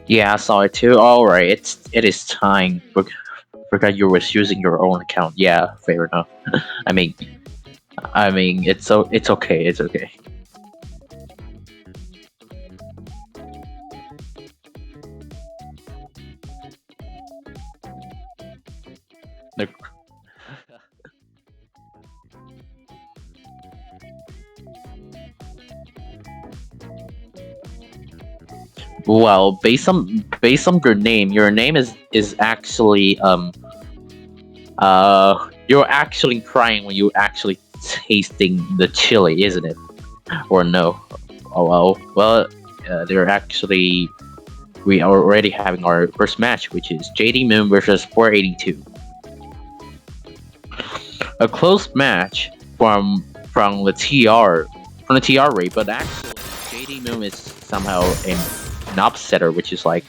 Yeah, I saw it too. All right, it is time. Forgot you was using your own account. Yeah, fair enough. I mean, it's okay. It's okay. The- Well, based on your name is actually you're actually crying when you actually tasting the chili, isn't it? Or no? Oh they're actually we are already having our first match, which is JD Moon versus 482. A close match from the TR from the TR rate, but actually JD Moon is somehow an upsetter, which is like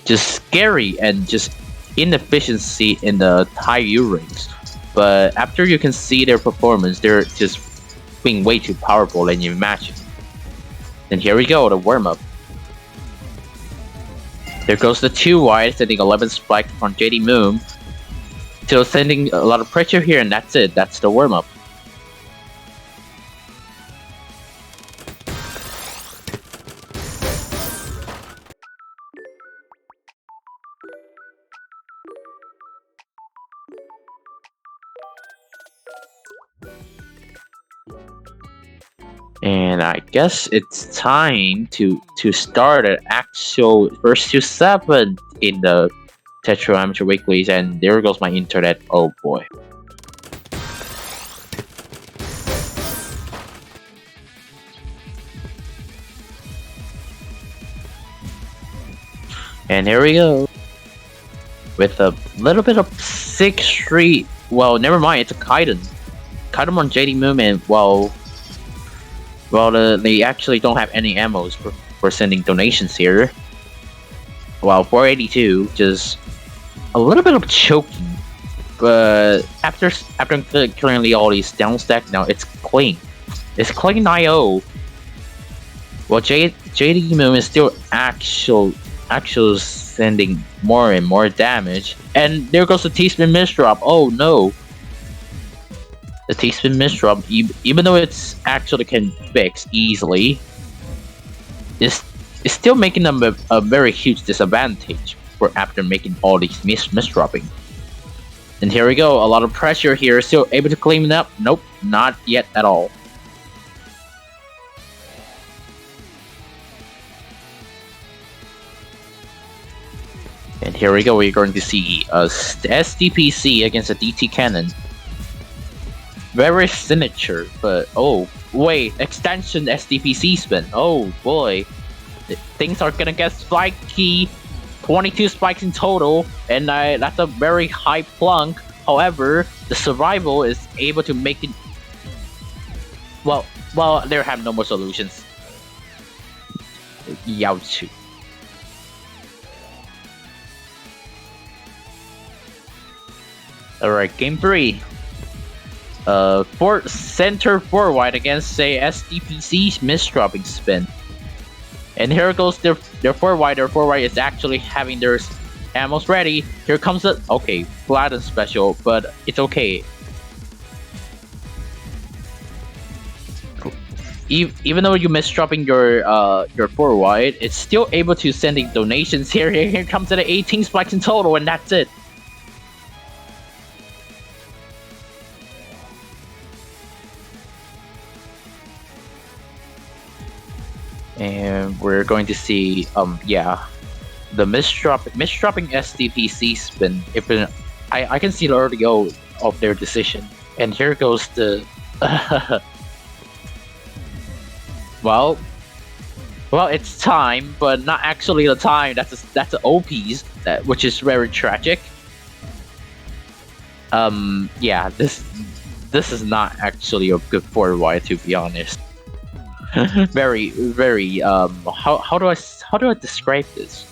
just scary and just inefficiency in the high U rings. But after you can see their performance, they're just being way too powerful and you imagine. And here we go, the warm up. There goes the 2 wide, sending 11 spike on JD Moon. Still sending a lot of pressure here, and that's it. That's the warm up. And I guess it's time to start an actual first to seven in the Tetra Amateur Weeklies, and there goes my internet. Oh boy. And here we go. With a little bit of 6-3. Well, never mind, it's a Kaiden. Kaiden on JD Movement, they actually don't have any ammos for sending donations here. While 482 just a little bit of choking, but after clearing all these down stack, now it's clean. It's clean 9-0. Well, JD Moon is still actual sending more and more damage, and there goes the T-spin misdrop. Oh no! The T-spin misdrop, even though it's actually can fix easily, is still making them a very huge disadvantage for after making all these misdropping. And here we go, a lot of pressure here, still able to clean it up. Nope, not yet at all. And here we go, we're going to see a SDPC against a DT cannon. Very signature, but oh wait, extension SDPC spin. Oh boy, things are gonna get spiky. 22 spikes in total, and that's a very high plunk. However, the survival is able to make it. Well, they have no more solutions. Yaochu. All right, game 3. Center forward against a SDPC misdropping spin. And here goes their forward. Their forward is actually having their ammos ready. Here comes the okay, flat and special, but it's okay. Even though you misdropping your forward, it's still able to sending donations here. Here comes the 18 spikes in total, and that's it. And we're going to see the misdropping SDPC spin. I can see the audio of their decision, and here goes the well, it's time, but not actually the time. That's the OPs which is very tragic. Yeah, this is not actually a good forward, to be honest. very how do I describe this?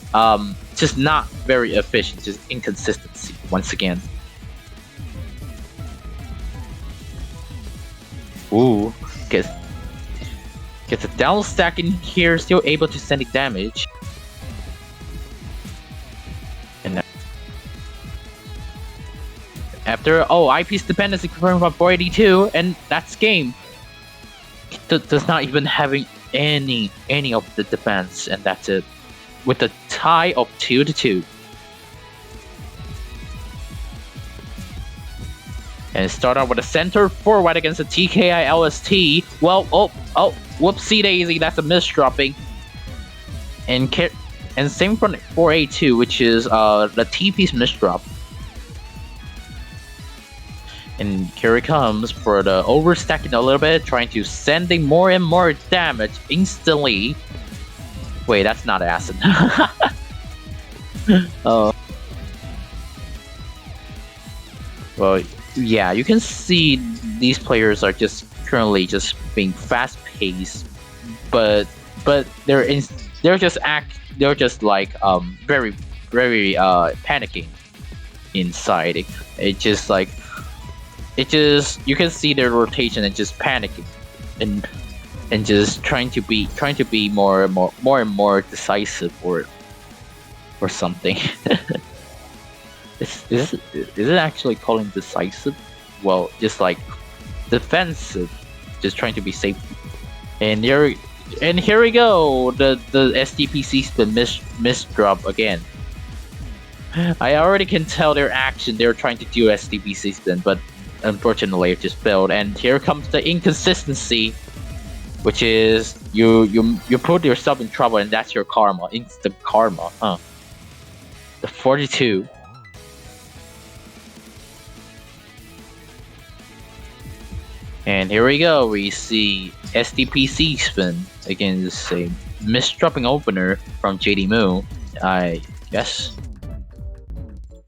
Just not very efficient, just inconsistency once again. Ooh, gets a down stack in here, still able to send it damage. After eyepiece dependency confirmed from 482, and that's game. It does not even having any of the defense, and that's it. With a tie of 2-2. And start out with a center forward against a TKI LST. Well, whoopsie daisy, that's a misdropping. And same from 482, which is the T-piece misdrop. And here it comes for the overstacking a little bit, trying to sending more and more damage instantly. Wait, that's not acid. Oh. Well, yeah, you can see these players are just currently just being fast-paced, but they're just like very panicking inside. It just like you can see their rotation and just panicking and just trying to be more and more decisive or something. Is it actually calling decisive? Well, just like defensive, just trying to be safe. And here we go. The SDPC's been misdrop again. I already can tell their action. They're trying to do SDPC spin, but unfortunately it just failed. And here comes the inconsistency, which is you put yourself in trouble, and that's your karma, instant karma, huh? The 42. And here we go. We see SDPC spin against a misdropping opener from JD Moo, I guess.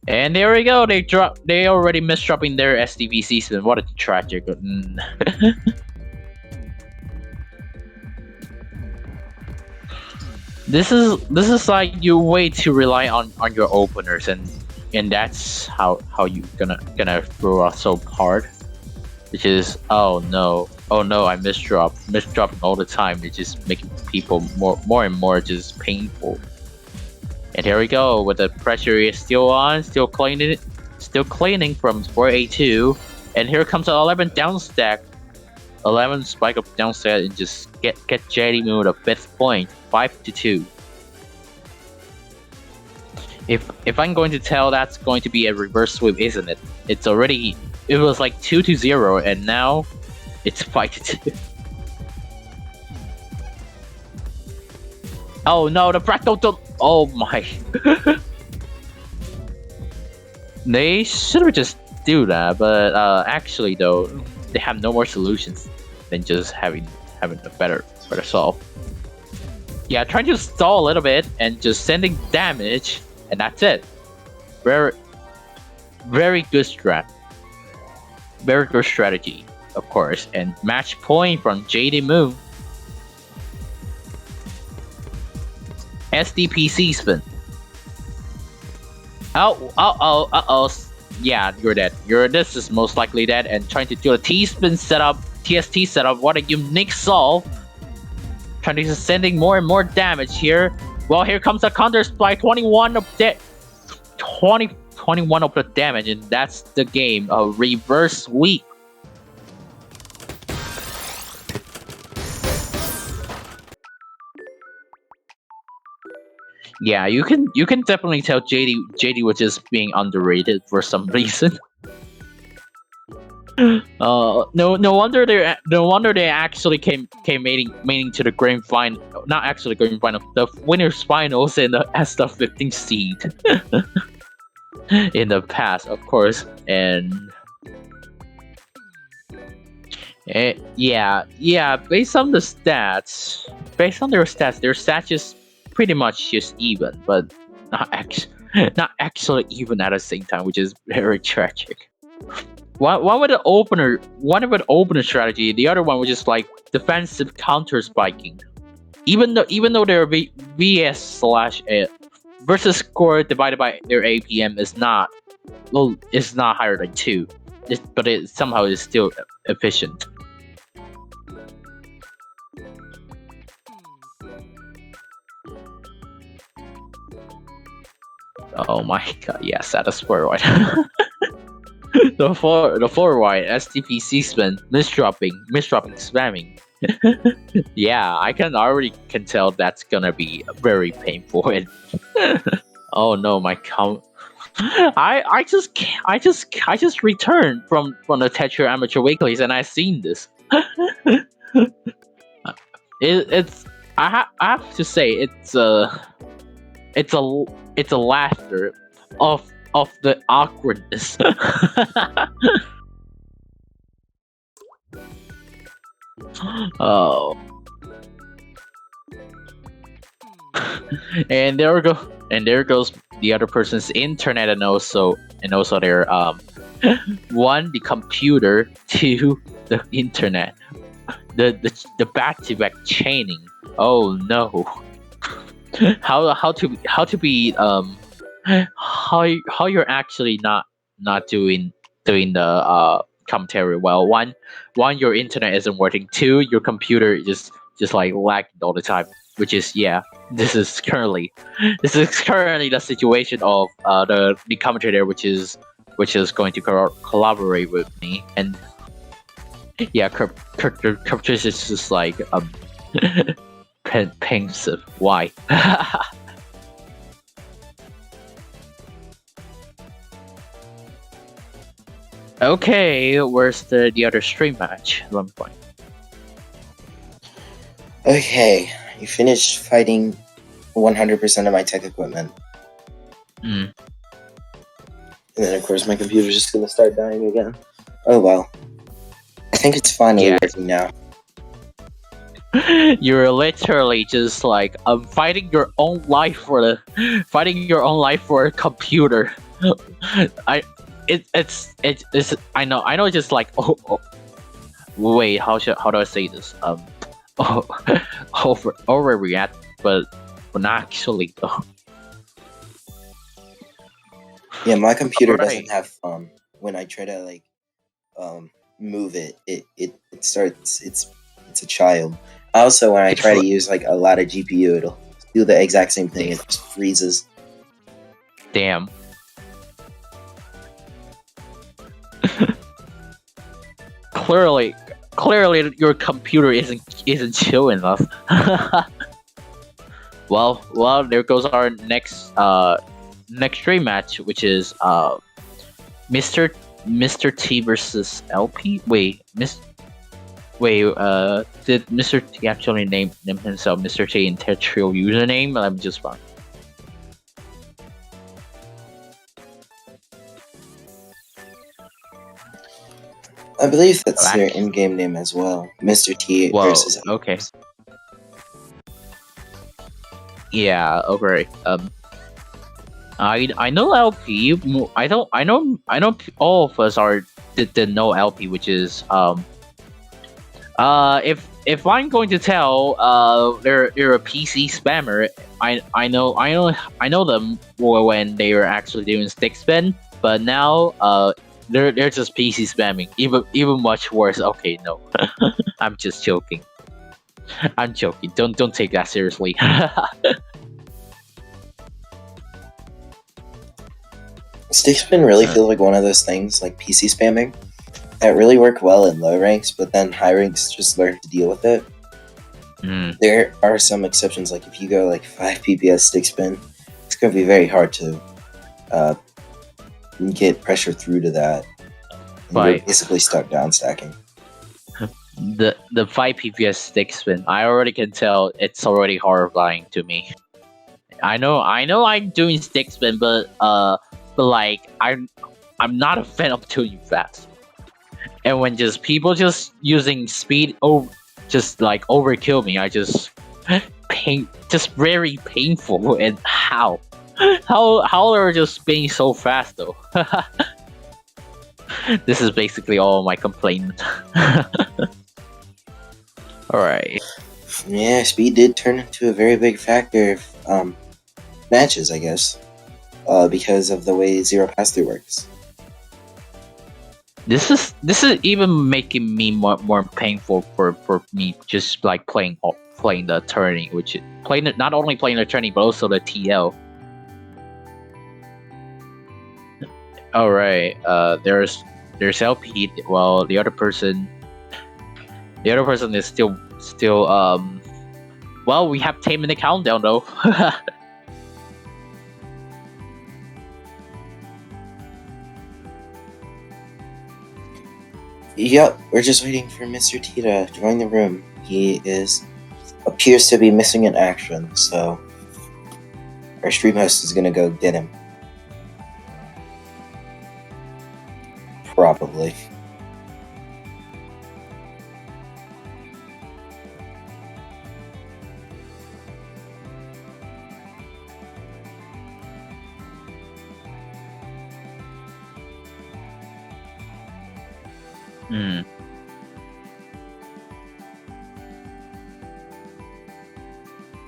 And there we go. They already misdropping their SDPC spin. What a tragic. This is like you way to rely on your openers, and that's how you gonna throw out so hard. Which is oh no, I misdropping all the time. It's just making people more and more just painful. And here we go, with the pressure is still on, still cleaning from 482. And here comes an 11 down stack. 11 spike up down stack and just get JD Moo the 5th point, 5-2. If I'm going to tell, that's going to be a reverse sweep, isn't it? It was like 2-0, and now it's 5-2. Oh no, the fractal don't. Oh my. They should have just do that, but actually though, they have no more solutions than just having a better solve. Yeah, trying to stall a little bit and just sending damage, and that's it. Very good strat. Very good strategy, of course, and match point from JD Moo. SDPC spin. Oh. Yeah, you're dead. This is most likely dead, and trying to do a T-spin setup, TST setup. What a unique solve. Trying to sending more and more damage here. Well, here comes a counter spike, 21 of the damage, and that's the game. A reverse sweep. Yeah, you can definitely tell JD was just being underrated for some reason. No wonder they actually came mating to the grand final, not actually grand final, the winners finals as the 15th seed in the past, of course. And yeah, based on their stats, their stats is pretty much just even, but not actually even at the same time, which is very tragic. One with an opener strategy, the other one was just like defensive counter spiking. Even though their VS/A versus score divided by their APM is not higher than 2, but it somehow is still efficient. Oh my god, yes, that is square right. the four white STPC spin misdropping spamming. Yeah, I can already can tell that's gonna be very painful. And oh no, my count. I just returned from the Tetra Amateur Weeklies and I seen this. It's I have to say it's a it's a laughter of the awkwardness. Oh, and there goes the other person's internet and also their one the computer, two the internet, the back to back chaining. Oh no. How to be how you're actually not doing the commentary well. One your internet isn't working. Two, your computer just like lagging all the time. Which is yeah, this is currently the situation of the commentator, which is going to collaborate with me. And yeah, Curtis is just like pensive. Why? Okay, where's the other stream match? At one point. Okay, you finished fighting 100% of my tech equipment. Mm. And then, of course, my computer's just gonna start dying again. Oh well. I think it's finally working now. You're literally just like fighting your own life for a computer. It's I know just like oh wait, how do I say this overreact, but not actually though. Yeah, my computer doesn't have when I try to like move it starts it's a child. Also, when I try to use like a lot of GPU, it'll do the exact same thing. It just freezes. Damn. Clearly your computer isn't chill enough. well, there goes our next stream match, which is Mr. T versus LP. Did Mr. T actually name himself Mr. T in Tetrial username? Let me just find. I believe that's their in-game name as well, Mr. T versus. Okay. Yeah. Okay. I know LP. I know all of us did know LP, which is if I'm going to tell they're a PC spammer, I know them when they were actually doing stick spin, but now they're just PC spamming, even much worse. Okay, no. I'm just joking. I'm joking. Don't take that seriously. Stick spin really feels like one of those things, like PC spamming, that really work well in low ranks, but then high ranks just learn to deal with it. There are some exceptions, like if you go like 5 PPS stick spin, it's going to be very hard to get pressure through to that. And you're basically stuck down stacking. The 5 PPS stick spin, I already can tell it's already horrifying to me. I know I'm doing stick spin, but like I'm not a fan of doing fast. And when just people just using speed just like overkill me, I just very painful. And how they're just being so fast though. This is basically all my complaint. Alright. Yeah, speed did turn into a very big factor of matches, I guess. Because of the way zero pass-through works. This is even making me more painful for me just like playing the turning, which not only playing the turning but also the TL. All right, there's there's LP. Well, the other person is still. Well, we have 10-minute countdown though. Yep, we're just waiting for Mr. T to join the room. He appears to be missing in action, so our stream host is gonna go get him. Probably.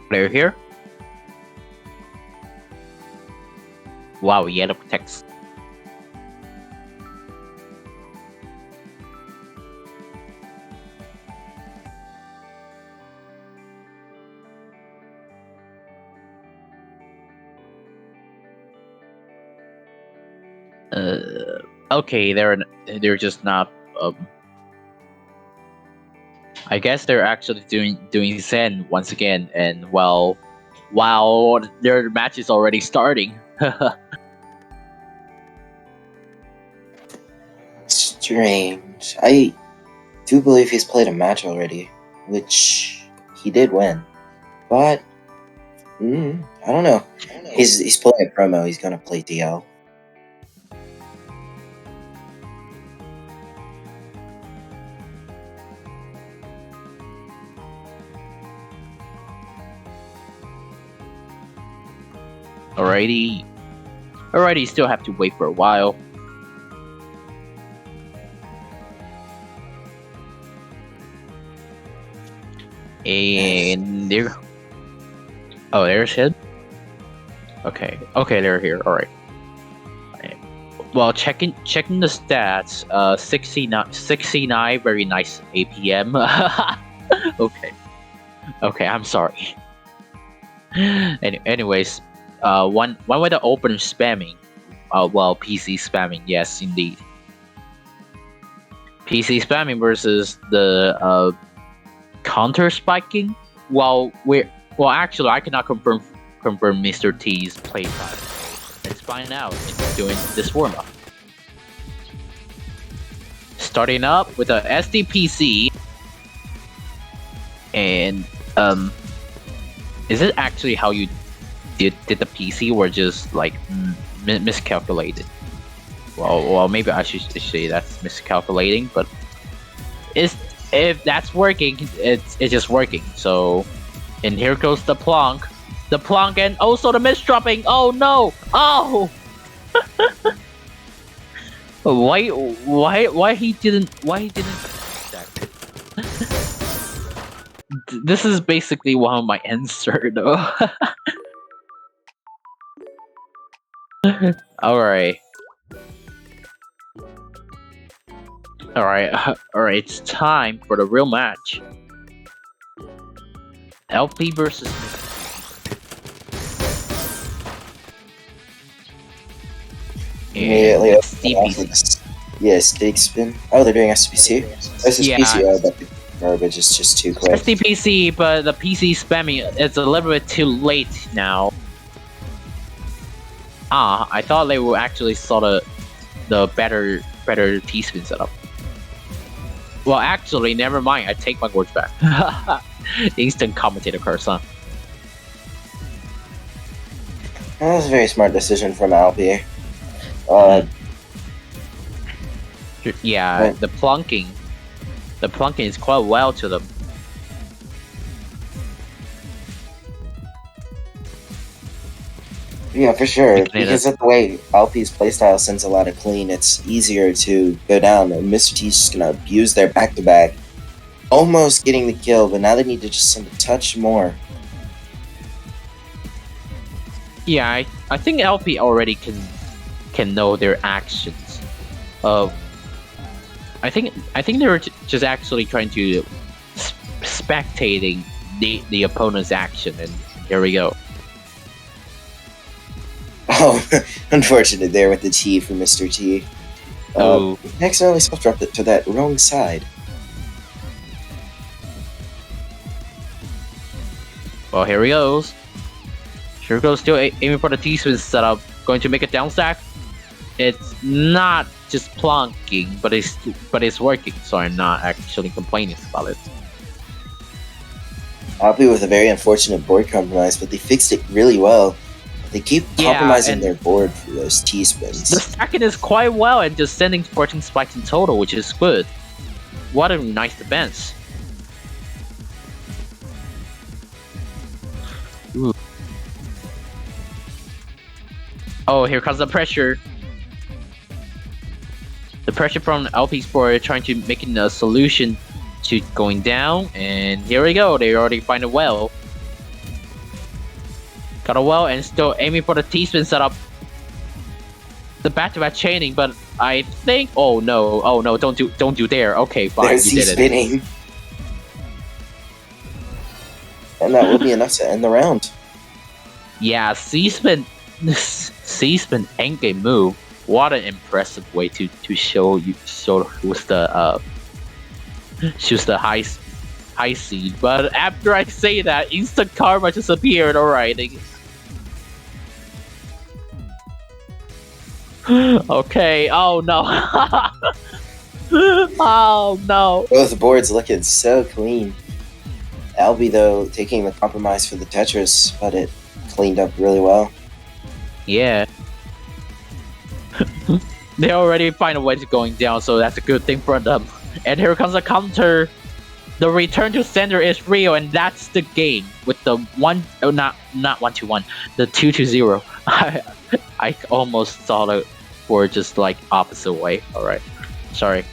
Player here. Wow, yellow text. Okay, they're just not. I guess they're actually doing Zen once again, and while their match is already starting. Strange. I do believe he's played a match already, which he did win. But I don't know. He's playing a promo. He's gonna play DL. Alrighty, still have to wait for a while. And there. Oh, there's him. Okay, they're here. All right. Well, checking the stats. 69, very nice APM. Okay, I'm sorry. Anyways, one way to open spamming. Well, PC spamming. Yes, indeed. PC spamming versus the counter spiking. Well, actually, I cannot confirm Mr. T's playtime. Let's find out if doing this warm up. Starting up with a SDPC, and is it actually how you did the PC, or just like miscalculated? Well, maybe I should say that's miscalculating, but if that's working, it's just working. So, and here goes the plonk, and also the misdropping. Oh no! Oh! Why he didn't? This is basically one of my answer though. Alright. Alright, it's time for the real match. LP versus Immediately SDPC. Yeah, stake spin. Oh, they're doing SDPC? SDPC, oh, but the garbage is just too quick. SDPC, but the PC spamming, it's a little bit too late now. I thought they would actually saw the better T-spin setup. Well, actually, never mind. I take my words back. Instant commentator curse, huh? That was a very smart decision from Alpi. Yeah, the plunking is quite well to them. Yeah, for sure. Because of the way Alpi's playstyle sends a lot of clean, it's easier to go down. And Mr. T's just gonna abuse their back-to-back, almost getting the kill, but now they need to just send a touch more. Yeah, I think LP already can know their actions. I think they were just actually trying to spectating the opponent's action, and here we go. Oh, unfortunate there with the T for Mr. T. Oh. Accidentally self-dropped it to that wrong side. Well, here he goes. Here goes, still aiming for the T-spin setup. Going to make a down stack. It's not just plonking, but it's working. So I'm not actually complaining about it. Albeit with a very unfortunate board compromise, but they fixed it really well. They keep compromising their board for those T-spins. The stacking is quite well and just sending 14 spikes in total, which is good. What a nice defense. Ooh. Oh, here comes the pressure. The pressure from LP Sport trying to making a solution to going down, and here we go. They already find a well. Got a well and still aiming for the T-spin setup. The back-to-back chaining, but I think oh no, don't do there. Okay, fine. There's you did spinning. it. And that will be enough to end the round. Yeah, C-spin ain't a move. What an impressive way to show who's the high seed. But after I say that, instant karma just appeared. Alright. Okay. Oh no. Oh no. Both boards looking so clean. Albie though taking the compromise for the Tetris, but it cleaned up really well. Yeah. They already find a way to going down, so that's a good thing for them. And here comes a counter. The return to sender is real, and that's the game with the not 1-2-1, the 2-0. I almost thought it for just like opposite way. All right, sorry.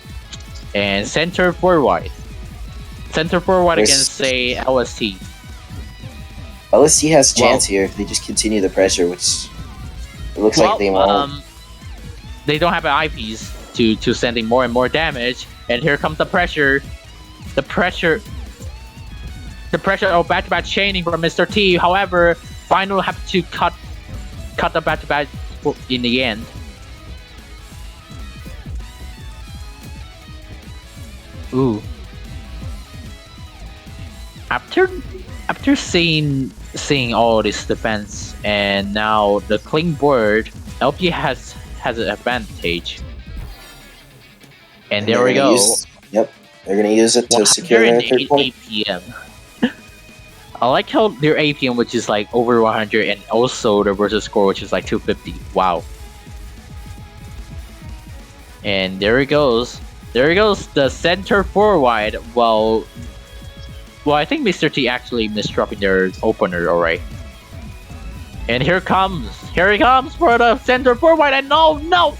And center forward against say LST. LST has a chance here if they just continue the pressure, which it looks like they won't. They don't have an eyepiece to sending more and more damage, and here comes the pressure. The pressure of back-to-back chaining from Mr. T. However, final have to cut the back-to-back in the end. Ooh. After seeing all this defense and now the clean board, LP has an advantage. And there we go. They're gonna use it to secure their third point. APM. I like how their APM, which is like over 100, and also their versus score, which is like 250. Wow. And there it goes. There it goes. The center forward. Well, I think Mr. T actually misdropping their opener, alright. And here he comes for the center forward, and no.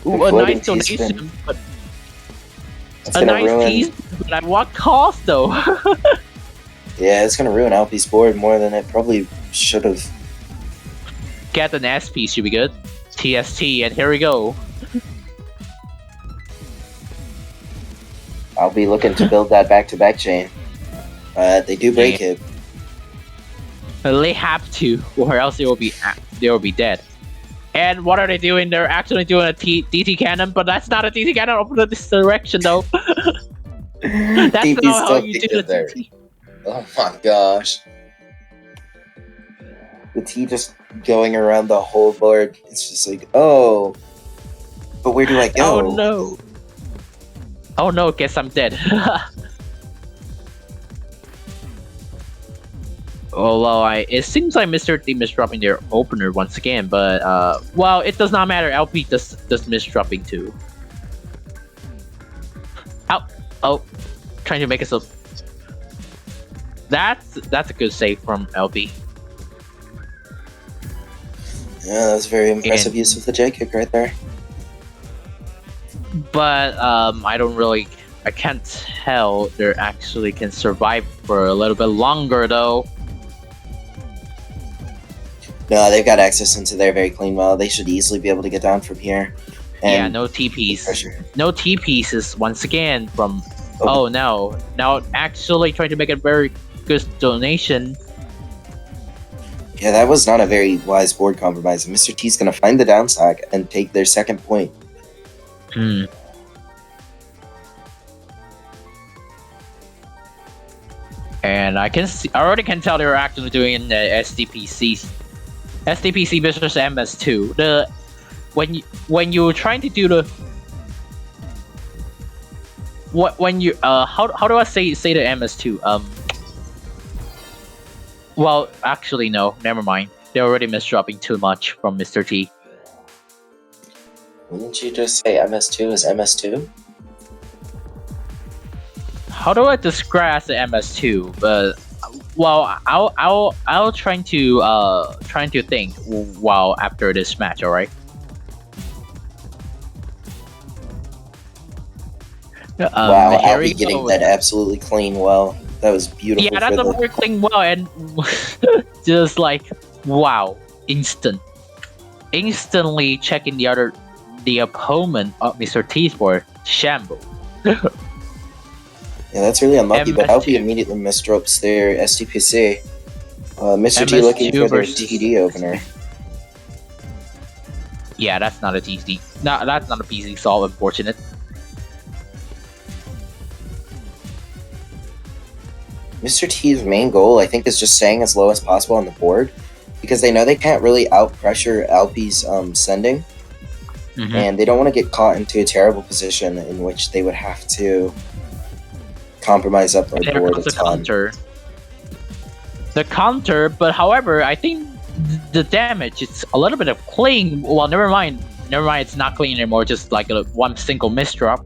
Ooh, a nice donation, but a nice piece, but at what cost though? Yeah, it's gonna ruin Alpi's board more than it probably should have. Get an SP should be good. TST, and here we go. I'll be looking to build that back-to-back chain. They do break it. They have to, or else they will be dead. And what are they doing? They're actually doing a DT cannon, but that's not a DT cannon over this direction, though. That's not how you do the DT. Oh my gosh. The T just going around the whole board. It's just like, oh. But where do I go? Oh no. Oh no, guess I'm dead. Although it seems like Mr. Team is dropping their opener once again, but well, it does not matter. LP does misdropping too. Ow! Oh, trying to make us a. That's a good save from LP. Yeah, that was very impressive use of the J kick right there. But I can't tell they actually can survive for a little bit longer though. No, they've got access into there very clean well. They should easily be able to get down from here. And yeah, no TPs. No TPs once again from... Oh no. Now actually trying to make a very good donation. Yeah, that was not a very wise board compromise. Mr. T's gonna find the downstack and take their second point. And I already can tell they're actually doing the SDPC versus MS2. When you're trying to do the when you how do I say the MS2 well, actually no, never mind. They're already misdropping too much from Mr. T. Wouldn't you just say MS2 is MS2? How do I describe the MS2? But well, I'll trying to think while after this match. All right. Wow, Here Albie we getting go. that absolutely clean well. That was beautiful. Yeah, that's a very clean well, and just like wow, instantly checking the opponent of Mr. T's board, Shamble. Yeah, that's really unlucky, but MS2. Albie immediately misdrops their SDPC. Mr. T looking for their TD opener. Yeah, that's not a TC. No, that's not a PC solve, unfortunate. Mr. T's main goal, I think, is just staying as low as possible on the board, because they know they can't really out-pressure Alpie's sending, and they don't want to get caught into a terrible position in which they would have to compromise up their board a ton. The counter, but however, I think the damage, it's a little bit of clean. Well, never mind, it's not clean anymore, just like one single misdrop.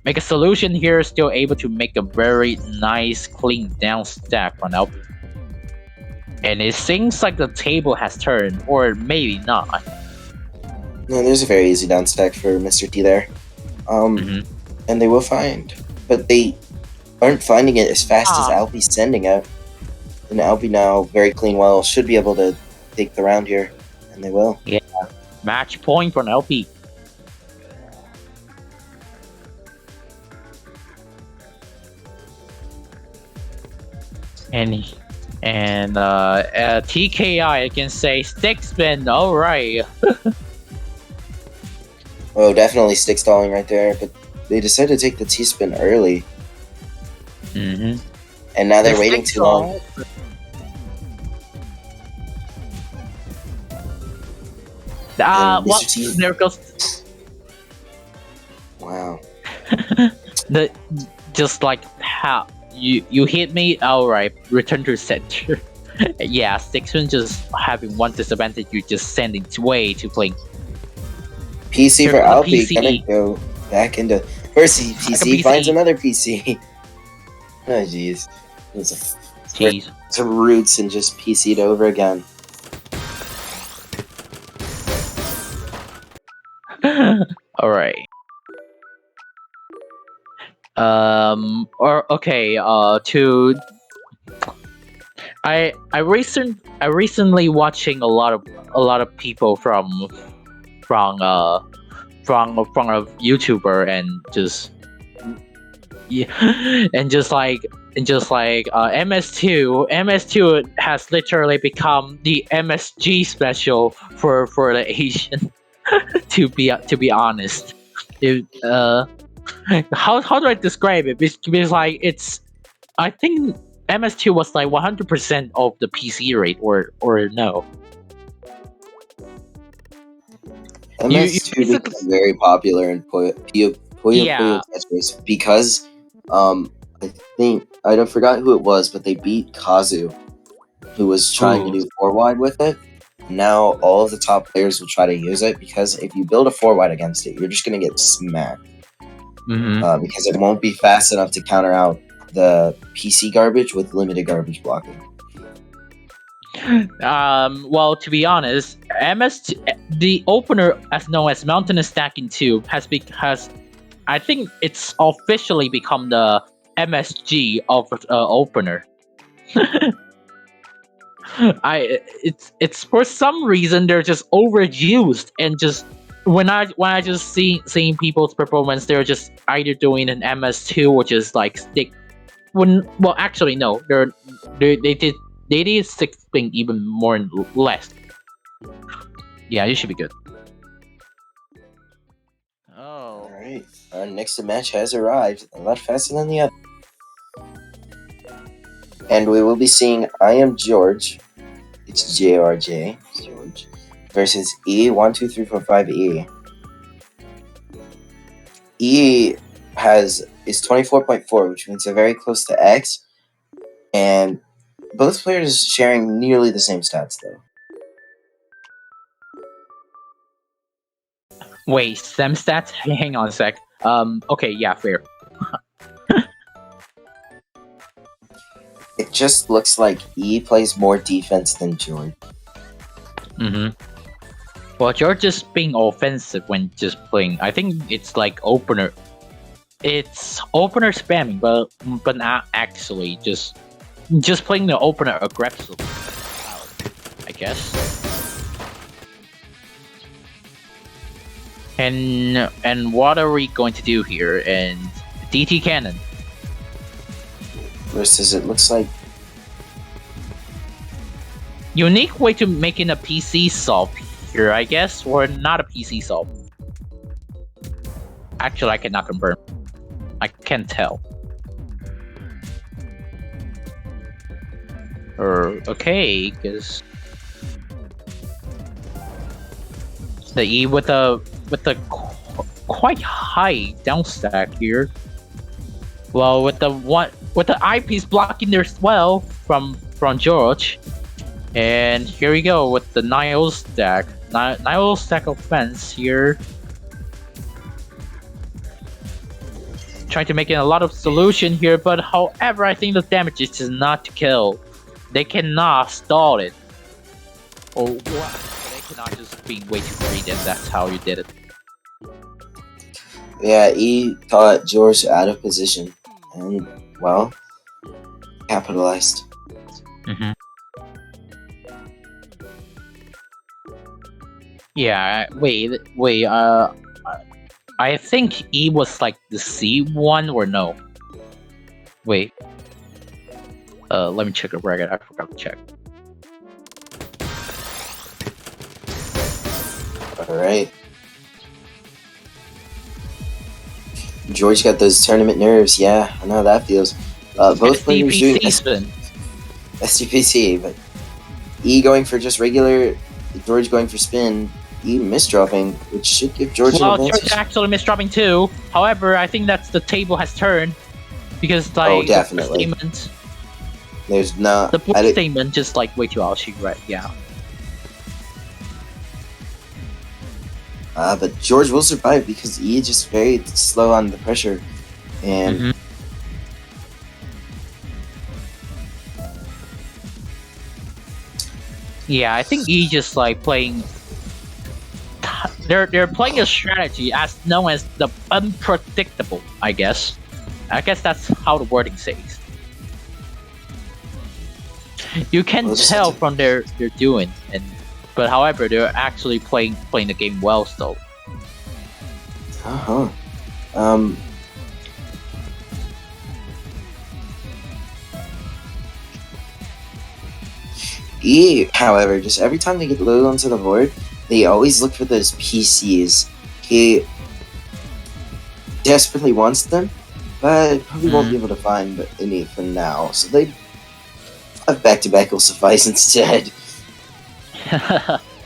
Make a solution here, still able to make a very nice clean down stack on LP. And it seems like the table has turned, or maybe not. No, there's a very easy down stack for Mr. T there. And they will find. But they aren't finding it as fast as Alpie's sending out. And Alpie now, very clean well, should be able to take the round here. And they will. Yeah. Match point for an LP. And TKI, I can say stick spin. All right. Oh, definitely stick stalling right there. But they decided to take the T spin early. And now they're waiting too long. Well, there goes. Wow. Just like how you hit me. All right, return to center. Yeah, Stickspin just having one disadvantage. You just sending way too clean. PC for Alpie gonna go back into first PC finds another PC. Oh jeez, some roots and just PC'd over again. All right. I recently watching a lot of people from a YouTuber and just MS2 has literally become the MSG special for the Asian. to be honest, how do I describe it? Because like it's, I think MS2 was like 100% of the PC rate, or no. MS2 became very popular in Puyo Tetris because I think I forgot who it was, but they beat Kazu, who was trying to do 4-wide with it. Now all of the top players will try to use it because if you build a 4-wide against it, you're just gonna get smacked. Because it won't be fast enough to counter out the PC garbage with limited garbage blocking. Well, to be honest, the opener, as known as Mountainous Stacking 2, has I think it's officially become the MSG of opener. It's for some reason they're just overused, and just when I just seeing people's performance, they're just either doing an MS2, which is like stick. Well, actually no, they did they need 6 ping even more and less. Yeah, you should be good. Oh. Alright, our next match has arrived, a lot faster than the other. And we will be seeing I Am George, it's JRJ, George, versus E12345E. E is 24.4, which means they're very close to X, and both players sharing nearly the same stats, though. Wait, STEM stats? Hang on a sec. Okay, yeah, fair. It just looks like E plays more defense than George. Well, George is being offensive when just playing. I think it's like opener. It's opener spamming, but not actually just playing the opener aggressively. I guess. And what are we going to do here? And DT cannon versus it looks like unique way to making a PC solve here, I guess, or not a PC solve. Actually, I cannot confirm. I can't tell. Okay, because the E with the quite high down stack here. Well, with the eyepiece blocking there as well from George, and here we go with the Nile stack. Nile stack offense here. Trying to make it a lot of solution here, but however, I think the damage is not to kill. They cannot stall it. Or what? They cannot just be way too greedy, and that's how you did it. Yeah, E caught George out of position, and, well, capitalized. Yeah, wait, I think E was like the C1 or no? Wait. Let me check the record, I forgot to check. Alright. George got those tournament nerves, yeah, I know how that feels. Both players doing SDPC, but E going for just regular, George going for spin, E misdropping, which should give George an advantage. George actually misdropping too. However, I think that's the table has turned because like definitely. The statement, there's not the statement just like way too ouchy, right? Yeah. But George will survive because E is just very slow on the pressure, and yeah, I think E just like playing. They're playing a strategy as known as the unpredictable. I guess that's how the wording says. You can tell from their doing, but however, they're actually playing the game well still. E, however, just every time they get low onto the board, they always look for those PCs. He desperately wants them, but probably won't be able to find any for now. So they back-to-back will suffice instead.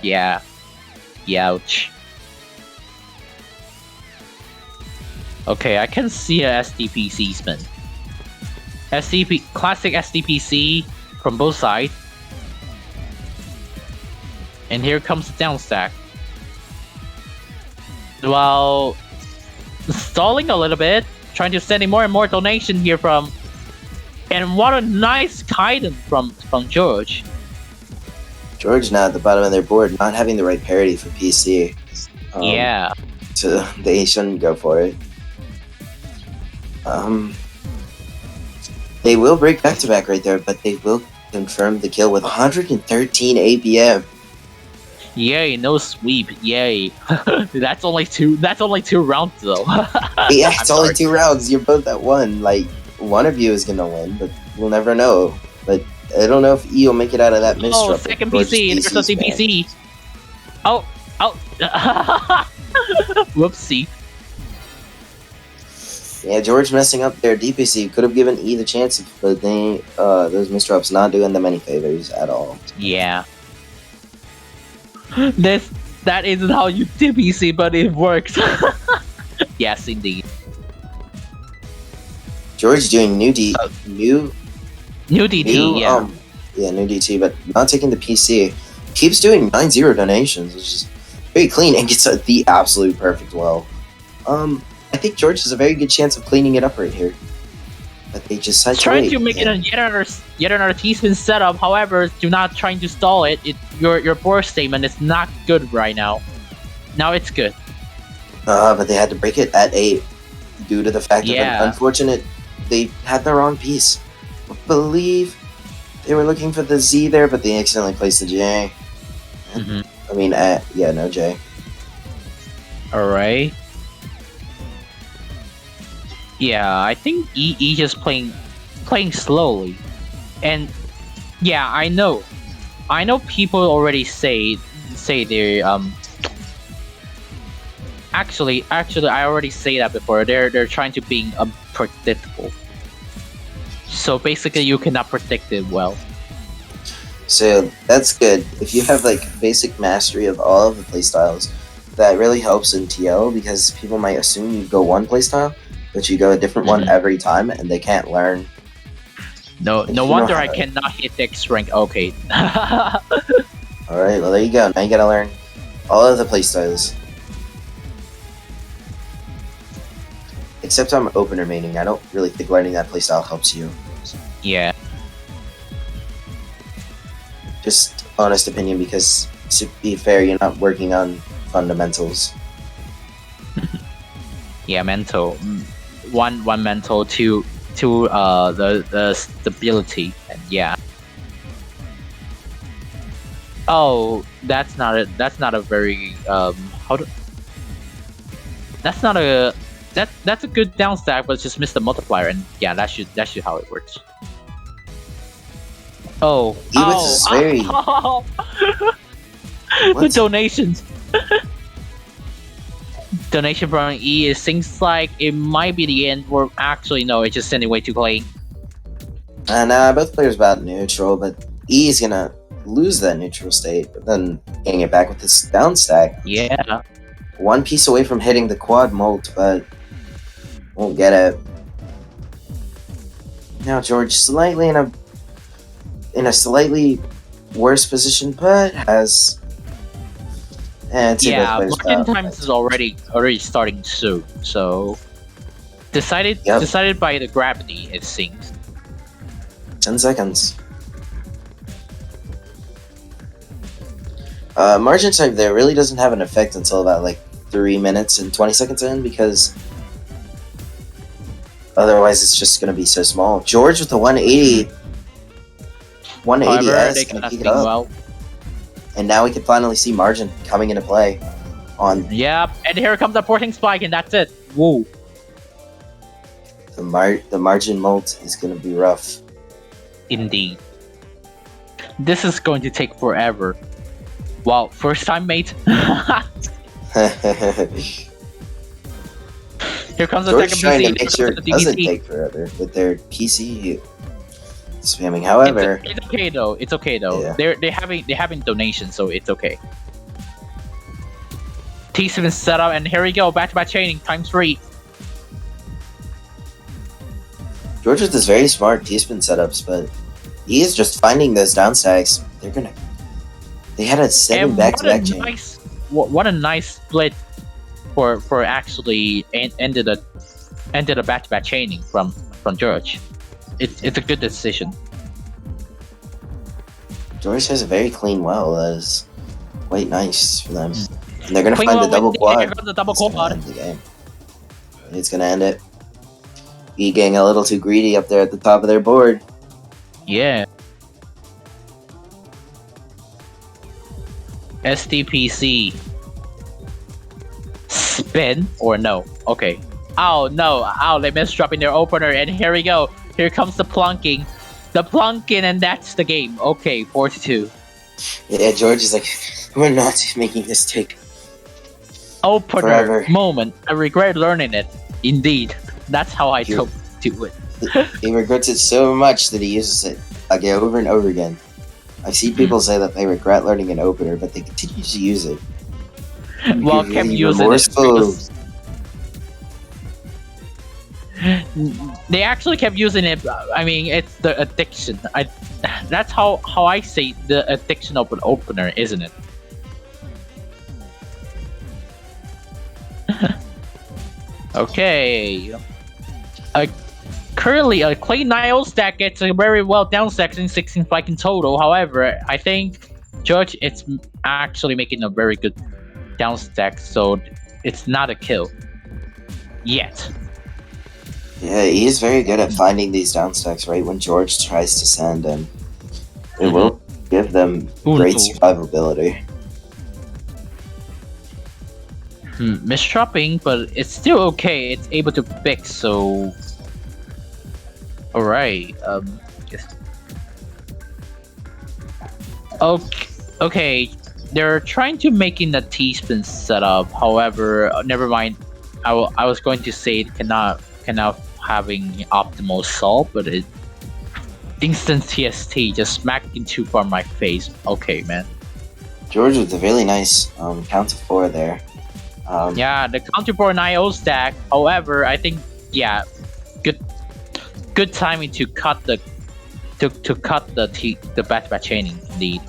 Yeah. Ouch. Okay, I can see a SDPC spin. Classic SDPC from both sides. And here comes the down stack. While stalling a little bit, trying to send in more and more donation here from. And what a nice guidance from George. George now at the bottom of their board, not having the right parity for PC. Yeah. So they shouldn't go for it. They will break back-to-back right there, but they will confirm the kill with 113 ABM. Yay, no sweep. Yay. That's only two rounds though. Yeah, it's only 2 rounds. You're both at 1. Like, one of you is gonna win, but we'll never know. But I don't know if E will make it out of that misdrop. Oh, second PC. There's something PC. Oh. Whoopsie. Yeah, George messing up their DPC could have given E the chance, but those misdrops not doing them any favors at all. Yeah. That isn't how you DPC, but it works. Yes, indeed. George doing new DT, new DT, but not taking the PC. Keeps doing 9-0 donations, which is very clean, and gets the absolute perfect well. I think George has a very good chance of cleaning it up right here. But they just decided trying to make it yet another T-spin setup. However, do not trying to stall it. Your board statement is not good right now. Now it's good. But they had to break it at 8 due to the fact of an unfortunate. They had the wrong piece. I believe they were looking for the Z there, but they accidentally placed the J. I mean, no J. All right. Yeah, I think E just playing slowly, and yeah, I know people already say they're Actually, I already say that before. They're trying to be unpredictable. So basically, you cannot predict it well. So that's good. If you have like basic mastery of all of the playstyles, that really helps in TL because people might assume you go one playstyle, but you go a different one every time, and they can't learn. No wonder I cannot hit X rank. Okay. All right, well there you go. Now you gotta learn all of the playstyles. Except I'm opener maining. I don't really think learning that playstyle helps you. Yeah. Just honest opinion, because to be fair, you're not working on fundamentals. Yeah, mental. One mental, two the stability, and yeah. Oh, that's not a very that's a good down stack, but just missed the multiplier, and yeah, that should how it works. Oh, the donations. Donation from E, it seems like it might be the end, or actually no, it's just sending way too clean. Nah, both players about neutral, but E is gonna lose that neutral state, but then getting it back with this down stack. Yeah. One piece away from hitting the quad molt, but won't get it. Now George slightly in a slightly worse position, but has. Yeah, Martin times is already starting soon, so decided by the gravity, it seems. 10 seconds. Margin time there really doesn't have an effect until about like 3 minutes and 20 seconds in, because otherwise it's just going to be so small. George with the 180. 180 S going to keep it up. Well. And now we can finally see margin coming into play on. Yep, and here comes the porting spike, and that's it. Woo. The margin molt is going to be rough. Indeed. This is going to take forever. Wow, first time, mate. Here comes the George second trying PC. to make sure it doesn't take forever with their PC spamming. However, it's okay though. It's okay though. Yeah. They're having donations, so it's okay. T7 set up, and here we go. Back-to-back chaining times 3. George with this very smart T-spin setups, but he is just finding those down stacks. They had a 7 back-to-back chain. What a nice split for actually ended a back-to-back chaining from George. It's a good decision. George has a very clean well. That is quite nice for them. And they're going to find the double quad. The double quad. It's going to end it. E getting a little too greedy up there at the top of their board. Yeah. SDPC. Spin or no? Okay. Oh no! Oh, they missed dropping their opener, and here we go. Here comes the plunking. the plunkin, and that's the game. Okay, 4-2. Yeah, George is like, we're not making this take Opener forever. moment. I regret learning it. Indeed, that's how I Here. took to it. He regrets it so much that he uses it again over and over again. I've seen people say that they regret learning an opener, but they continue to use it. Well, You're kept really using it remorseful. because they actually kept using it. I mean, it's the addiction. That's how I say the addiction of an opener, isn't it? Okay. Currently, a Clay Nile stack gets a very well down stack in 16 flag in total. However, I think Judge it's actually making a very good down stack, so it's not a kill yet. Yeah, he is very good at finding these down stacks right when George tries to send, and it will give them great survivability. Misdropping, but it's still okay. It's able to pick, so alright. Yes. Okay. They're trying to making a T-spin setup. However, never mind. I was going to say it cannot having optimal solve, but it instant TST just smacked into from my face. Okay, man. George with a really nice count to 4 there. Yeah, the counter for an IO stack. However, I think good timing to cut the back chaining indeed.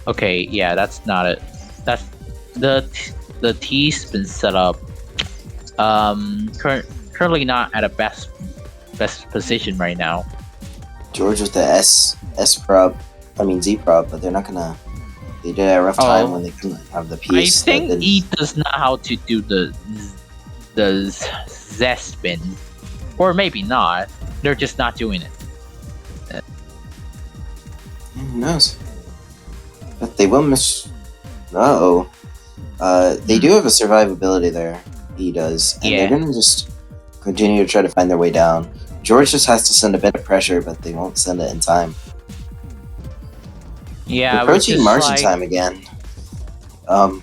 Okay, yeah, that's not it. That's the T's been set up. Currently not at a best position right now. George with the S prop, I mean Z prop, but they're not gonna. They did a rough time when they couldn't have the piece. I think E does not how to do the Z spin, or maybe not. They're just not doing it. Who knows? But they will miss. They do have a survivability there. He does, and they're gonna just continue to try to find their way down. George just has to send a bit of pressure, but they won't send it in time. Yeah, approaching margin time again. Oh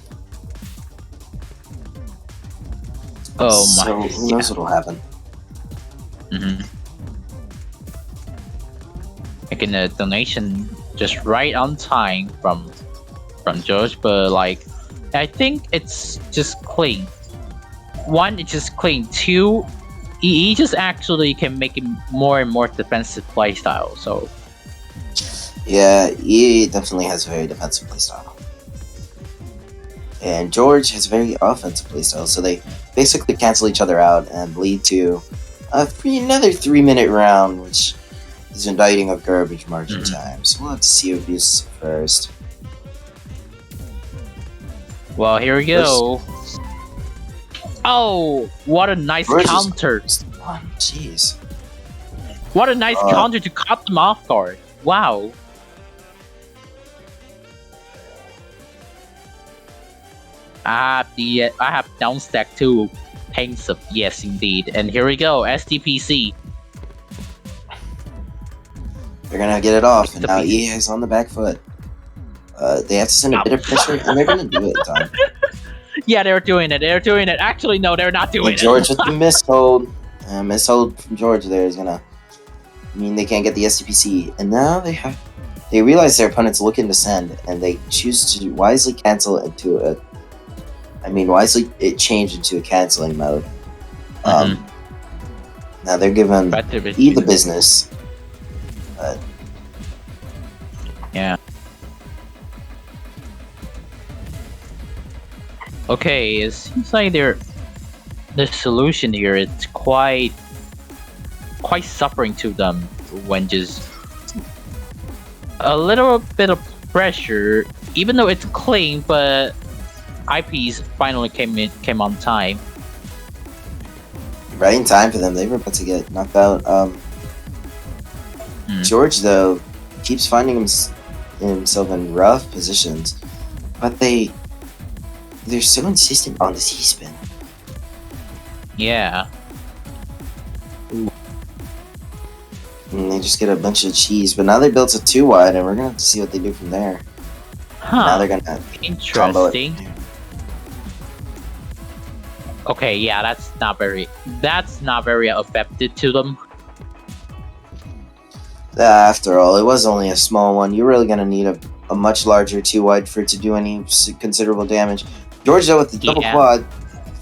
my! So who knows what'll happen? Making a donation just right on time from George, but like I think it's just clean. One, it's just clean. Two, he just actually can make it more and more defensive playstyle. So yeah, he definitely has a very defensive playstyle, and George has a very offensive playstyle. So they basically cancel each other out and lead to another 3-minute round, which is indicting of garbage margin time. So we'll have to see who views first. Well, here we go. Oh, what a nice counter! Jeez, what a nice counter to cut them off guard. Wow. I have down stack too. Paints of yes, indeed. And here we go, STPC. They're gonna get it off, and now EA is on the back foot. They have to send a bit of pressure, and they're gonna do it in time. Yeah, they're doing it. They're doing it. Actually, no, they're not doing it. George with the mishold. Mishold from George there is gonna mean they can't get the STPC, and now they realize their opponent's looking to send, and they choose to wisely cancel it into a. Wisely it changed into a canceling mode. Now they're giving E the business. Yeah. Okay, it seems like the solution here is quite suffering to them when just a little bit of pressure, even though it's clean, but IPs finally came on time. Right in time for them. They were about to get knocked out. George though keeps finding himself in rough positions, but they're so insistent on the C-spin. Yeah. And they just get a bunch of cheese. But now they built a 2 wide, and we're gonna have to see what they do from there. Now they're gonna combo it. Interesting. Okay, yeah, that's not very effective to them. After all, it was only a small one. You're really gonna need a much larger 2 wide for it to do any considerable damage. George though with the double quad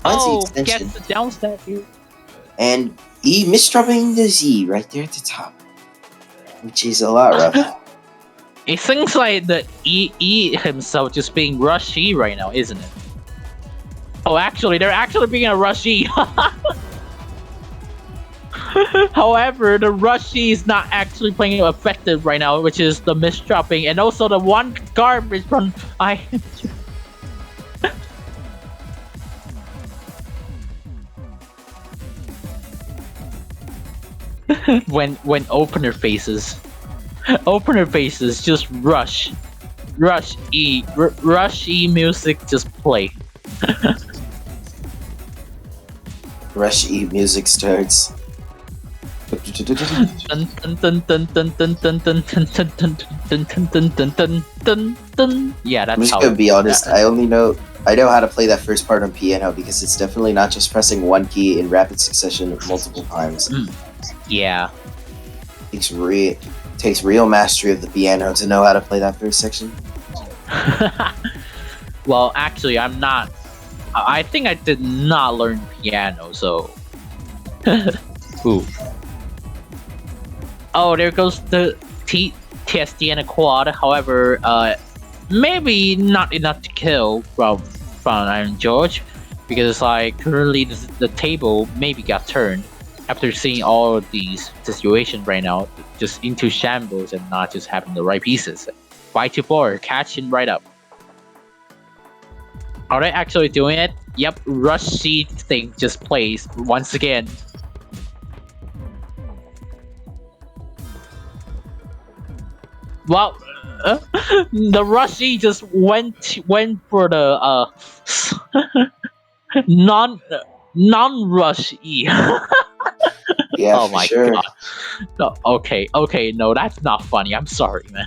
finds the extension. Gets the down stat here. And E misdropping the Z right there at the top, which is a lot rough. It seems like the E himself just being rushy right now, isn't it? Oh, actually, they're actually being a rushy. However, the rushy is not actually playing effective right now, which is the misdropping, and also the one garbage from when opener faces just rush E music just play. Rush E music starts. Yeah, that's I'm just gonna be honest. I know how to play that first part on piano because it's definitely not just pressing one key in rapid succession multiple times. Yeah, It takes real mastery of the piano to know how to play that first section. Well, actually, I'm not. I think I did not learn piano, so. Ooh. Oh, there goes the TSD and a quad. However, maybe not enough to kill from Iron George, because like currently the table maybe got turned after seeing all of these situations right now, just into shambles and not just having the right pieces. 5-4, catching right up. Are they actually doing it? Yep, rushy thing just plays once again. Well, the rushy just went for the non-rush E. Yeah, oh for my sure. god. No, okay, no, that's not funny. I'm sorry, man.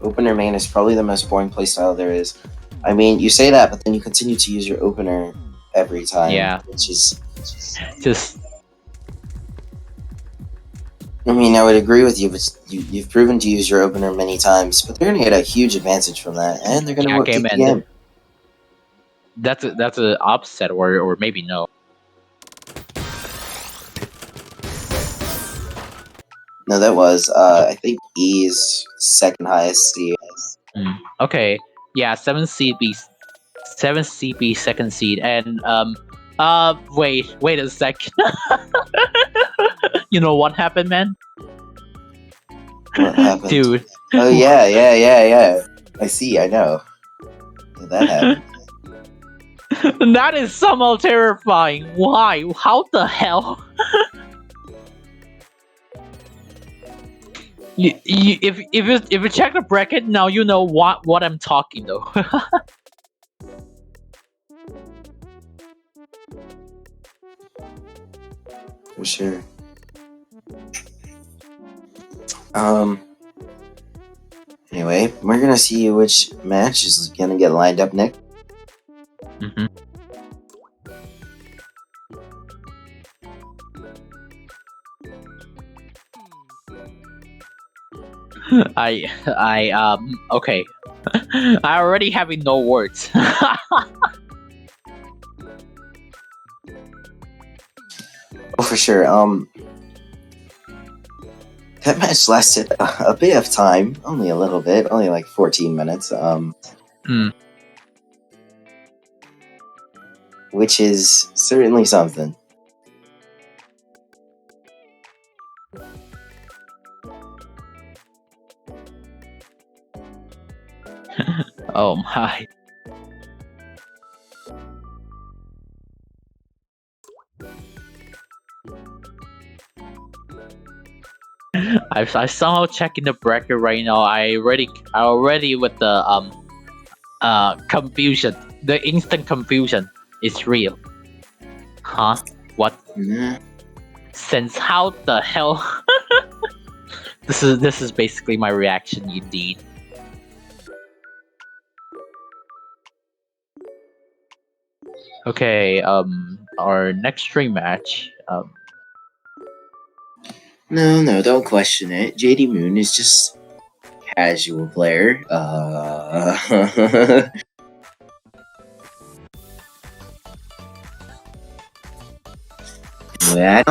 Opener main is probably the most boring playstyle there is. I mean, you say that, but then you continue to use your opener every time. Yeah. Which is just. I mean, I would agree with you, but you've proven to use your opener many times, but they're going to get a huge advantage from that, and they're going to work the game. That's an upset, or maybe no. No, that was, I think E's second highest seed. Okay, yeah, 7 CB, second seed, and wait a second. You know what happened, man? What happened? Dude. Oh, yeah. I see, I know. Yeah, that happened. That is somehow terrifying. Why? How the hell? If you check the bracket now, you know what I'm talking though. For sure. Anyway, we're gonna see which match is gonna get lined up next. Okay. I already having no words. Oh, for sure. That match lasted a bit of time, only a little bit, only like 14 minutes. Which is certainly something. Oh my. I somehow checking the bracket right now. I already with the confusion. The instant confusion is real. Huh? What? Mm-hmm. Since how the hell? This is basically my reaction indeed. Okay, our next stream match. No, don't question it. JD Moon is just casual player. Yeah,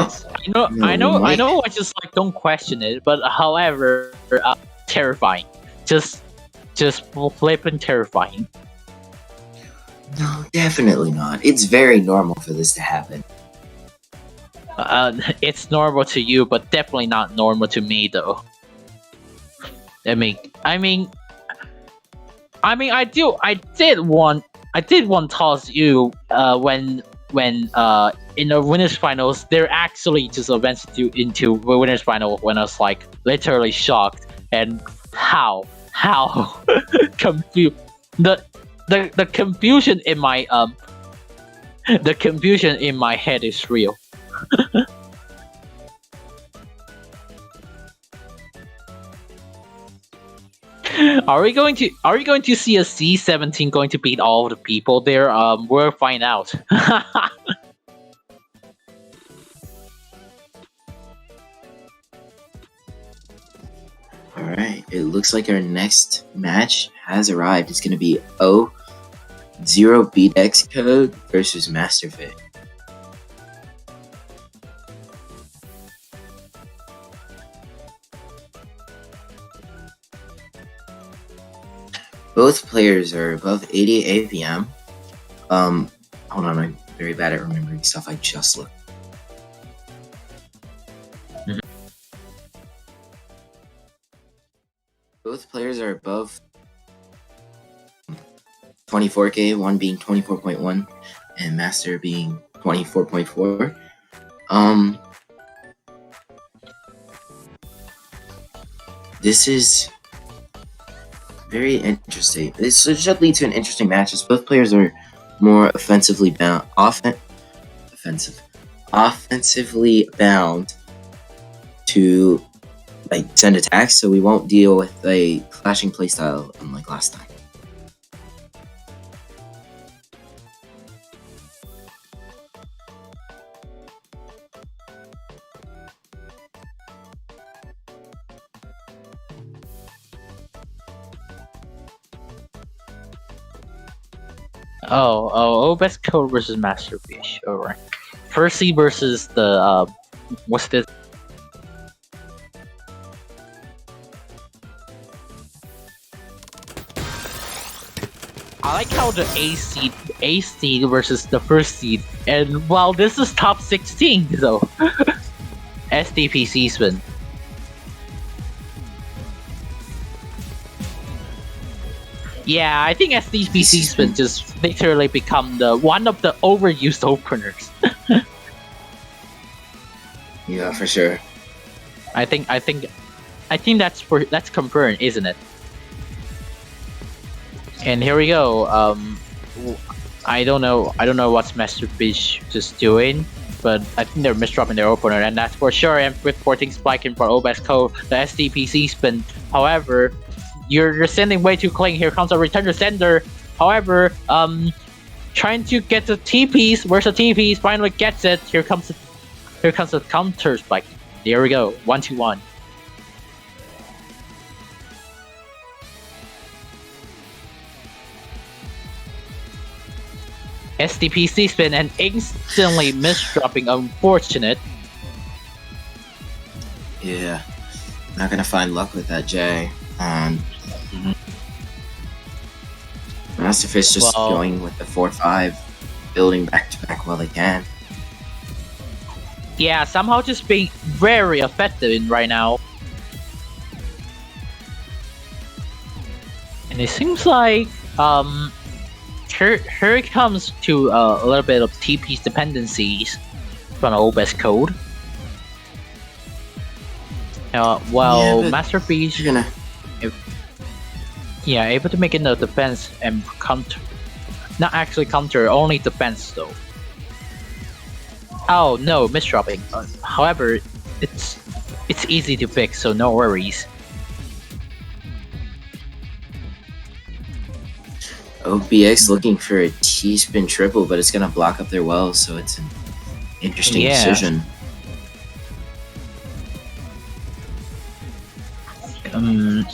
I know. I just like don't question it, but however, terrifying. Just flipping terrifying. No, definitely not. It's very normal for this to happen. It's normal to you, but definitely not normal to me, though. I did want toss you when in the winners finals they're actually just advanced into winners final when I was like literally shocked and how confused the confusion in my the confusion in my head is real. Are we going to see a C17 going to beat all of the people there? We'll find out. Alright, it looks like our next match has arrived. It's gonna be O0 BDX Code versus Masterfit. Both players are above 80 APM. Hold on, I'm very bad at remembering stuff I just looked. Both players are above 24k, one being 24.1 and Master being 24.4. This is very interesting. This should lead to an interesting match as both players are more offensively bound, offensively bound to like send attacks, so we won't deal with a clashing playstyle unlike last time. Oh, best code versus Masterfish. Alright. Percy versus the what's this? I like how the A seed versus the first seed, and while this is top 16 though. SDPC spin. Yeah, I think SDPC spin just literally become the one of the overused openers. Yeah, for sure. I think that's confirmed, isn't it? And here we go. I don't know what's Masterfish just doing, but I think they're misdropping their opener, and that's for sure. And with 14 spiking for OBS code, the SDPC spin. However, you're sending way too clean. Here comes a return to sender. However, trying to get the TPs. Where's the TPs? Finally gets it. Here comes the counter spike. There we go. 1-2-1. SDPC spin and instantly misdropping. Unfortunate. Yeah, not gonna find luck with that J. Masterfish just going with the 4-5, building back to back while they can. Yeah, somehow just being very effective in right now. And it seems like here it comes to a little bit of TP's dependencies from OBS code. Masterpiece able to make it no defense and counter. Not actually counter, only defense though. Oh no, misdropping. However, it's it's easy to pick, so no worries. OBX looking for a T-spin triple, but it's gonna block up their wells, so it's an interesting decision.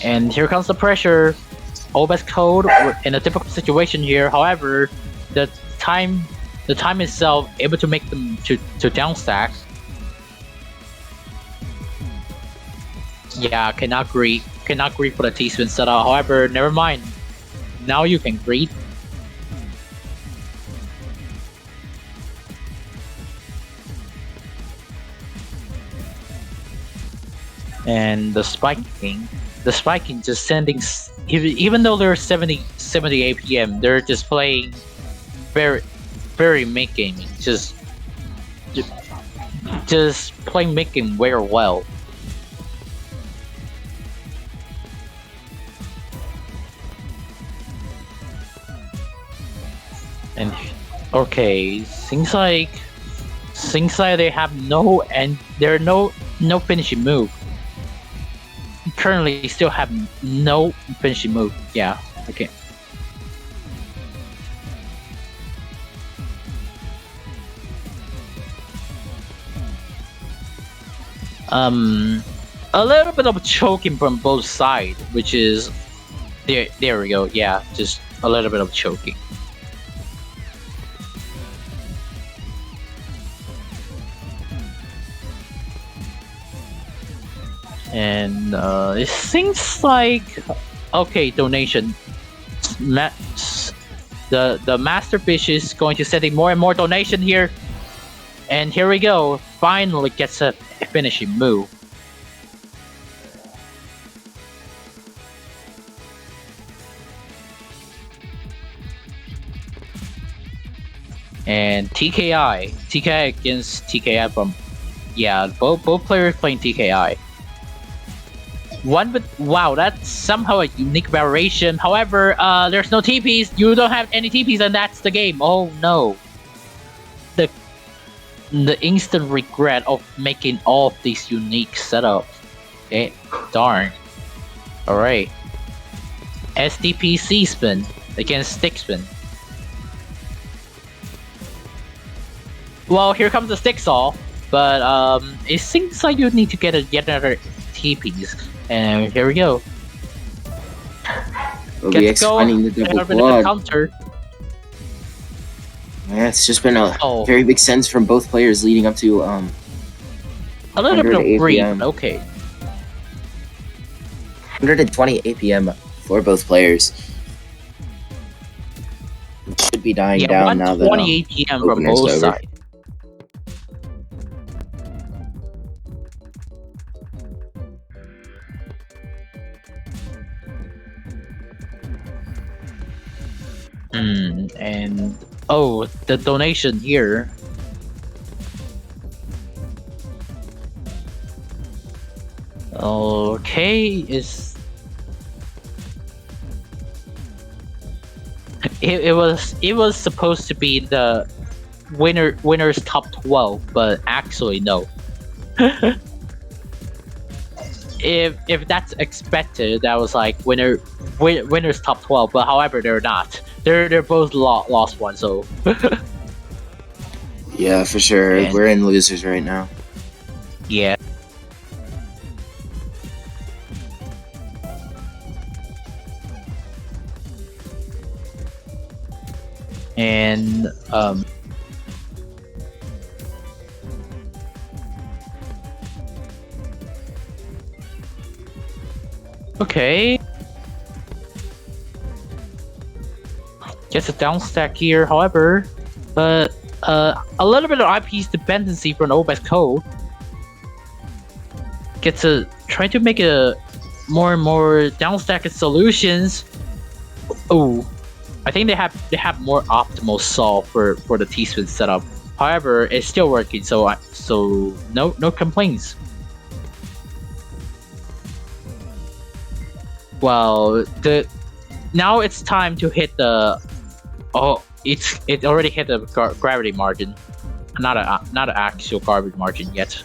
And here comes the pressure. OBS code in a typical situation here. However, the time itself able to make them to downstack. Yeah, cannot greet for the T-spin setup. However, never mind. Now you can greet. And the spiking just sending, even though they're 70 APM, they're just playing very mid gaming, just playing mid game very well. And okay, seems like they have no finishing move. Currently still have no finishing move. Yeah, okay. A little bit of choking from both sides, which is there we go. Yeah, just a little bit of choking. And it seems like okay, donation. The master fish is going to sending more and more donation here, and here we go. Finally gets a finishing move. And TKI against TKI from both players playing TKI. One, but wow, that's somehow a unique variation. However, there's no TPs. You don't have any TPs, and that's the game. Oh no! The instant regret of making all of these unique setups. Okay, darn. All right. SDP C spin against stick spin. Well, here comes the stick saw, but it seems like you need to get yet another TPs. And here we go. OBX finding the double quad. Counter. Yeah, it's just been a very big sense from both players leading up to a little bit of green. Okay. 120 APM for both players. It should be dying down now that 120 APM from both sides. And the donation here. Okay, it was supposed to be the winner's top 12, but actually no. If that's expected, that was like winner's top 12, but however they're not. They're both lost one, so. Yeah, for sure. And we're in losers right now. Yeah. And okay. Gets a down stack here, however, but a little bit of IP's dependency from OBS code. Gets a try to make a more and more down stack solutions. Oh, I think they have more optimal solve for the T-spin setup. However, it's still working, so no complaints. Well, now it's time to hit the. Oh, it already hit the gravity margin, not an actual garbage margin yet.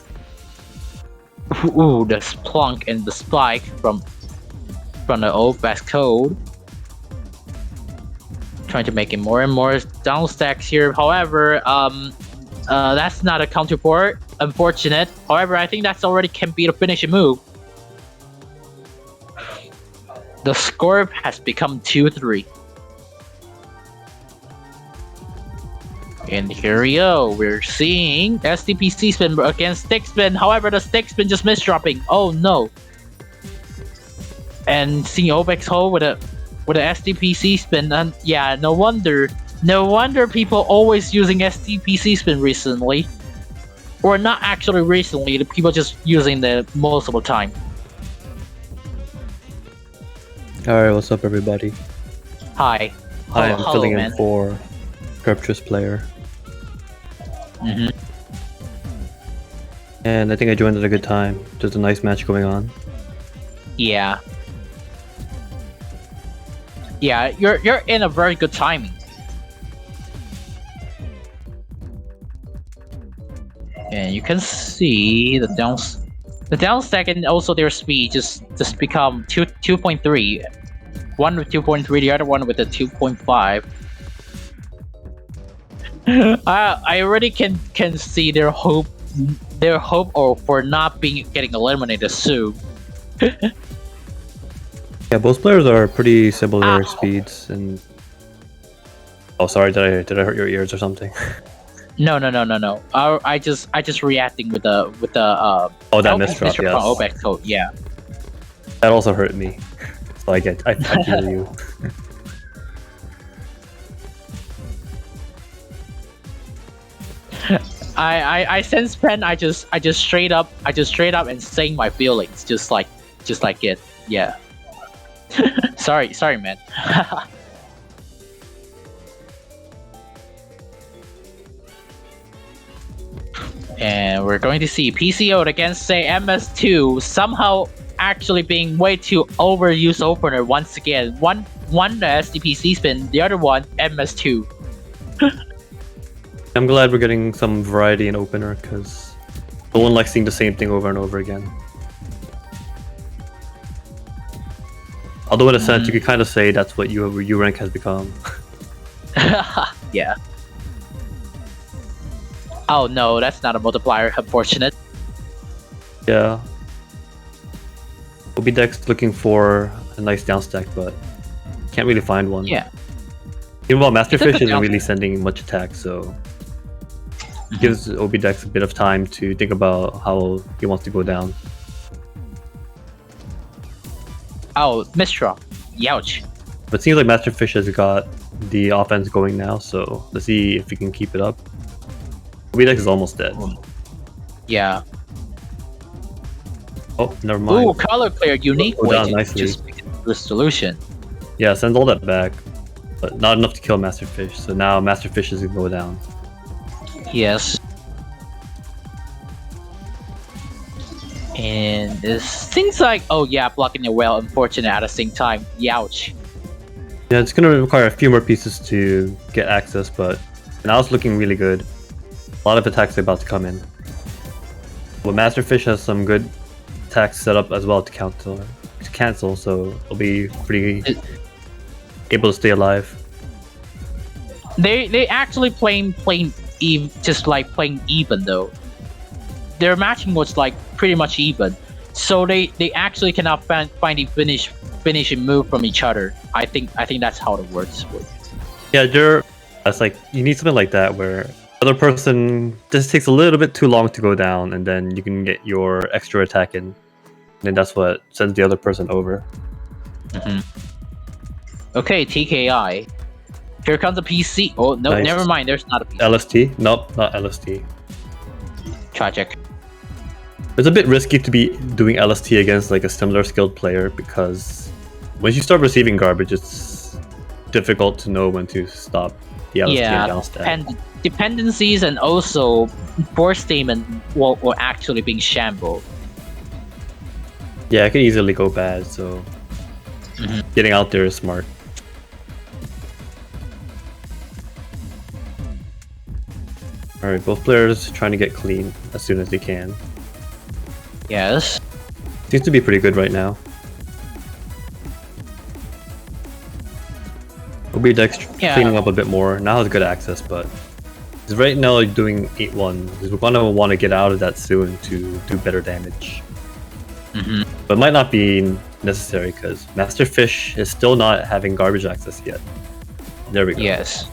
Ooh, the Splunk and the Spike from the old best code. Trying to make it more and more down stacks here. However, that's not a counterport. Unfortunate. However, I think that's already can be the finishing move. The score has become 2-3. And here we go. We're seeing SDPC spin against stick spin. However, the stick spin just missed dropping. Oh no. And seeing Obex hole with a SDPC spin, and yeah, no wonder people always using SDPC spin recently, or not actually recently. The people just using the most of the time. All right, what's up, everybody? Hi. Hi, I'm filling man. in for Scriptures player, and I think I joined at a good time. There's a nice match going on. Yeah. Yeah, you're in a very good timing. And you can see the down stack and also their speed just become 2.3. One with 2.3, the other one with the 2.5. I already can see their hope or for not getting eliminated soon. Yeah, both players are pretty similar speeds, and oh, sorry, did I hurt your ears or something? No. I just reacting with the oh, that misdrop, yes. Obex code, yeah. That also hurt me. So I feel you. I sense pen. I just straight up and saying my feelings, just like it, yeah. sorry, man. And we're going to see PCO against, say, MS2 somehow actually being way too overused opener once again. One the SDPC spin, the other one MS2. I'm glad we're getting some variety in opener, because no one likes seeing the same thing over and over again. Although in a sense, you could kind of say that's what U rank has become. Yeah. Oh no, that's not a multiplier, unfortunate. Yeah. Obidex looking for a nice down stack, but can't really find one. Yeah. Meanwhile, Masterfish isn't really sending much attack, so it gives Obidex a bit of time to think about how he wants to go down. Oh, misdraw. Youch. But it seems like Masterfish has got the offense going now, so let's see if he can keep it up. Obidex is almost dead. Yeah. Oh, never mind. Ooh, color clear, unique way to just make a solution. Yeah, sends all that back, but not enough to kill Masterfish, so now Masterfish is gonna go down. Yes. And this things like, oh yeah, blocking it well, unfortunate at the same time. Youch. Yeah, it's gonna require a few more pieces to get access, but now it's looking really good. A lot of attacks are about to come in. But Masterfish has some good attacks set up as well to cancel, so it'll be pretty able to stay alive. They actually playing even, just like playing even though. Their matching was like pretty much even, so they actually cannot find a finishing move from each other. I think that's how it works. Yeah, that's like you need something like that where the other person just takes a little bit too long to go down, and then you can get your extra attack in, and then that's what sends the other person over. Okay, TKI. Here comes a PC. Oh no, nice. Never mind. There's not a PC. LST? Nope, not LST. Tragic. It's a bit risky to be doing LST against like a similar skilled player, because once you start receiving garbage, it's difficult to know when to stop the LST and down stack. And dependencies and also force statement were actually being shambled. Yeah, it can easily go bad, so getting out there is smart. Alright, both players trying to get clean as soon as they can. Yes. Seems to be pretty good right now. OB Dex cleaning up a bit more. Now has good access, but he's right now doing 8-1. We're gonna want to get out of that soon to do better damage. But it might not be necessary because Master Fish is still not having garbage access yet. There we go. Yes.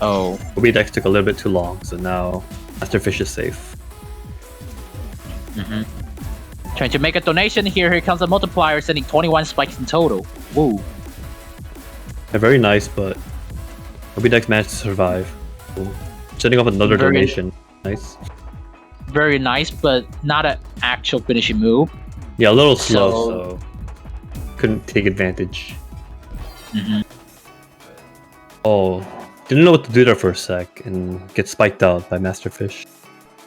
Oh. OB Dex took a little bit too long, so now Master Fish is safe. Trying to make a donation here. Here comes a multiplier, sending 21 spikes in total. Woo. Yeah, very nice, but OB Dex managed to survive. Cool. Setting up another donation. Nice. Very nice, but not an actual finishing move. Yeah, a little slow, so couldn't take advantage. Oh, didn't know what to do there for a sec and get spiked out by Master Fish.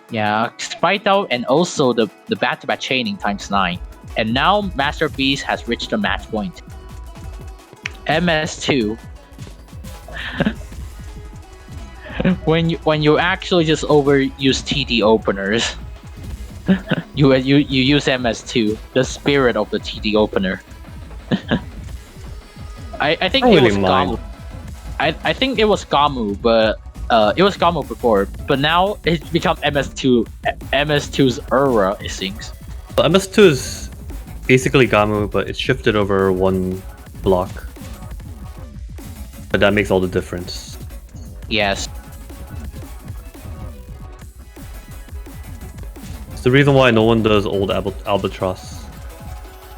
Yeah, spiked out, and also the back-to-back chaining times 9. And now Master Beast has reached the match point. MS2. when you actually just overuse TD openers, you use MS2, the spirit of the TD opener. I think it was Gamu. I think it was Gamu, but it was Gamu before, but now it's become MS2's era, it seems. Well, MS2 is basically Gamu, but it's shifted over one block. But that makes all the difference. Yes. It's the reason why no one does old Albatross.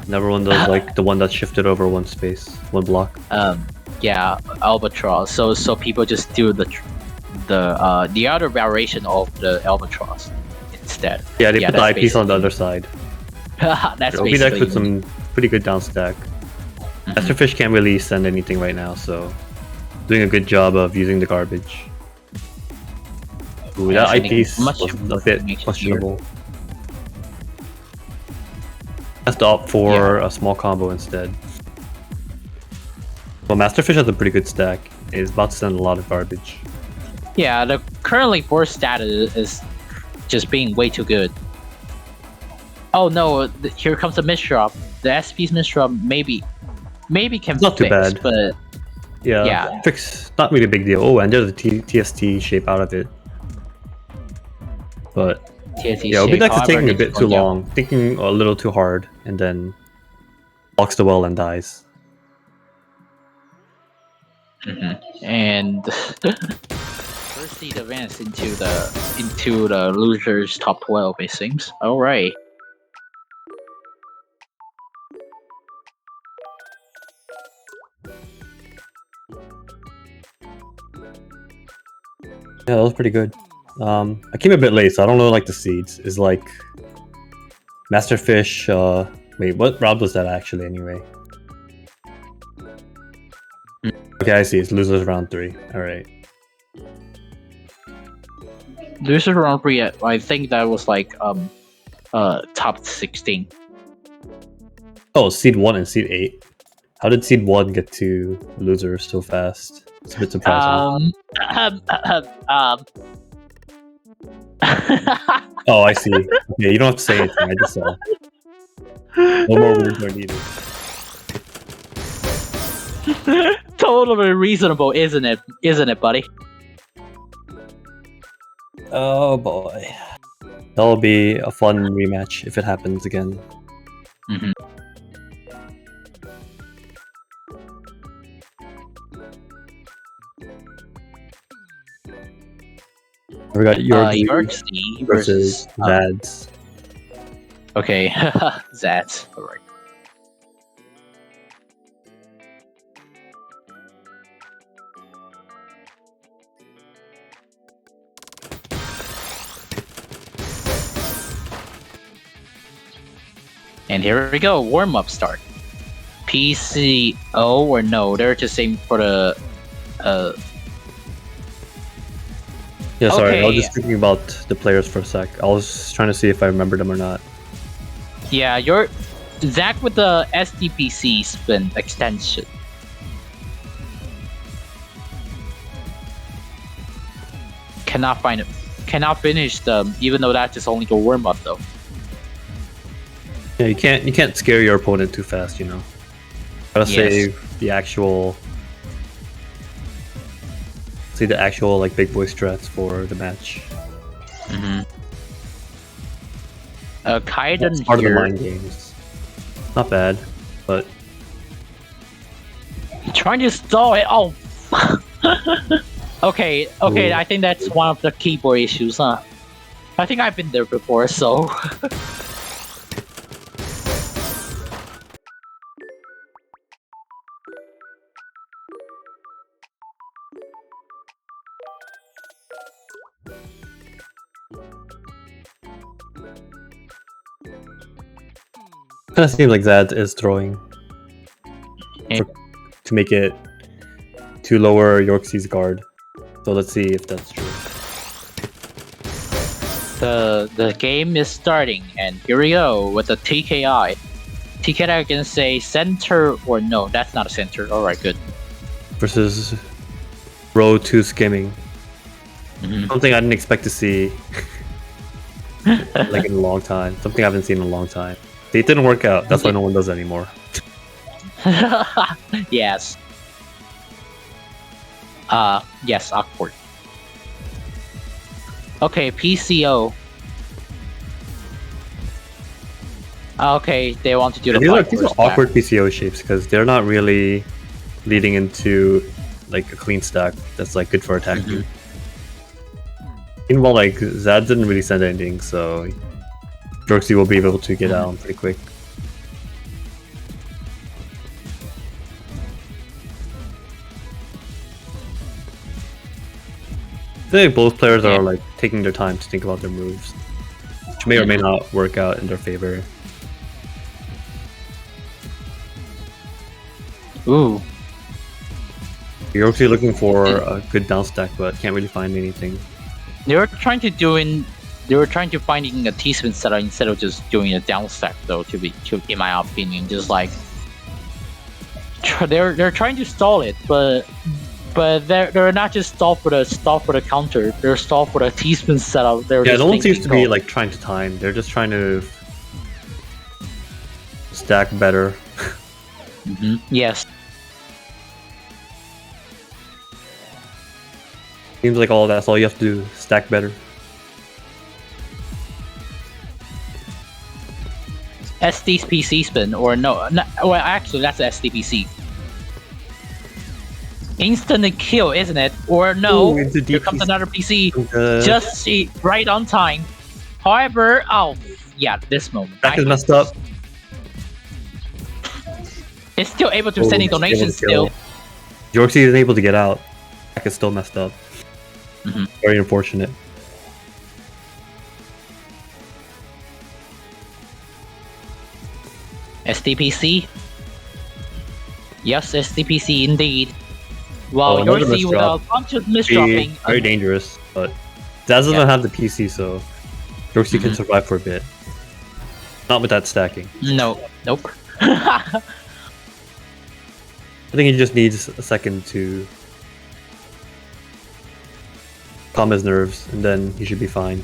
And everyone does like the one that's shifted over one space, one block. Yeah, Albatross. So people just do the other variation of the Albatross instead. Yeah, they put the eyepiece on the other side. That's OB Dex with some pretty good down stack. Master Fish can't really send anything right now, so doing a good job of using the garbage. Ooh, that eyepiece was a bit questionable. Has to opt for a small combo instead. Well, Master Fish has a pretty good stack. It's about to send a lot of garbage. Yeah, the currently burst status is just being way too good. Oh no, here comes a misdrop. The SP's misdrop maybe can not fix, too bad, but yeah, fix not really a big deal. Oh, and there's a TST shape out of it. But yeah, OB Dex is taking a bit too long, thinking a little too hard, and then blocks the well and dies. And first seed advance into the losers top 12, it seems. All right. Yeah, that was pretty good. I came a bit late, so I don't know like the seeds. Is like Master Fish. Wait, what round was that actually? Anyway. Okay, I see. It's losers round 3. All right. Losers round 3. I think that was like top 16. Oh, seed 1 and seed 8. How did seed 1 get to losers so fast? It's a bit surprising. Oh, I see. Yeah, you don't have to say anything. I just saw. No more words are needed. Totally reasonable, isn't it? Isn't it, buddy? Oh boy, that'll be a fun rematch if it happens again. We got York versus Zads. Okay, Zads. All right. And here we go, warm-up start. PCO or no, they're just saying for the Yeah, sorry, okay. I was just thinking about the players for a sec. I was trying to see if I remembered them or not. Yeah, you're Zach with the SDPC spin extension. Cannot finish them, even though that's just only the warm-up though. Yeah, you can't scare your opponent too fast, you know. Gotta save the actual like big boy strats for the match. Kaiden That's part of the here. mind games. Not bad, but Trying to stall it. Oh. okay. Ooh. I think that's one of the keyboard issues, huh? I think I've been there before, so. kind of seems like Zad is throwing to make it to lower Yorksee's guard. So let's see if that's true. The game is starting, and here we go with the TKI. TKI can say center or no. That's not a center. All right, good. Versus row 2 skimming. Something I didn't expect to see like in a long time. Something I haven't seen in a long time. It didn't work out. That's why no one does it anymore. Yes. Yes, awkward. Okay, PCO. Okay, they want to do the These are awkward PCO shapes because they're not really leading into like a clean stack that's like good for attacking. Meanwhile, like Zad didn't really send anything, so Jorksy will be able to get down pretty quick. I think both players are like taking their time to think about their moves, which may or may not work out in their favor. Ooh. You're actually looking for a good down stack, but can't really find anything. They were trying to finding a T-spin setup instead of just doing a down stack, though. In my opinion, just like they're trying to stall it, but they're not just stall for the counter. They're stall for the T-spin setup. Yeah, no one seems to be like trying to time. They're just trying to stack better. Yes. Seems like that's all you have to do. Stack better. SDPC spin or no? Well, actually, that's SDPC. Instant kill, isn't it? Or no? Ooh, here comes another PC. Just right on time. However, yeah, this moment. Back is messed up. It's still able to send in donations still. Yorksy isn't able to get out. Back is still messed up. Very unfortunate. SDPC? Yes, SDPC indeed. Wow, Yorksy with a bunch of misdropping. Very dangerous, but Zaz doesn't have the PC, so Yorksy can survive for a bit. Not with that stacking. Nope. I think he just needs a second to calm his nerves, and then he should be fine.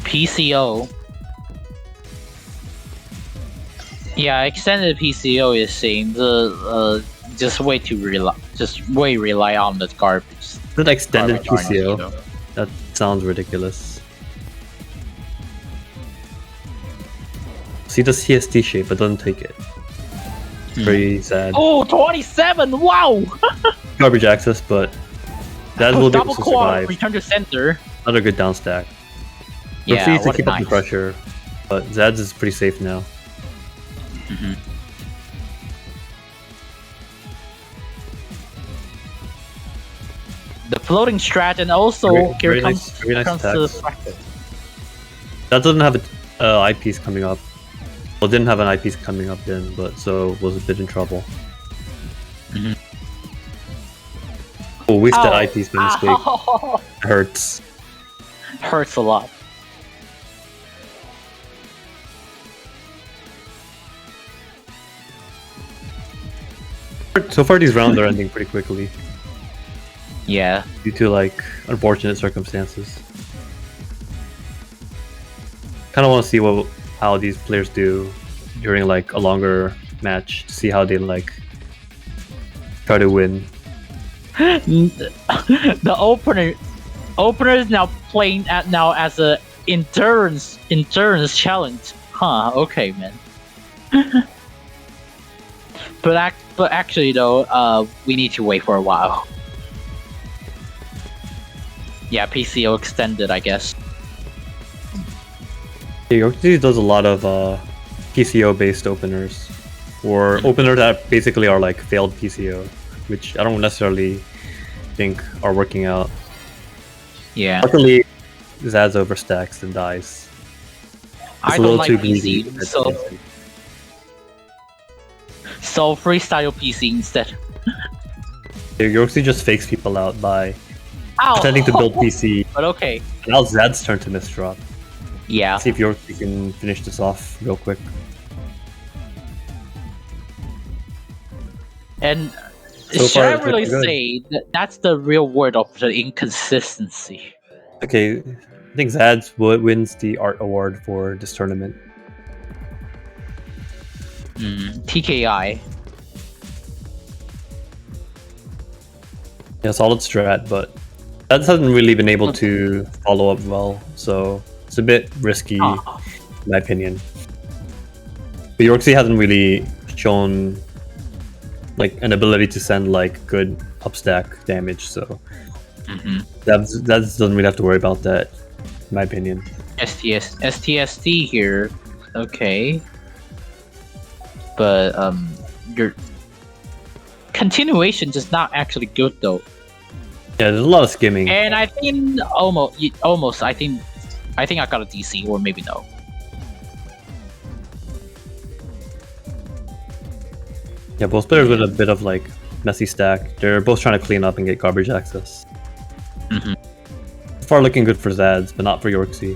PCO. Yeah, extended PCO is saying just way rely on the garbage. The extended garbage PCO. That sounds ridiculous. See the CST shape, but doesn't take it. Very sad. Oh, 27! Wow! Garbage access, but that will be able to survive. Return to center. Another good down stack. Yeah, needs to keep up the pressure, but Zad's is pretty safe now. The floating strat, and also very nice attacks. That doesn't have IPs coming up. Well, didn't have an IPs coming up then, but so was a bit in trouble. Oh, we that IPs by mistake. It hurts. Hurts a lot. So far, these rounds are ending pretty quickly. Yeah. Due to like unfortunate circumstances. Kind of want to see how these players do during like a longer match to see how they like try to win. The opener is now playing now as a endurance challenge. Huh? Okay, man. But actually though, we need to wait for a while. Yeah, PCO extended, I guess. Yorkshire does a lot of PCO based openers, or openers that basically are like failed PCO, which I don't necessarily think are working out. Yeah. Luckily, Zaz overstacks and dies. I don't like PC, so freestyle PC instead. Yorkshire just fakes people out by Ow. pretending to build PC. But okay. Now Zad's turn to misdrop. Yeah. Let's see if Yorkshire can finish this off real quick. And so should I really say that that's the real word of the inconsistency? Okay, I think Zads wins the art award for this tournament. TKI. Yeah, solid strat, but Zads hasn't really been able to follow up well, so it's a bit risky, in my opinion. But Yorkshire hasn't really shown like an ability to send like good upstack damage, so that doesn't really have to worry about that, in my opinion. STSD here, okay, but your continuation is not actually good though. Yeah, there's a lot of skimming, and I think almost I think I got a DC, or maybe no. Yeah, both players with a bit of like messy stack. They're both trying to clean up and get garbage access. So far looking good for Zads, but not for Yorkshire.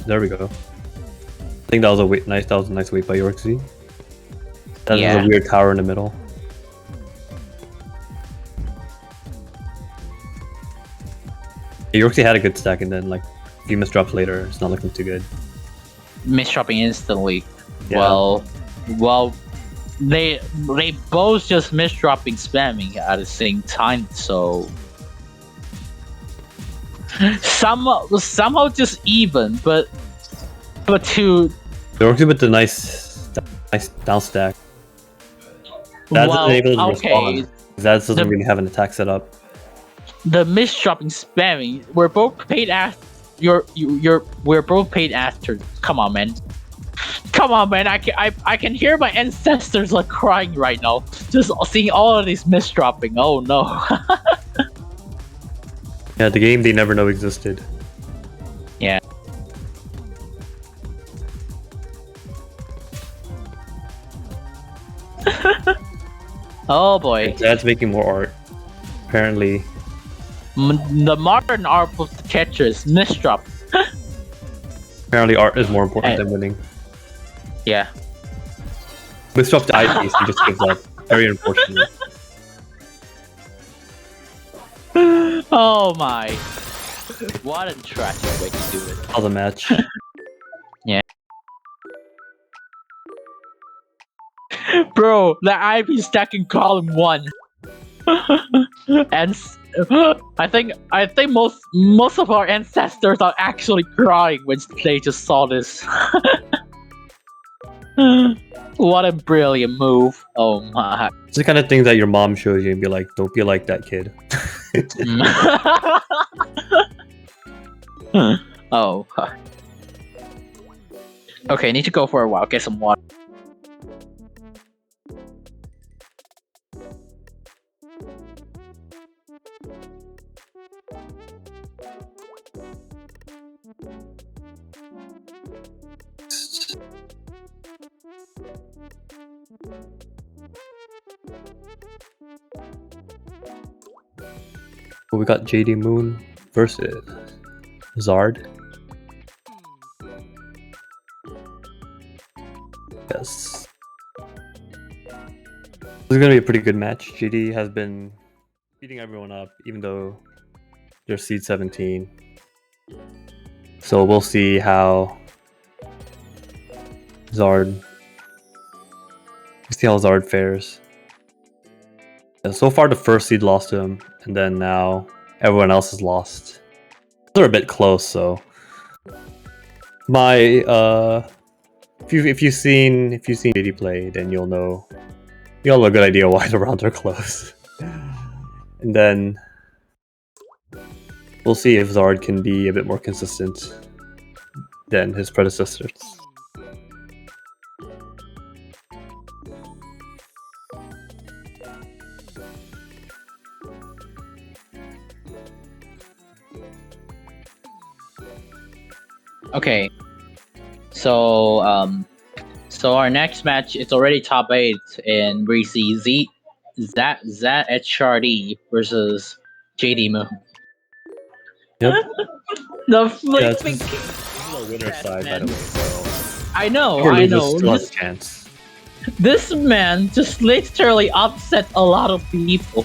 There we go. I think that was a nice wait by Yorkshire. That was a weird tower in the middle. Yeah, Yorkshire had a good stack, and then like a few misdrops later, it's not looking too good. Misdropping instantly. Yeah. Well, they both just misdropping spamming at the same time, so somehow just even, but to Yorkshire with the nice down stack. That's able to respond. That doesn't really have an attack set up. The misdropping spamming, we're both paid after. We're both paid after. Come on, man. Come on, man! I can hear my ancestors like crying right now, just seeing all of these misdropping. Oh no! Yeah, the game they never know existed. Yeah. Oh boy! That's making more art. Apparently, the modern art of the catchers misdrop. Apparently, art is more important than winning. Yeah. Misdrop the eye piece and just gives up. Very unfortunate. Oh my! What a tragic way to do it. All the match. Yeah. Bro, the IP stack in column 1. And I think most of our ancestors are actually crying when they just saw this. What a brilliant move! Oh my! It's the kind of thing that your mom shows you and be like, "Don't be like that kid." Oh. Okay, need to go for a while. Get some water. Well, we got JD Moon versus Zard. Yes. This is gonna be a pretty good match. JD has been beating everyone up, even though they're seed 17. So we'll see how Zard. See how Zard fares. Yeah, so far, the first seed lost to him, and then now everyone else is lost. They're a bit close, so my if you've seen JD play, then you'll have a good idea why the rounds are close. And then we'll see if Zard can be a bit more consistent than his predecessors. Okay, so our next match is already top 8, and we see Zat HRD versus JD Moon. Yep. The flipping This is a winner side, by the way. So I know. Still has a chance. This man just literally upset a lot of people.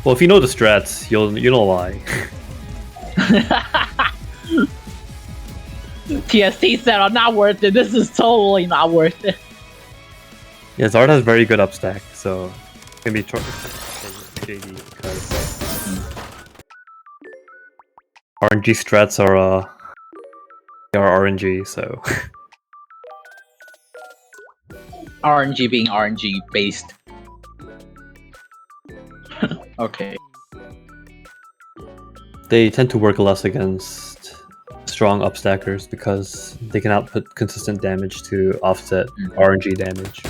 Well, if you know the strats, you know why. TST said, "I'm not worth it. This is totally not worth it." Yeah, Zard has very good upstack, so it's gonna be JD because RNG strats are RNG, so RNG being RNG based. Okay. they tend to work less against strong upstackers because they can output consistent damage to offset RNG damage.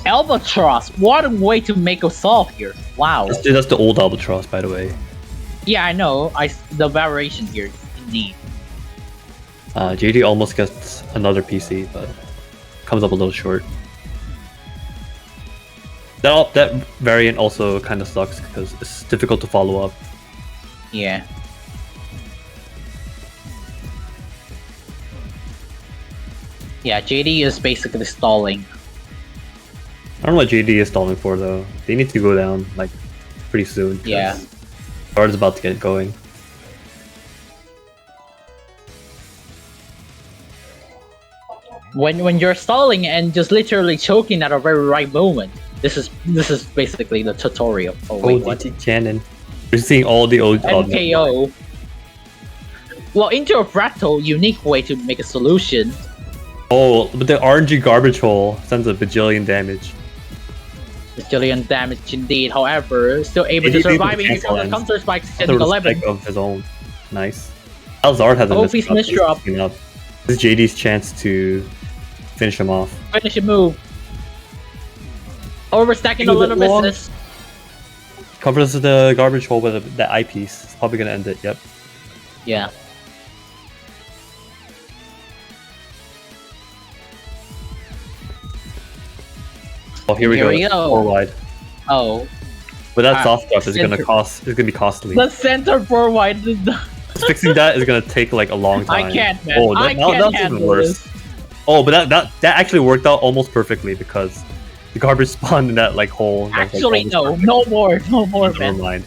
Albatross, what a way to make a solve here. Wow. That's the old Albatross, by the way. Yeah, I know. The variation here, indeed. JD almost gets another PC, but comes up a little short. That variant also kind of sucks because it's difficult to follow up. Yeah. Yeah, JD is basically stalling. I don't know what JD is stalling for though. They need to go down like pretty soon. Yeah. Zard is about to get going. When you're stalling and just literally choking at a very right moment, this is basically the tutorial. Oh wait, what? DT cannon. We're seeing all the old NKO. Well, into a fractal, unique way to make a solution. Oh, but the RNG garbage hole sends a bajillion damage. Bajillion damage indeed. However, still able to survive in the counter spike sending 11 of his own. Nice. Zard has a misdrop. This is JD's chance to finish him off. Finish a move. Overstacking a little bit. Covers the garbage hole with the eyepiece. It's probably gonna end it. Yep. Yeah. Oh, here we go. 4 wide. Oh. But that soft stuff is gonna be costly. The center 4 wide. Fixing that is gonna take like a long time. I can't, man. Oh, I can't handle worse. This. Oh, but that actually worked out almost perfectly because the garbage spawned in that like hole. Actually, like, no more, man. Never mind.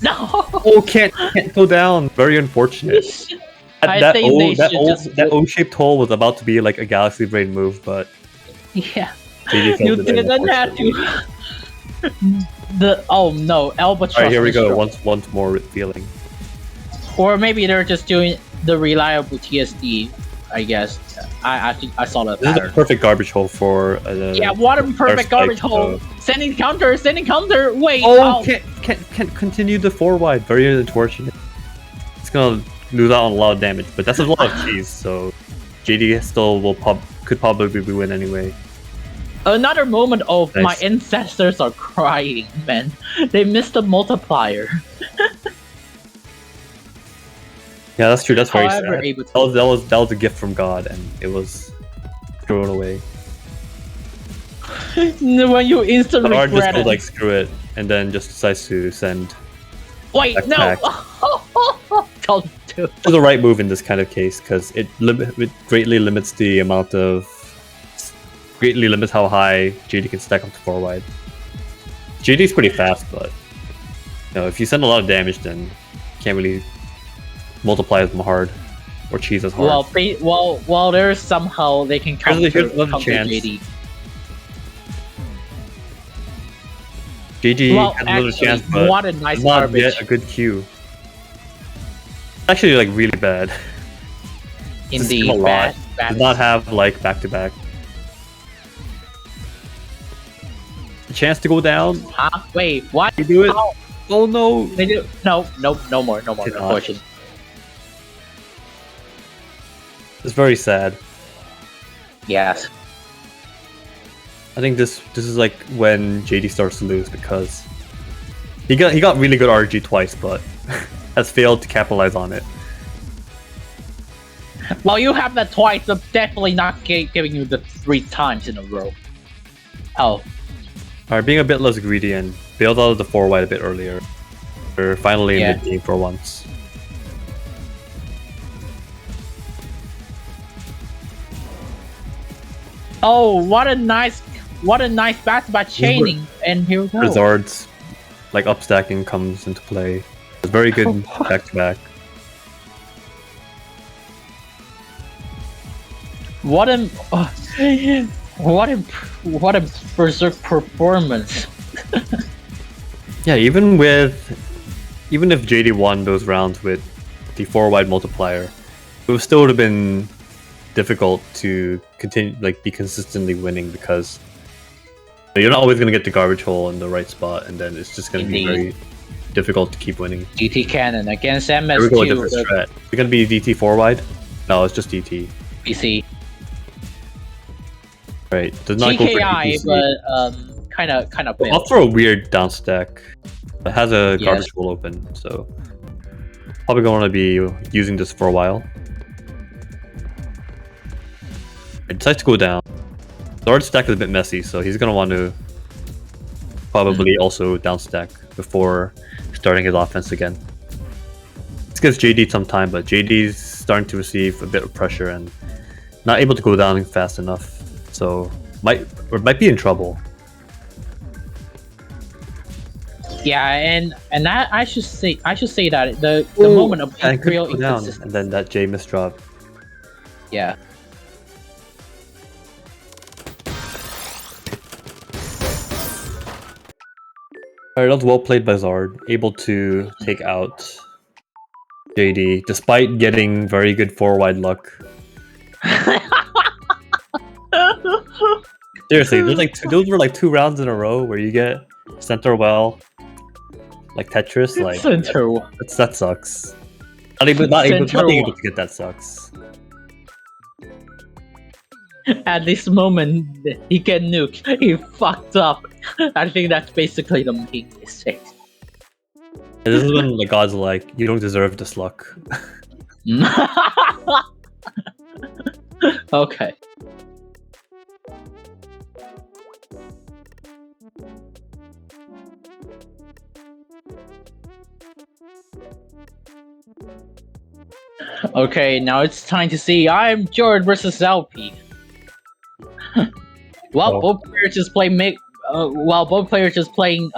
No. Oh, can't go down. Very unfortunate. That O-shaped hole was about to be like a Galaxy Brain move, but yeah, you didn't have to. Oh no, Albatross. Alright, here we go. Once more feeling. Or maybe they're just doing the reliable TSD. I guess. I saw that. This is the perfect garbage hole for. Yeah, what a perfect garbage hole. Sending counter. Wait. Oh, can't continue the 4 wide. Very unfortunate. It's gonna lose out on a lot of damage, but that's a lot of cheese. So JD still could probably win anyway. Another moment of nice. My ancestors are crying, man. They missed the multiplier. Yeah, that's true. That's very sad. That was a gift from God, and it was thrown away. When you instantly regret just it. Like screw it, and then just decides to send. Wait, no! Don't do it. It's the right move in this kind of case because it greatly limits the amount of greatly limits how high JD can stack up to 4 wide. JD's pretty fast, but if you send a lot of damage, then you can't really multiply them hard or cheese as hard. Well, there's somehow they can counter JD. JD has another chance, but what a nice not garbage. yet a good Q. Actually, like really bad. Indeed, bad. Does not have like back-to-back. A chance to go down. Huh? Wait, what? You do it? How? Oh no! They do? No more. Unfortunately. It's very sad. Yes. I think this is like when JD starts to lose because he got really good RG twice, but has failed to capitalize on it. Well, you have that twice, but definitely not giving you the 3 times in a row. Oh. Alright, being a bit less greedy and bailed out of the 4 wide a bit earlier. We're finally in mid-game for once. Oh, what a nice back-to-back chaining, and here we go. Blizzard's like upstacking comes into play. It's very good back-to-back. What a berserk performance. Yeah, even if JD won those rounds with the 4 wide multiplier, it still would have been difficult to continue be consistently winning because you're not always going to get the garbage hole in the right spot, and then it's just going to be very difficult to keep winning. DT Cannon against MS2. Here we go, a different strat. Is it going to be DT 4 wide? No, it's just DT. PC. Right, does not TKI, go for but kind of failed. Up for a weird down stack. It has a garbage hole open, so probably going to be using this for a while. It decides to go down. The art stack is a bit messy, so he's going to want to probably also down stack before starting his offense again. This gives JD some time, but JD's starting to receive a bit of pressure and not able to go down fast enough, so might be in trouble. Yeah, and that I should say that the moment of real inconsistency. And then that J misdrop. Yeah. Alright, that was well played by Zard, able to take out JD despite getting very good 4 wide luck. Seriously, those were like 2 rounds in a row where you get center well, like Tetris, like center. That sucks. Not being able to get that sucks. At this moment, he can nuke. He fucked up. I think that's basically the main mistake. This is when the gods are like, you don't deserve this luck. Okay. Okay, now it's time to see I'm Jordan versus LP. Both players just play both players just playing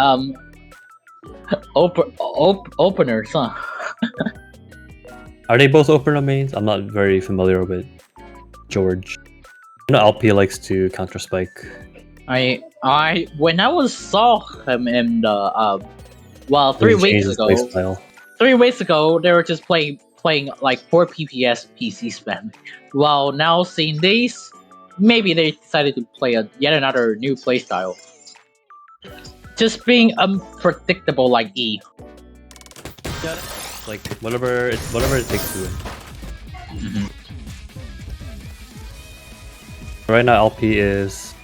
openers, huh? Are they both opener mains? I'm not very familiar with George. I know LP likes to counter spike. When I saw him in the 3 weeks ago. 3 weeks ago, they were just playing like 4 PPS PC spam. Well, now seeing these, maybe they decided to play yet another new playstyle. Just being unpredictable like E. Like whatever it takes to win. Mm-hmm. Right now, LP is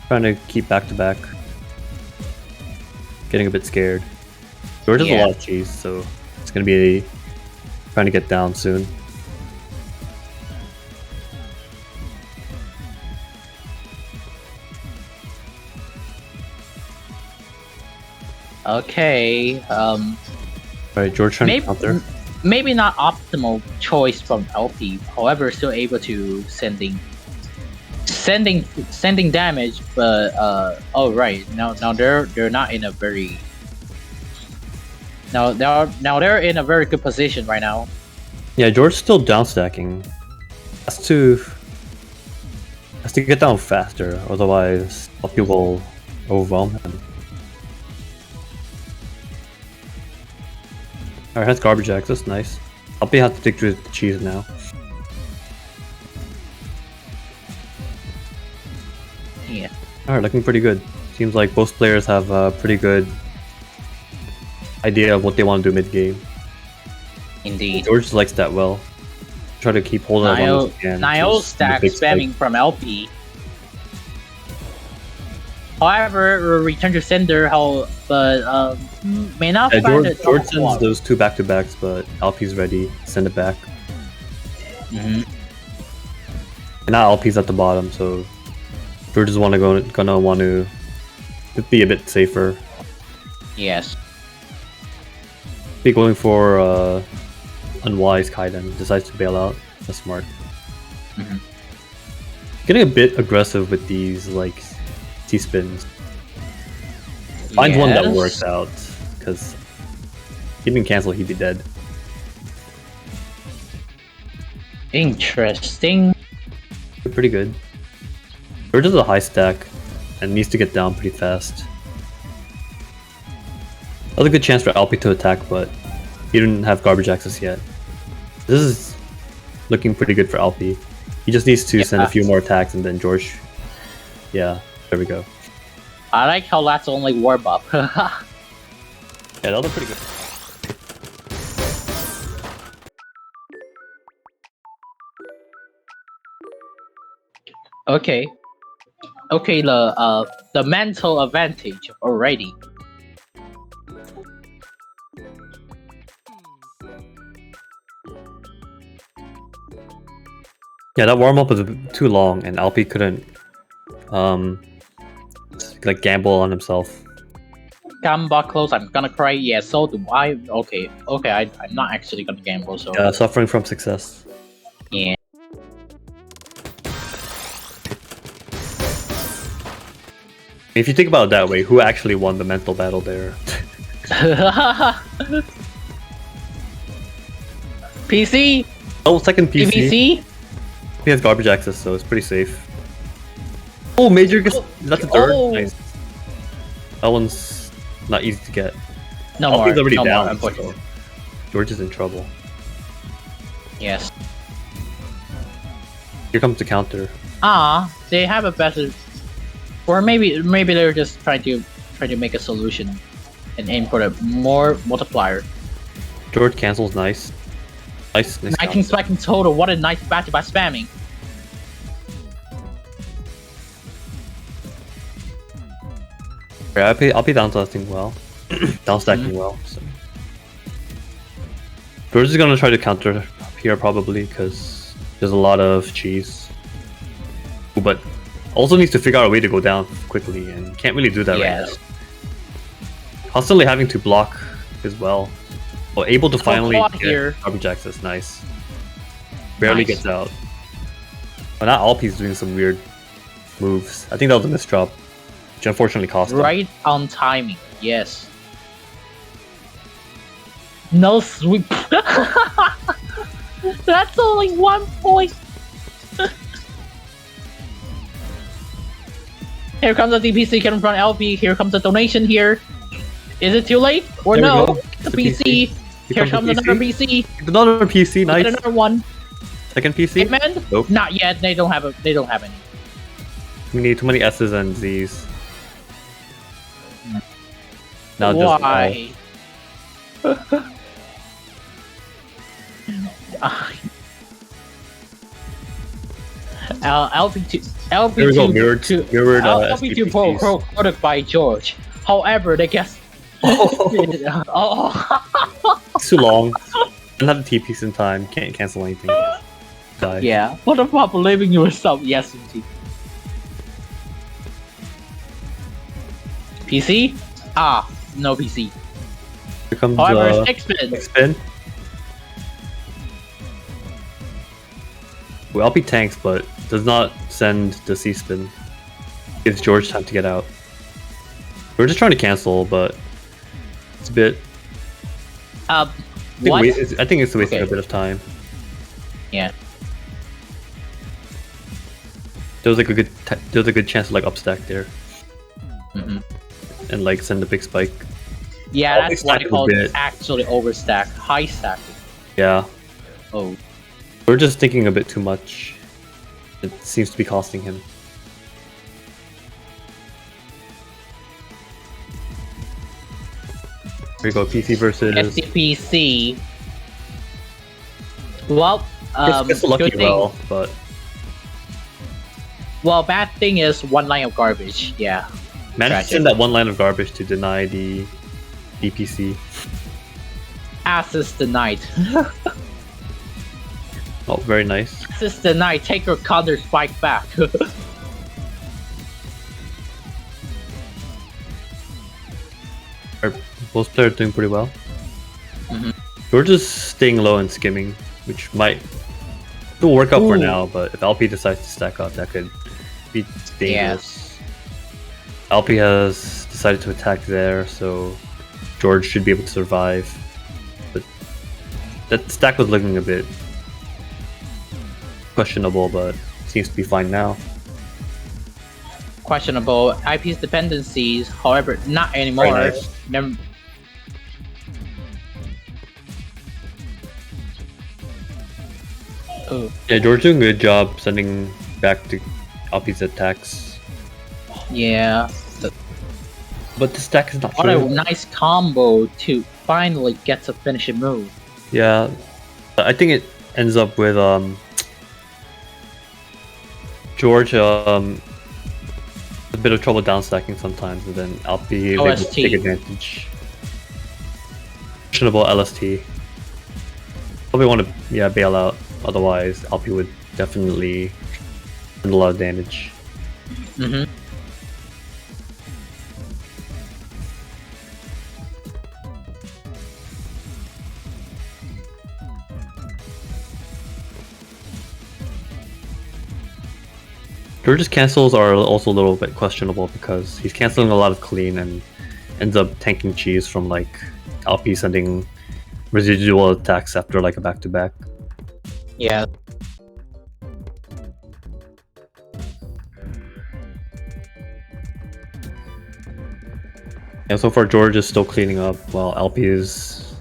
trying to keep back to back, getting a bit scared. George has a lot of cheese, so it's gonna be trying to get down soon. Okay. Alright, George trying to counter. Maybe not optimal choice from LP. However, still able to sending sending damage, but oh right, now they're not in a very now they're in a very good position right now. Yeah, George's still down stacking. Has to get down faster, otherwise people will overwhelm him. Alright, that's garbage X, that's nice. I'll be have to dig through the cheese now. Yeah. Alright, looking pretty good. Seems like both players have a pretty good idea of what they want to do mid game. Indeed. George likes that well. Try to keep holding as long as he can. Nio stack spamming from LP. However, return to sender, but may not find it. George sends those two back-to-backs, but LP's ready. Send it back. And now LP's at the bottom, so George is gonna want to be a bit safer. Yes. Be going for unwise Kaiden, decides to bail out. That's smart. Getting a bit aggressive with these like T-spins. Find one that works out, because he didn't cancel, he'd be dead. Interesting. Pretty good. George is a high stack and needs to get down pretty fast. Another good chance for LP to attack, but he didn't have garbage access yet. This is looking pretty good for LP. He just needs to send a few more attacks and then George. Yeah, there we go. I like how that's only warm up. Yeah, that looked pretty good. Okay. Okay, the mental advantage already. Yeah, that warm up was too long, and Alpi couldn't, like gamble on himself. Gamba close, I'm gonna cry. Yeah, so do I. Okay, I'm not actually gonna gamble. So yeah, suffering from success. Yeah. If you think about it that way, who actually won the mental battle there? PC. Oh, second PC. PVC. He has garbage access, so it's pretty safe. Oh, major gets that's a third. Oh. Nice. That one's not easy to get. No Alpi's more. already No down. more. Unfortunately. So George is in trouble. Yes. Here comes the counter. They have a better, or maybe they're just trying to make a solution, and aim for a more multiplier. George cancels, nice. Nice 19 spike in total. What a nice battle by spamming. Yeah, I'll be down stacking well. Down stacking well. So. George is gonna try to counter here probably because there's a lot of cheese. But also needs to figure out a way to go down quickly and can't really do that right now. Constantly having to block as well. Oh, able to finally get garbage access, nice. Barely gets out. But now Alpi's doing some weird moves. I think that was a misdrop, which unfortunately cost him. Right on timing, yes. No sweep. That's only 1 point. Here comes the DPC coming from LP. Here comes the donation here. Is it too late? Or there no? The PC. Here comes another PC. Another PC, nice. Another one. Second PC? Hitman? Nope. Not yet. They don't have any. We need too many S's and Z's. Now why? LP2 there we go, mirrored LP2 product by George. However, they guess. It's too long. Don't have the TPs in time. Can't cancel anything. Die. Yeah. What about believing yourself? Yes, indeed. PC? No PC. Here comes however, 6 spin. 6 spin. Well, LP tanks, but does not send the C-spin. Gives George time to get out. We're just trying to cancel, but it's a bit. What? I think it's wasting a bit of time. Yeah. There was a good chance to like upstack there, and like send a big spike. Yeah, that's what I call actually overstack, high stacking. Yeah. Oh. We're just thinking a bit too much. It seems to be costing him. Here we go, PC versus SDPC. Well, it's lucky well, but well, bad thing is one line of garbage. Yeah. Managed to send that one line of garbage to deny the DPC. Access denied. Oh, very nice. Access denied. Take your counter spike back. Both players doing pretty well. We're just staying low and skimming, which might still work out for now, but if LP decides to stack up, that could be dangerous. Yeah. LP has decided to attack there, so George should be able to survive. But that stack was looking a bit questionable, but seems to be fine now. Questionable. IP's dependencies, however, not anymore. Nice. Yeah, George doing a good job sending back to LP's attacks. Yeah. But the stack is not what a nice combo to finally get to finish a move. Yeah. I think it ends up with George a bit of trouble down stacking sometimes, and then LP is able to take advantage. Questionable LST. Probably want to bail out, otherwise LP would definitely send a lot of damage. George's cancels are also a little bit questionable because he's canceling a lot of clean and ends up tanking cheese from like LP sending residual attacks after like a back-to-back. Yeah. Yeah, so far George is still cleaning up while LP is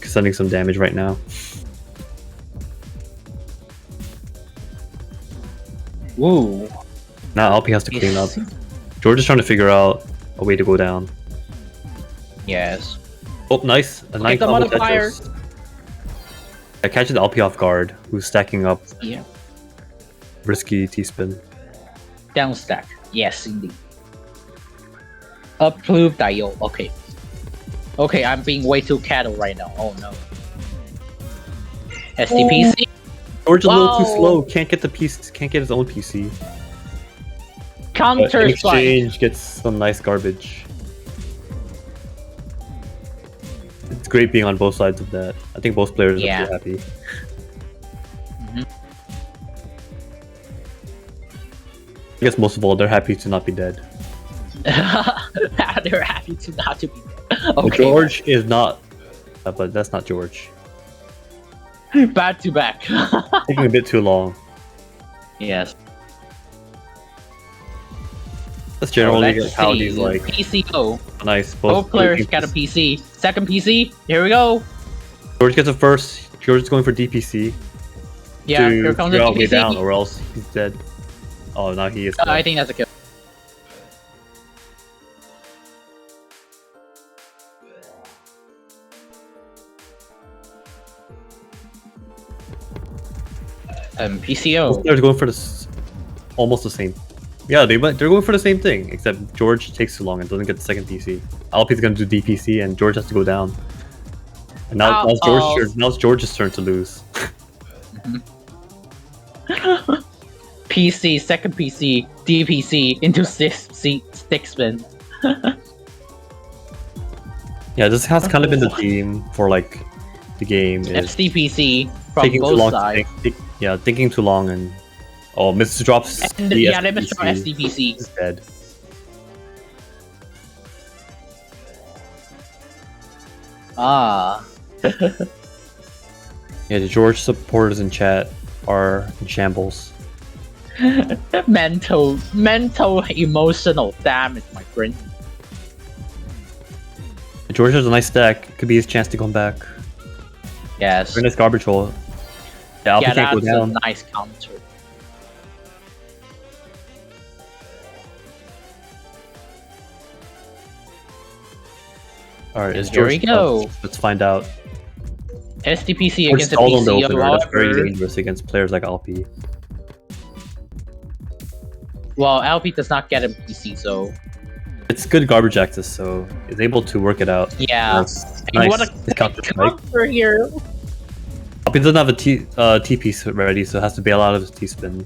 sending some damage right now. Woo. Now LP has to clean up. George is trying to figure out a way to go down. Yes. Oh, nice. A nice the modifier. That catches LP off guard, who's stacking up Yeah. risky T-spin. Down stack. Yes, indeed. Approved IO. Okay. Okay, I'm being way too cattle right now. Oh no. SDPC. George a little too slow. Can't get the piece. Can't get his own PC. Counter in exchange, gets some nice garbage. It's great being on both sides of that. I think both players are pretty happy. I guess most of all, they're happy to not be dead. They're happy to not to be dead. Okay. But George is not, but that's not George. Back to back. Taking a bit too long. Yes. That's generally how these like PCO. Nice. Both players got a PC. Second PC. Here we go. George gets a first. George is going for DPC. Yeah, here comes the DPC. Down, or else he's dead. Oh, now he is. I think that's a kill. PCO. They're going for this, almost the same. Yeah, they're going for the same thing, except George takes too long and doesn't get the second PC. LP's gonna do DPC and George has to go down. And now it's George's turn to lose. PC, second PC, DPC into stick spin. Yeah, this has kind of been the theme for like the game. FCPC from both sides. Yeah, thinking too long and Mrs. drops And the yeah, they missed our SDPC. SDPC. Is dead. Ah. Yeah, the George supporters in chat are in shambles. mental, emotional damage, my friend. George has a nice stack. Could be his chance to come back. Yes. Very nice garbage hole. Yeah, Alpha can't go that's down. a nice counter. Alright, is Here George we go. Let's find out. SDPC George against a stalled on the PC, opener. That's very however. dangerous against players like Alpi. Well, LP does not get a PC, so It's good garbage access, so he's able to work it out. yeah. That's And nice. what a Counter strike. counter here. Alpi doesn't have a T piece ready, so has to bail out of his T spin.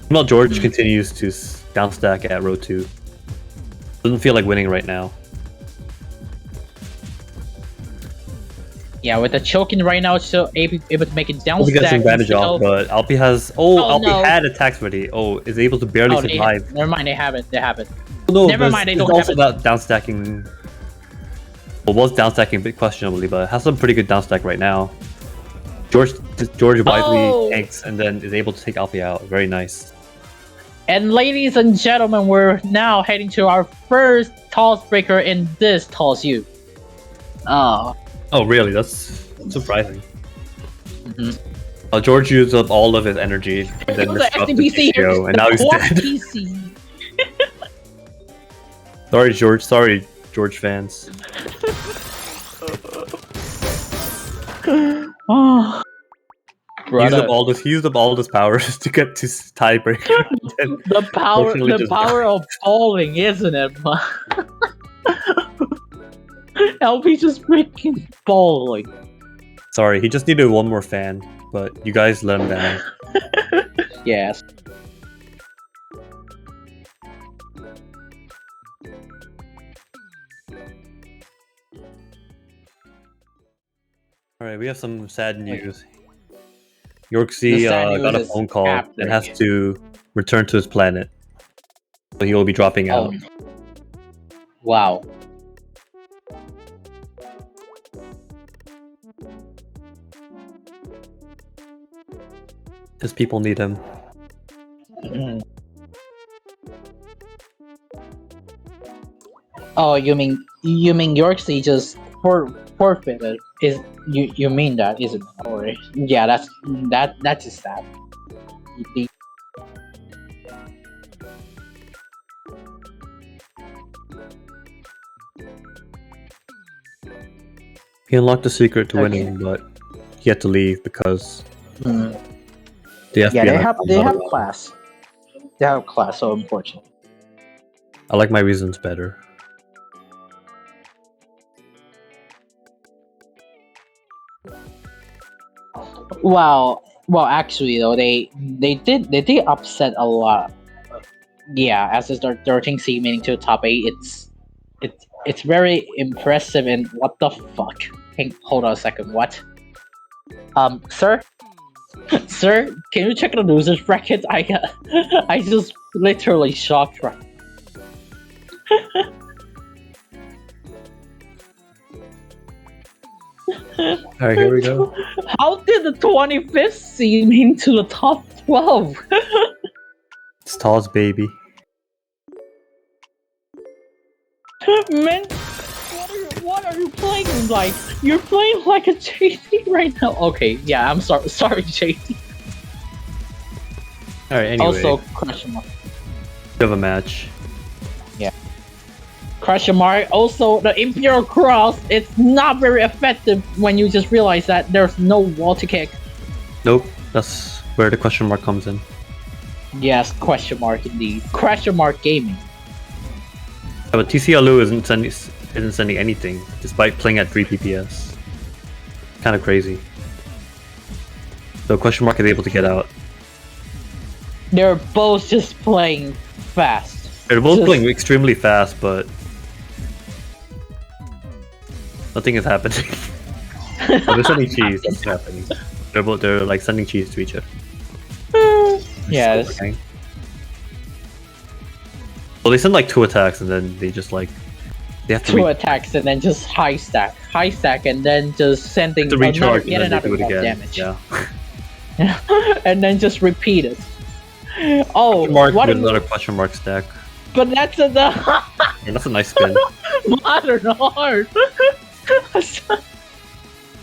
Meanwhile, George continues to down stack at row 2. Doesn't feel like winning right now. Yeah, with the choking right now, it's still able to make it down Alpi gets stack. advantage off, but Alpi has Alpi no. had attacks ready. Is able to barely survive. Never mind, they have it. They have it. No, Never mind, they it's don't also have it. about down stacking. Well, was down stacking a bit questionably, but has some pretty good down stack right now. George wisely tanks and then is able to take Alpi out. Very nice. And ladies and gentlemen, we're now heading to our first TAWS breaker in this TAWS U. Oh. Oh, really? That's surprising. Mm-hmm. George used up all of his energy and then The missed up the SDPC here, TCO, and now he's dead. PC. Sorry, George. Sorry, George fans. Oh. He used up all his powers to get to tiebreaker. The power of falling, isn't it? LP just freaking falling. Sorry, he just needed one more fan, but you guys let him down. Yes. Alright, we have some sad news. Yorksey got a phone call and has to return to his planet. So he will be dropping out. Wow. His people need him. Oh, you mean Yorksey just forfeited? You mean that, isn't it? Or yeah, that's just sad. He unlocked the secret to winning, but he had to leave because the FBI. Yeah, they have class. They have class, so unfortunate. I like my reasons better. Well, actually though, they did upset a lot. Yeah, as is their 13th seed, meaning to top 8. It's very impressive. And what the fuck? Hold on a second. What? Sir, sir, can you check the losers bracket? I just literally shocked right. Alright, here we go. How did the 25th seed into the top 12? It's TAWS, baby. Man, what are you playing like? You're playing like a JD right now. Okay, yeah, I'm sorry, JD. Alright, anyway. Also, question mark. We have a match. Yeah. Question mark. Also, the Imperial Cross, it's not very effective when you just realize that there's no wall to kick. Nope, that's where the question mark comes in. Yes, question mark indeed. Question mark gaming. Yeah, but TCLU isn't sending anything, despite playing at 3 PPS. Kind of crazy. So question mark is able to get out. They're both just playing fast. They're both playing extremely fast, but nothing is happening. Oh, they're sending cheese. That's happening. They're like sending cheese to each other. Yes. Well, they send like 2 attacks and then they just like they have to 2 attacks and then just high stack, and then just sending to recharge yet and then they another do it again. damage. Yeah. And then just repeat it. Oh, Question mark what with a, another question mark stack. but that's a Yeah, that's a nice spin. modern art.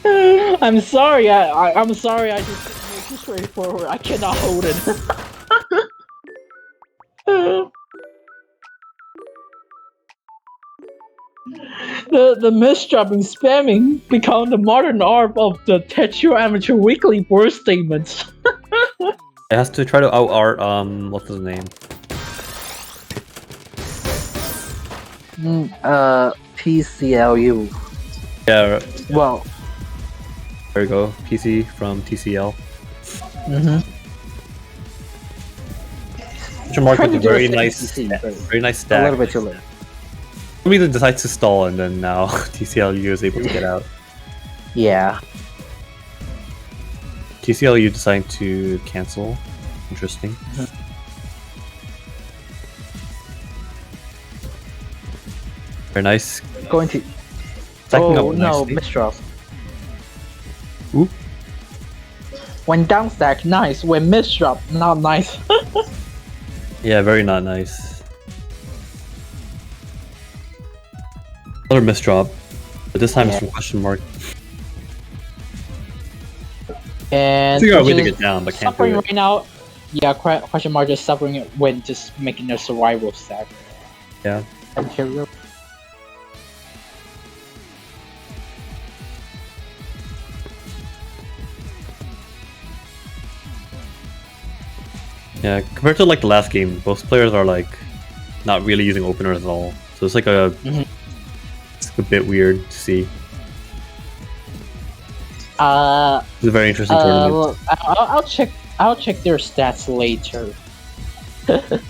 I'm sorry. I'm sorry. I just didn't make it straightforward. I cannot hold it. The misdropping spamming become the modern art of the Tetsu Amateur Weekly burst statements. It has to try to out art what's his name? TCLU. Yeah, Well, there we go. PC from TCL. Question mark with a very nice a stack. little bit too late. Some reason decides to stall and then now TCLU is able to get out. Yeah. TCLU deciding to cancel. Interesting. Very nice. Going to. Stacking Oh up no, nicely. misdraws. Ooh. When down stack, nice. When misdrop, not nice. Yeah, very not nice. Another misdrop, but this time it's from question mark. And Figure out a way to just get down, but can't suffering do it. right now. Yeah, question mark just suffering it when just making a survival stack. Yeah. Material. Yeah, compared to like the last game, both players are like not really using openers at all. So it's like a it's a bit weird to see. It's a very interesting tournament. Well, I'll check. I'll check their stats later.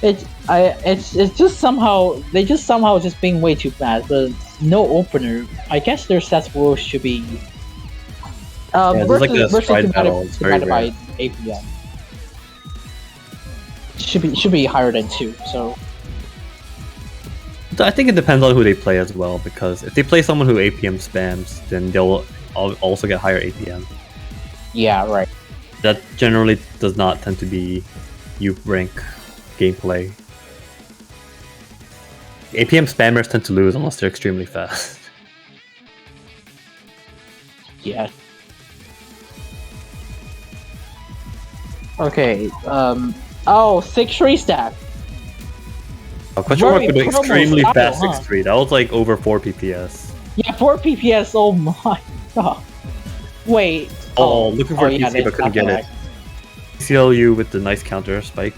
It's just somehow they just somehow just being way too bad. But no opener. I guess their stats should be. There's like a stride battle. It's very divided rare. by APM. Should be higher than 2. So I think it depends on who they play as well, because if they play someone who APM spams, then they'll also get higher APM. yeah, right. That generally does not tend to be U rank gameplay. APM spammers tend to lose unless they're extremely fast. Yeah. Okay. Oh, 6-3 stack. Question mark with an promo extremely style, fast huh? 6-3. That was like over 4 PPS. Yeah, 4 PPS. Oh my god. Wait. Looking for a PC that's but couldn't not get bad. it. CLU with the nice counter spike.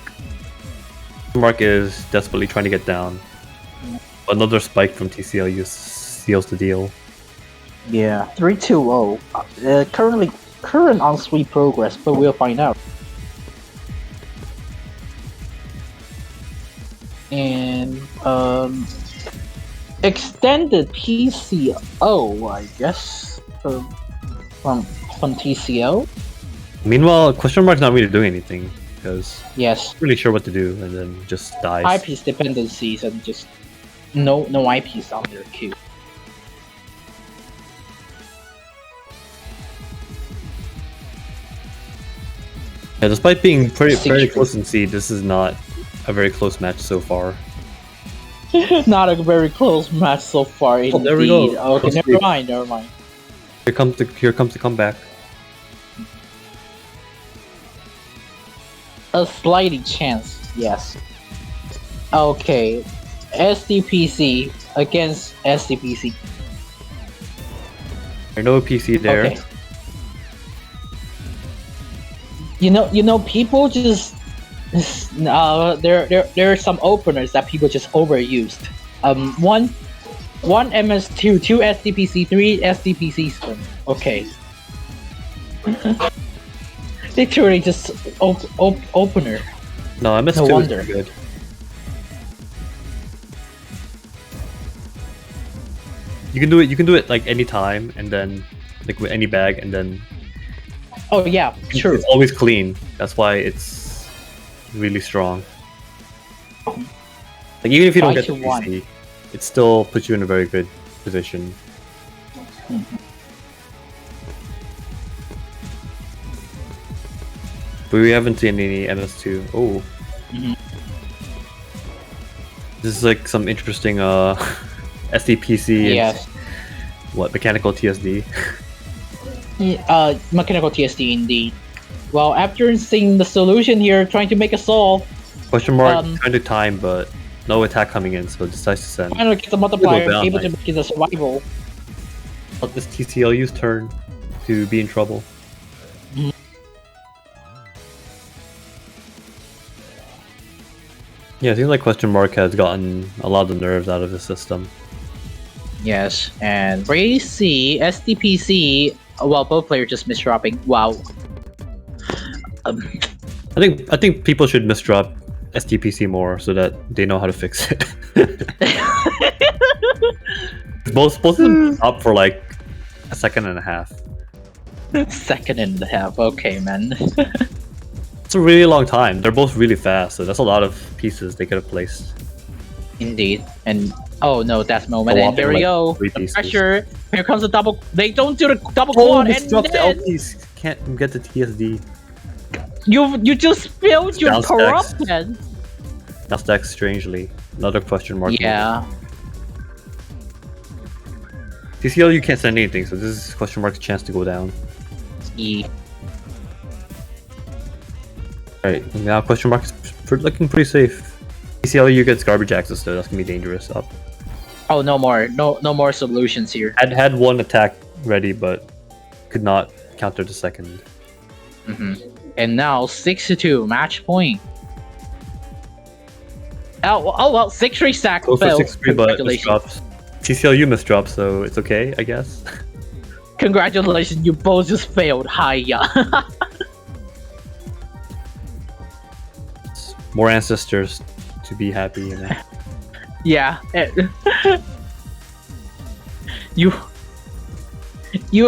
Mark is desperately trying to get down. Another spike from TCLU seals the deal. Yeah. 3-2-0. Current on sweet progress, but we'll find out. And extended PCO, I guess, from TCO. Meanwhile, question mark's not really doing anything because Yes, not really sure what to do, and then just dies. IP's dependencies and just no IPs on their queue. Yeah, despite being very 6-3. close in seed, this is not a very close match so far. Not a very close match so far. Indeed. there we go. Okay, Close never mind. Here comes the comeback. A slightly chance, yes. Okay, SDPC against SDPC. There's no PC there. Okay. You know, people just there are some openers that people just overused. One MS2, 2 SDPC, 3 SDPC spin. Okay. Literally just opener. No, MS2 No is wonder. pretty good. You can do it like any time, and then like with any bag, and then Oh yeah, true. it's always clean. That's why it's really strong. Like even if you don't get the 5-1. PC, it still puts you in a very good position. But we haven't seen any MS2. Oh. This is like some interesting SDPC. Yes. What, mechanical TSD? Mechanical TSD indeed. Well, after seeing the solution here, trying to make a solve, Question mark, trying to time, but no attack coming in, so decides to send. finally gets the multiplier, down, able to right? make it a survival. But this TCLU's turn to be in trouble. Yeah, it seems like question mark has gotten a lot of the nerves out of the system. Yes, and for AC, SDPC, well, both players just misdropping. Wow. I think people should misdrop SDPC more so that they know how to fix it. both of them up for like a second and a half. Second and a half, okay, man. It's a really long time. They're both really fast, so that's a lot of pieces they could have placed. Indeed, and oh no, that's moment, and here we go. Three The pieces. pressure. Here comes the double. They don't do the double Oh, quad, and misdrops the then LPs. Can't get the TSD. you just failed your Down stacks. corruption. Now stacks strangely. Another question mark. Yeah. TCL, you can't send anything, so this is question mark's chance to go down. E. Alright, now question mark is looking pretty safe. TCLU gets garbage access though, that's gonna be dangerous up. Oh, no more solutions here. Had one attack ready, but could not counter the second. And now 6-2 match point. Oh well, 6-3 stack Go for fell. 6-3, but Congratulations. misdrops. TCLU misdrops, so it's okay, I guess. Congratulations, you both just failed. Hiya. More ancestors to be happy, you know. Yeah. You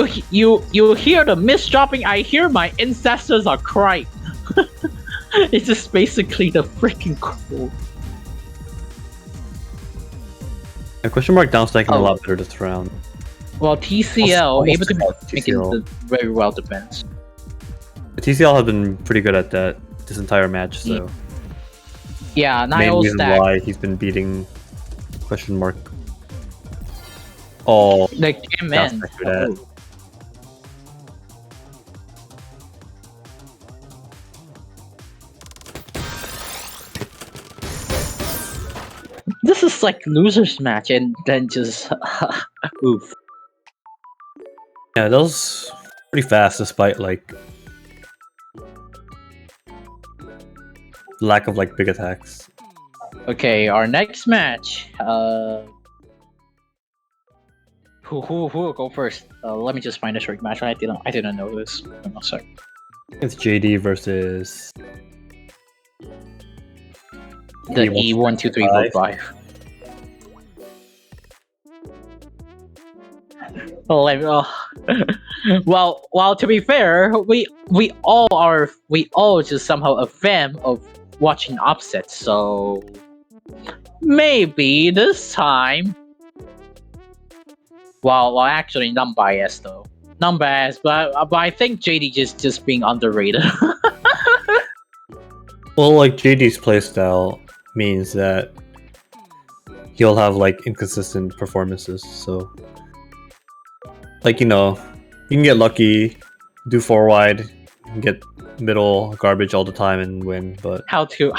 hear the misdropping, I hear my ancestors are crying. It's just basically the freaking quote. And question mark down stacking Oh. a lot better this round. Well, TCL Almost able to about make it TCL. very well defense. The TCL have been pretty good at that this entire match, so Yeah, main 9-0 reason stack. why he's been beating question mark. Oh, The game down ends. stack for that. This is like losers match, and then just oof. Yeah, that was pretty fast despite like lack of like big attacks. Okay, our next match. Who will go first? Let me just find a short match. I didn't know this. I'm sorry. It's JD versus The E1, 2, 3, 4, 5. Well, to be fair, we all just somehow a fan of watching upsets, so maybe this time. Well, actually, non-biased though, non-biased, but I think JD just being underrated. well, like JD's playstyle means that he'll have like inconsistent performances, so like, you know, you can get lucky, do 4 wide, get middle garbage all the time and win, but how to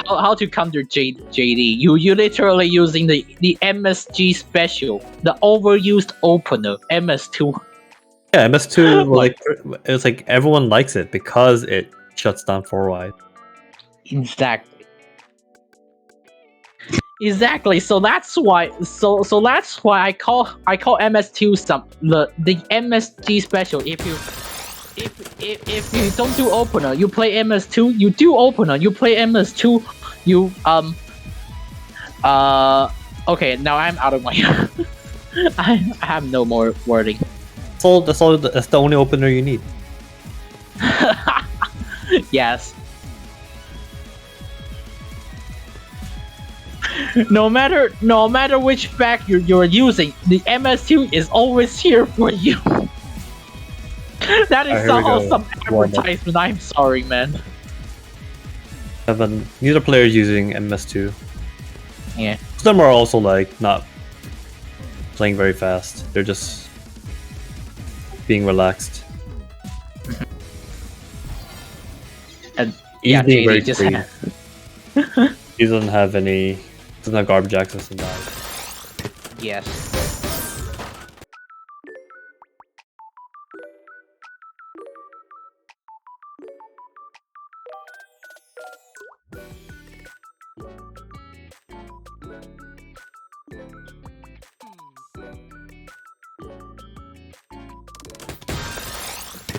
counter JD? You literally using the MSG special, the overused opener MS2. yeah, MS2 like it's like everyone likes it because it shuts down 4 wide. Exactly. So that's why. So that's why I call MS2 the MSG special. If you don't do opener, you play MS2. You do opener, you play MS2. You Okay, now I'm out of my. I have no more wording. That's the only opener you need. no matter which back you're using, the MS2 is always here for you. That is Alright, here we somehow go. some Warm up. advertisement. I'm sorry, man. These are players using MS2. Yeah. Some of them are also like not playing very fast. They're just being relaxed. And He's yeah, being very JD just clean. had, He doesn't have garbage access in that. yes.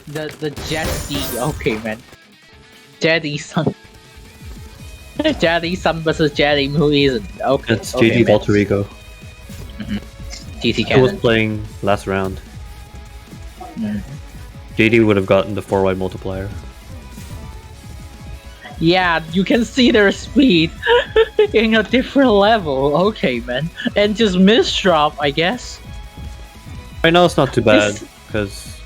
The Jet D, okay, man. Jetty Sun. Jetty Sun versus Jetty, who isn't? Okay. It's okay, JD man. Alter Ego. TT He was Cannon. playing last round. Mhm. JD would have gotten the 4-wide multiplier. Yeah, you can see their speed in a different level. Okay, man. And just misdrop, I guess. Right now it's not too bad This- because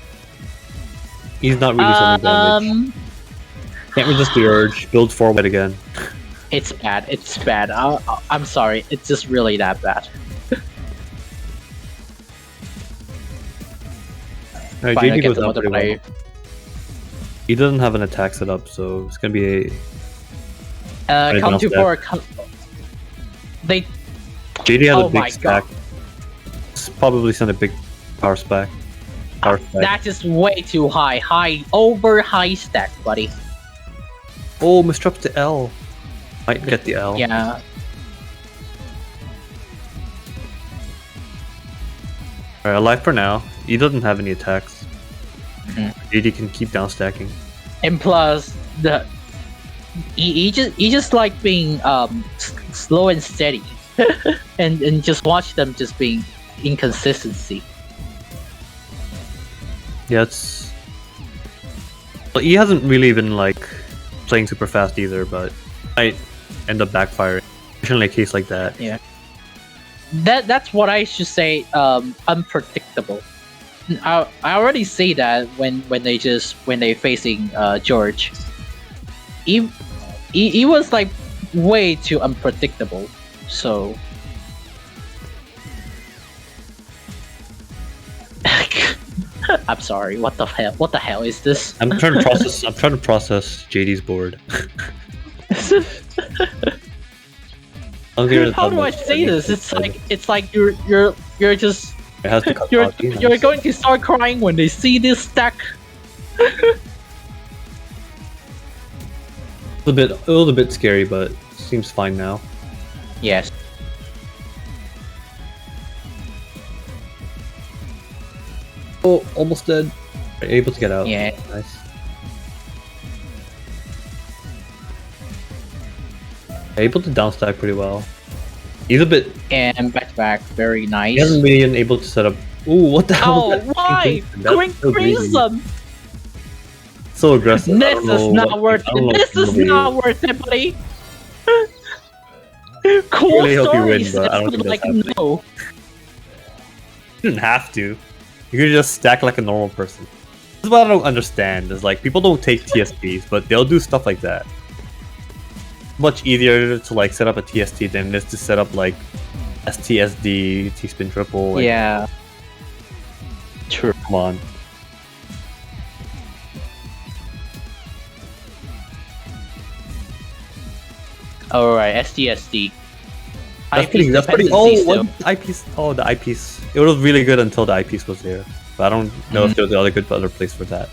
he's not really sending damage. Can't resist the urge. Build 4-wide again. It's bad. It's bad. I'm sorry. It's just really that bad. Alright, Fine, I JD get goes the out pretty well. multiplier. He doesn't have an attack set up, so it's gonna be a Come to downstep. 4. They. JD has Oh a big my stack. God. It's probably send a big power spec. Power spec. That is way too high. High stack, buddy. Oh, misdrops the L. Might get the L. Yeah. Alright, alive for now. He doesn't have any attacks. Mhm. JD can keep down stacking. And plus, he just like being slow and steady, and just watch them just being inconsistency. Yeah, it's. Well, he hasn't really been like playing super fast either, but might end up backfiring. Especially in a case like that. Yeah. That's what I should say. Unpredictable. I already say that when they facing George. He was like way too unpredictable. So. I'm sorry. What the hell? What the hell is this? I'm trying to process. I'm trying to process JD's board. How do I say this? It's like you're just It has to cut you're out, you know. you're going to start crying when they see this stack. It was a bit scary, but seems fine now. Yes. Oh, almost dead. Able to get out. Yeah. Nice. Able to downstack pretty well. He's a bit. And back to back, very nice. He hasn't really been able to set up. Ooh, what the hell? Oh, was that? why? That's Green so greedy. Crimson! So aggressive. I This don't know is not what- worth I don't know it. This what is to not believe. worth it, buddy. Cool really hope you win, stories. but I don't It's think like that's happening. no. You didn't have to. You could just stack like a normal person. This is what I don't understand. Is like people don't take TSPs, but they'll do stuff like that. Much easier to like set up a TST than it is to set up like STSD, T-spin triple. Like, Yeah. True. come on. Alright, STSD. That's pretty. Oh, what eyepiece? Oh, the eyepiece. It was really good until the eyepiece was there. But I don't know if there was other good other place for that.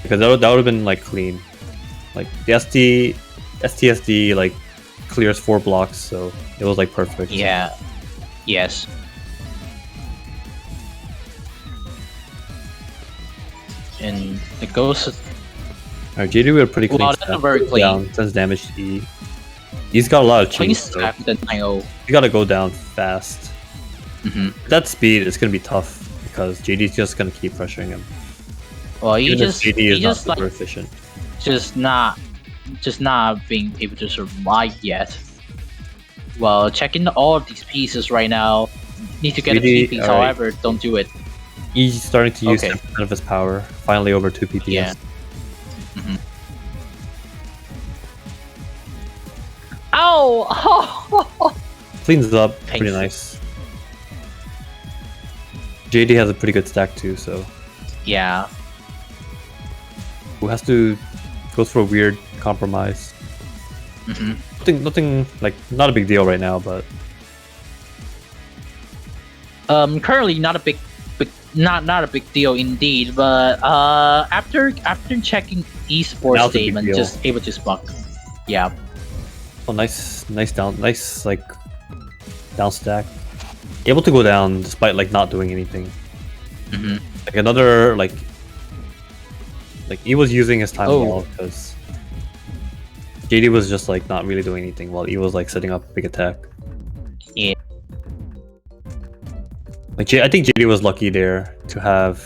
Because that would have been like clean. Like the STSD like clears 4 blocks, so it was like perfect. Yeah. Yes. And the ghost. Alright, JD with a pretty clean Well, that's stack. very clean. Down, sends damage to E. He's got a lot of Clean cheese, so stack the 9-0. you gotta go down fast. Mm-hmm. At that speed, it's gonna be tough because JD's just gonna keep pressuring him. Well, Even if JD he is not just like super efficient. just not not being able to survive yet. Well, checking all of these pieces right now. Need to get a Really? TP, Alright. however, don't do it. He's starting to use Okay. 10% of his power. Finally over 2 PPS. Yeah. Mhm. Ow! Cleans it up. Pretty Painful. nice. JD has a pretty good stack too, so Yeah. who has to go for a weird compromise. Mhm. Nothing like not a big deal right now, but Currently not a big not a big deal indeed, but after checking Now esports it's a big statement, deal. just able to spunk. Yeah. oh nice like down stack. Able to go down despite like not doing anything. Mhm. Like another like he was using his time Oh. well because JD was just like not really doing anything while he was like setting up a big attack. Yeah. Like I think JD was lucky there to have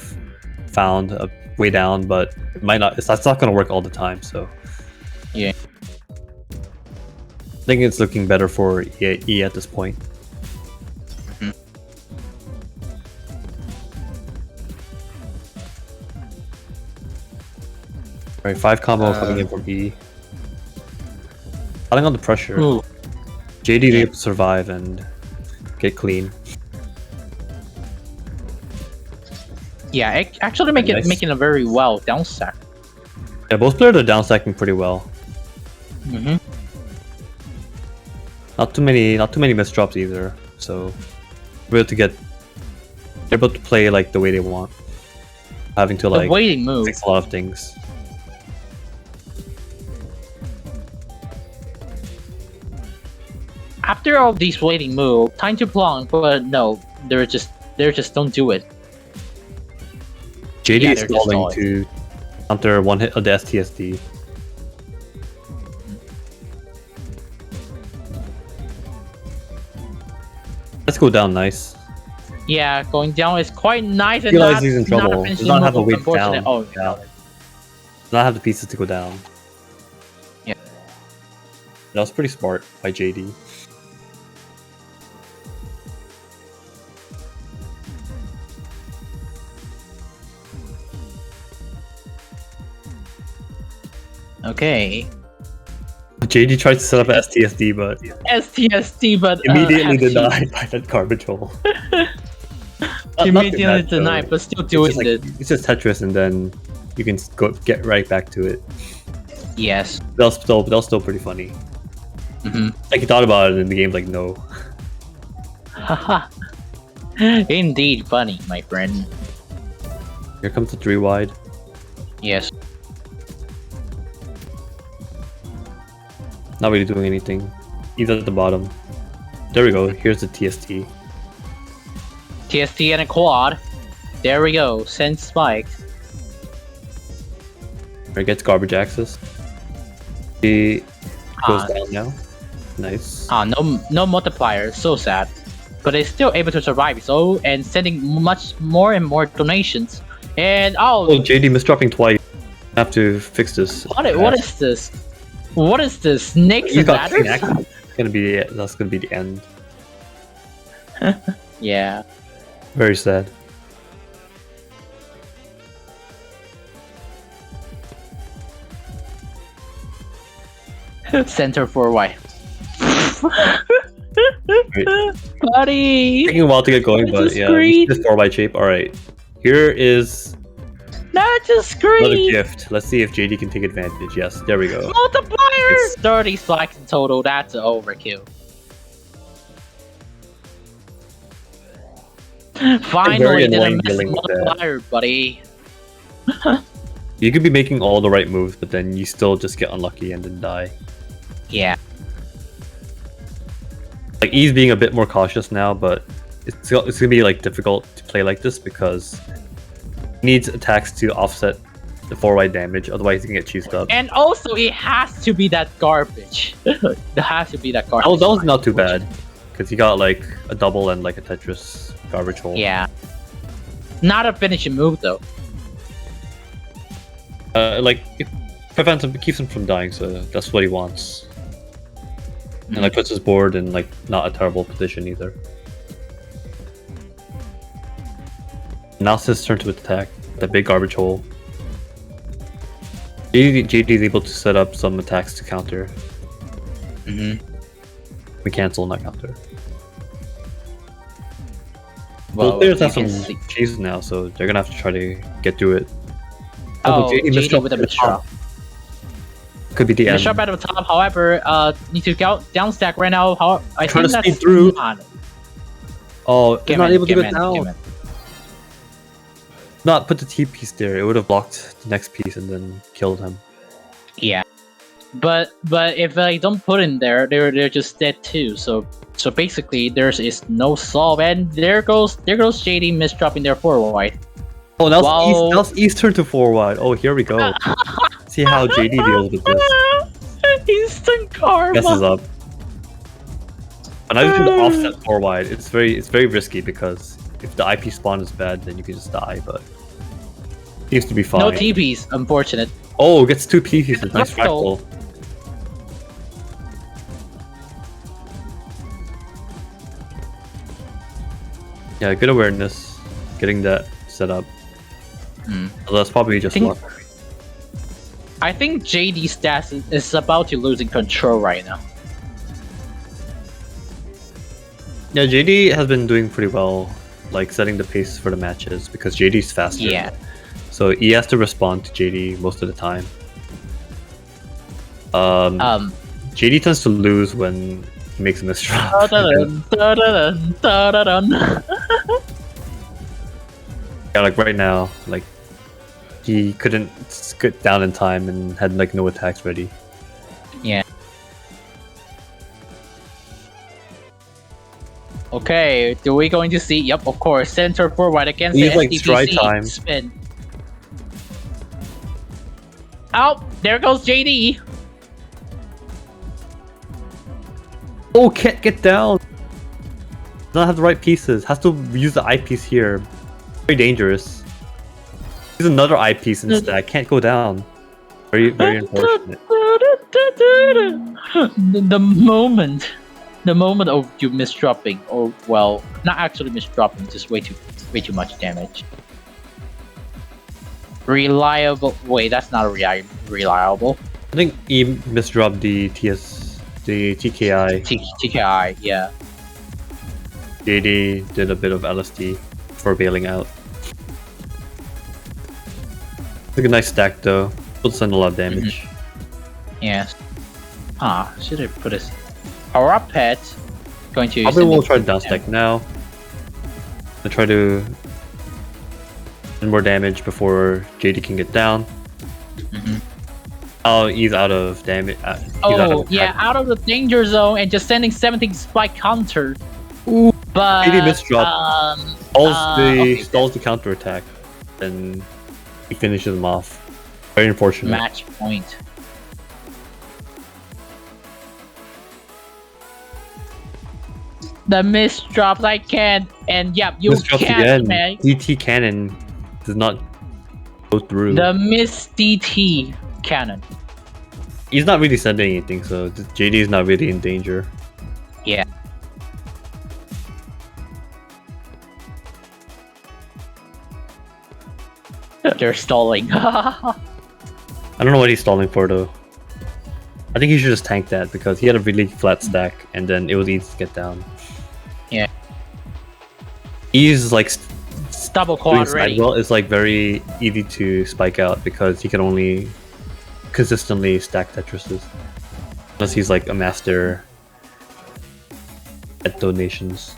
found a way down, but it might not. That's not going to work all the time. So Yeah. I think it's looking better for E at this point. Mhm. Alright, 5 combo coming in from E. Adding on the pressure. Ooh. JD able to survive and get clean. Yeah, actually Nice. making a very well down stack. Yeah, both players are down stacking pretty well. Mm-hmm. Not too many misdrops either. So they're able to play like the way they want, having to The like waiting move. fix a lot of things. After all these waiting move, time to plonk, but no, they're just don't do it. JD Yeah, is they're just stalling stalling. to counter one hit of the STSD. Let's go down nice. Yeah, going down is quite nice and Realize not, he's in not trouble. a finishing Does not have move, a weight unfortunately. down. Oh, Yeah. Does not have the pieces to go down. Yeah. That was pretty smart by JD. okay. JD tried to set up an STSD, but STSD, but immediately actually, denied by that garbage hole. Immediately denied, but still doing it. It's just Tetris, and then you can get right back to it. Yes. That was still pretty funny. Mm-hmm. Like he thought about it in the game, like no. Haha. Indeed funny, my friend. Here comes the 3 wide. Yes. Not really doing anything. He's at the bottom. There we go. Here's the TST. TST and a quad. There we go. Send spike. Or gets garbage access. He goes Ah. down now. Nice. No multiplier. So sad. But it's still able to survive. So and sending much more and more donations. And Oh, JD misdropping twice. Have to fix this. what is this? What is this? Snakes You and got king ladders? access. That's gonna be the end. Yeah. Very sad. Center for Y. Right. Buddy. Taking a while to get going, but That's yeah, great. this 4 wide shape. All right. Here is Not a another screen. gift. Let's see if JD can take advantage. Yes, there we go. Multiplier. Nice. 30 spikes in total. That's an overkill. Finally, didn't annoying miss dealing with that. multiplier, buddy. You could be making all the right moves, but then you still just get unlucky and then die. Yeah. Like E's being a bit more cautious now, but it's gonna be like difficult to play like this because he needs attacks to offset the 4 wide damage, otherwise he can get cheesed up. And also, it has to be that garbage. It has to be that garbage. That was not too bad because he got like a double and like a Tetris garbage hole. Yeah. Not a finishing move though. Like if prevents him, keeps him from dying, so that's what he wants. And like puts his board in like not a terrible position either. Now it's his turn to attack the big garbage hole. JD is able to set up some attacks to counter. We cancel, not counter. Well, Both players have you some can see- cheese now, so they're gonna have to try to get through it. Oh, JD missed JD with a misdraw. Could be the end. Misdraw at the top, however, need to go down stack right now. I Trying think to speed that's through. not- Oh, he's Game not in, able to game get in, down. game in. Not put the T piece there. It would have blocked the next piece and then killed him. Yeah, but if they don't put in there, they're just dead too. So basically, there's is no solve, and there goes JD misdropping their 4 wide. Oh, now Wow. it's East turn to 4 wide. Oh, here we go. See how JD deals with this. Instant karma. Messes up. And now you can offset 4 wide. It's very risky because if the IP spawn is bad, then you can just die. But seems to be fine. No TPs, unfortunate. Oh, gets 2 pieces. Nice Fractal. fractal. Yeah, good awareness. Getting that set up. Although that's probably just luck. I think JD stats is about to losing control right now. Yeah, JD has been doing pretty well, like setting the pace for the matches because JD's faster. Yeah. So he has to respond to JD most of the time. JD tends to lose when he makes a misdraw. Dun, dun, dun, dun, dun, dun. Yeah, like right now, like he couldn't get down in time and had like no attacks ready. Yeah. Okay, do we going to see? Yep, of course. Center forward against He's the like stride SDPC. time. Spin. Oh, there goes JD. Oh, can't get down. Does not have the right pieces. Has to use the eyepiece here. Very dangerous. Use another eyepiece instead. Can't go down. Very unfortunate. The moment of you misdropping, or well, not actually misdropping, just way too much damage. Reliable. Wait, that's not reliable. I think he misdropped the TKI. TKI, yeah. JD did a bit of LSD for bailing out. Took a nice stack though. Will send a lot of damage. Yes. Should I put this? Our pet going to. Probably will try to down stack now. I'll try to send more damage before JD can get down. Oh, he's out of damage. Out of the danger zone and just sending 17 spike counter. Ooh, but JD misdrop. Stalls the counter attack, and he finishes him off. Very unfortunate. Match point. The misdrops, I can't, and yep, you Misdrops can't, again. man. DT cannon does not go through. The miss DT cannon. He's not really sending anything, so JD is not really in danger. Yeah. They're stalling. I don't know what he's stalling for though. I think he should just tank that because he had a really flat stack and then it was easy to get down. Yeah. He's like Double quad ready. Well, it's like very easy to spike out because he can only consistently stack Tetrises. Unless he's like a master at donations.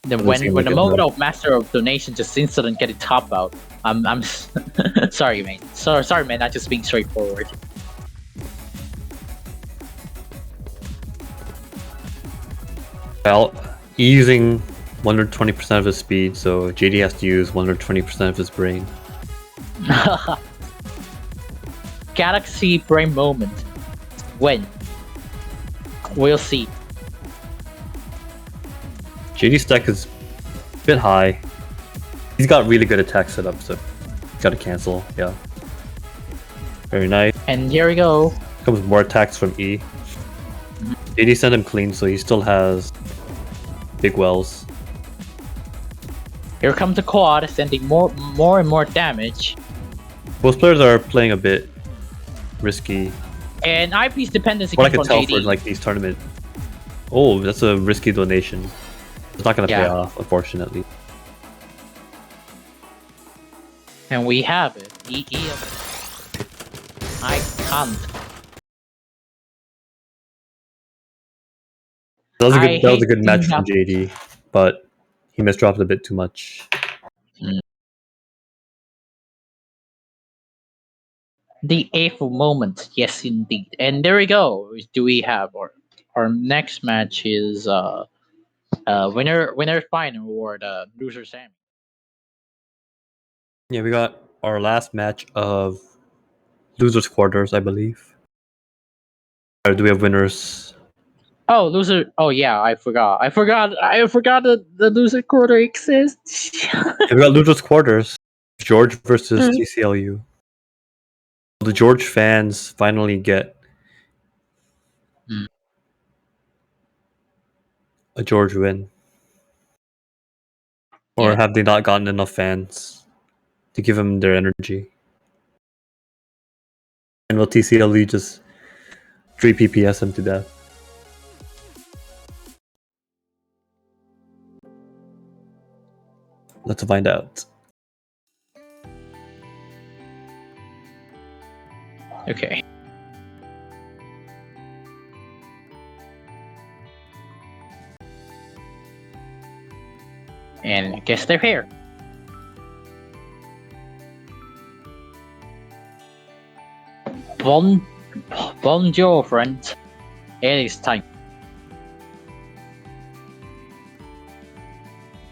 Then when the moment of master of donation just instantly getting top out, I'm sorry, man. Sorry, man. Not just being straightforward. Well, he's using 120% of his speed, so JD has to use 120% of his brain. Galaxy brain moment. When? We'll see. JD's stack is a bit high. He's got really good attack setup, so gotta cancel, yeah. Very nice. And here we go. Comes more attacks from E. JD sent him clean, so he still has big wells. Here comes the quad, sending more and more damage. Most players are playing a bit risky. And IP's dependency What I comes can from tell JD. for like these tournaments. Oh, that's a risky donation. It's not gonna pay Yeah. off, unfortunately. And we have it. I can't. That was a I good hate match seeing from JD, but he misdropped a bit too much. The eighth moment, yes indeed. And there we go. Do we have our next match is winner final or the loser semi. Yeah, we got our last match of losers quarters, I believe. Or do we have winners? Oh, loser! Oh yeah, I forgot that the loser quarter exists. Yeah, we got losers quarters. George versus TCLU. The George fans finally get a George win. Or Yeah. have they not gotten enough fans to give them their energy? And will TCLU just 3 PPS him to death? Let's find out. Okay. And I guess they're here. Bonjour, friends. It is time.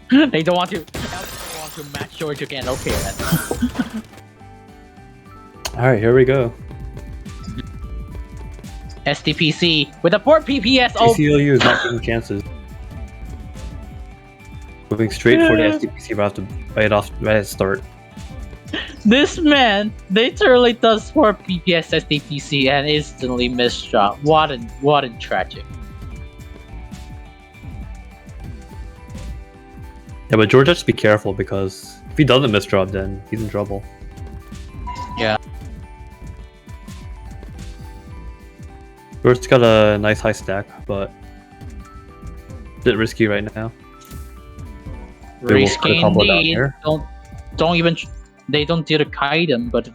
They don't want to. Don't want to match George again. Okay then. All right, here we go. SDPC with a 4 PPS. Oh, TCLU is not taking chances. Moving straight for the SDPC right at the start. this man literally does 4 PPS SDPC and instantly misdrop. What a tragic. Yeah, but George has to be careful because if he doesn't misdrop, then he's in trouble. Yeah. George's got a nice high stack, but a bit risky right now. Risky combo down indeed. here. They don't do the kaidan, but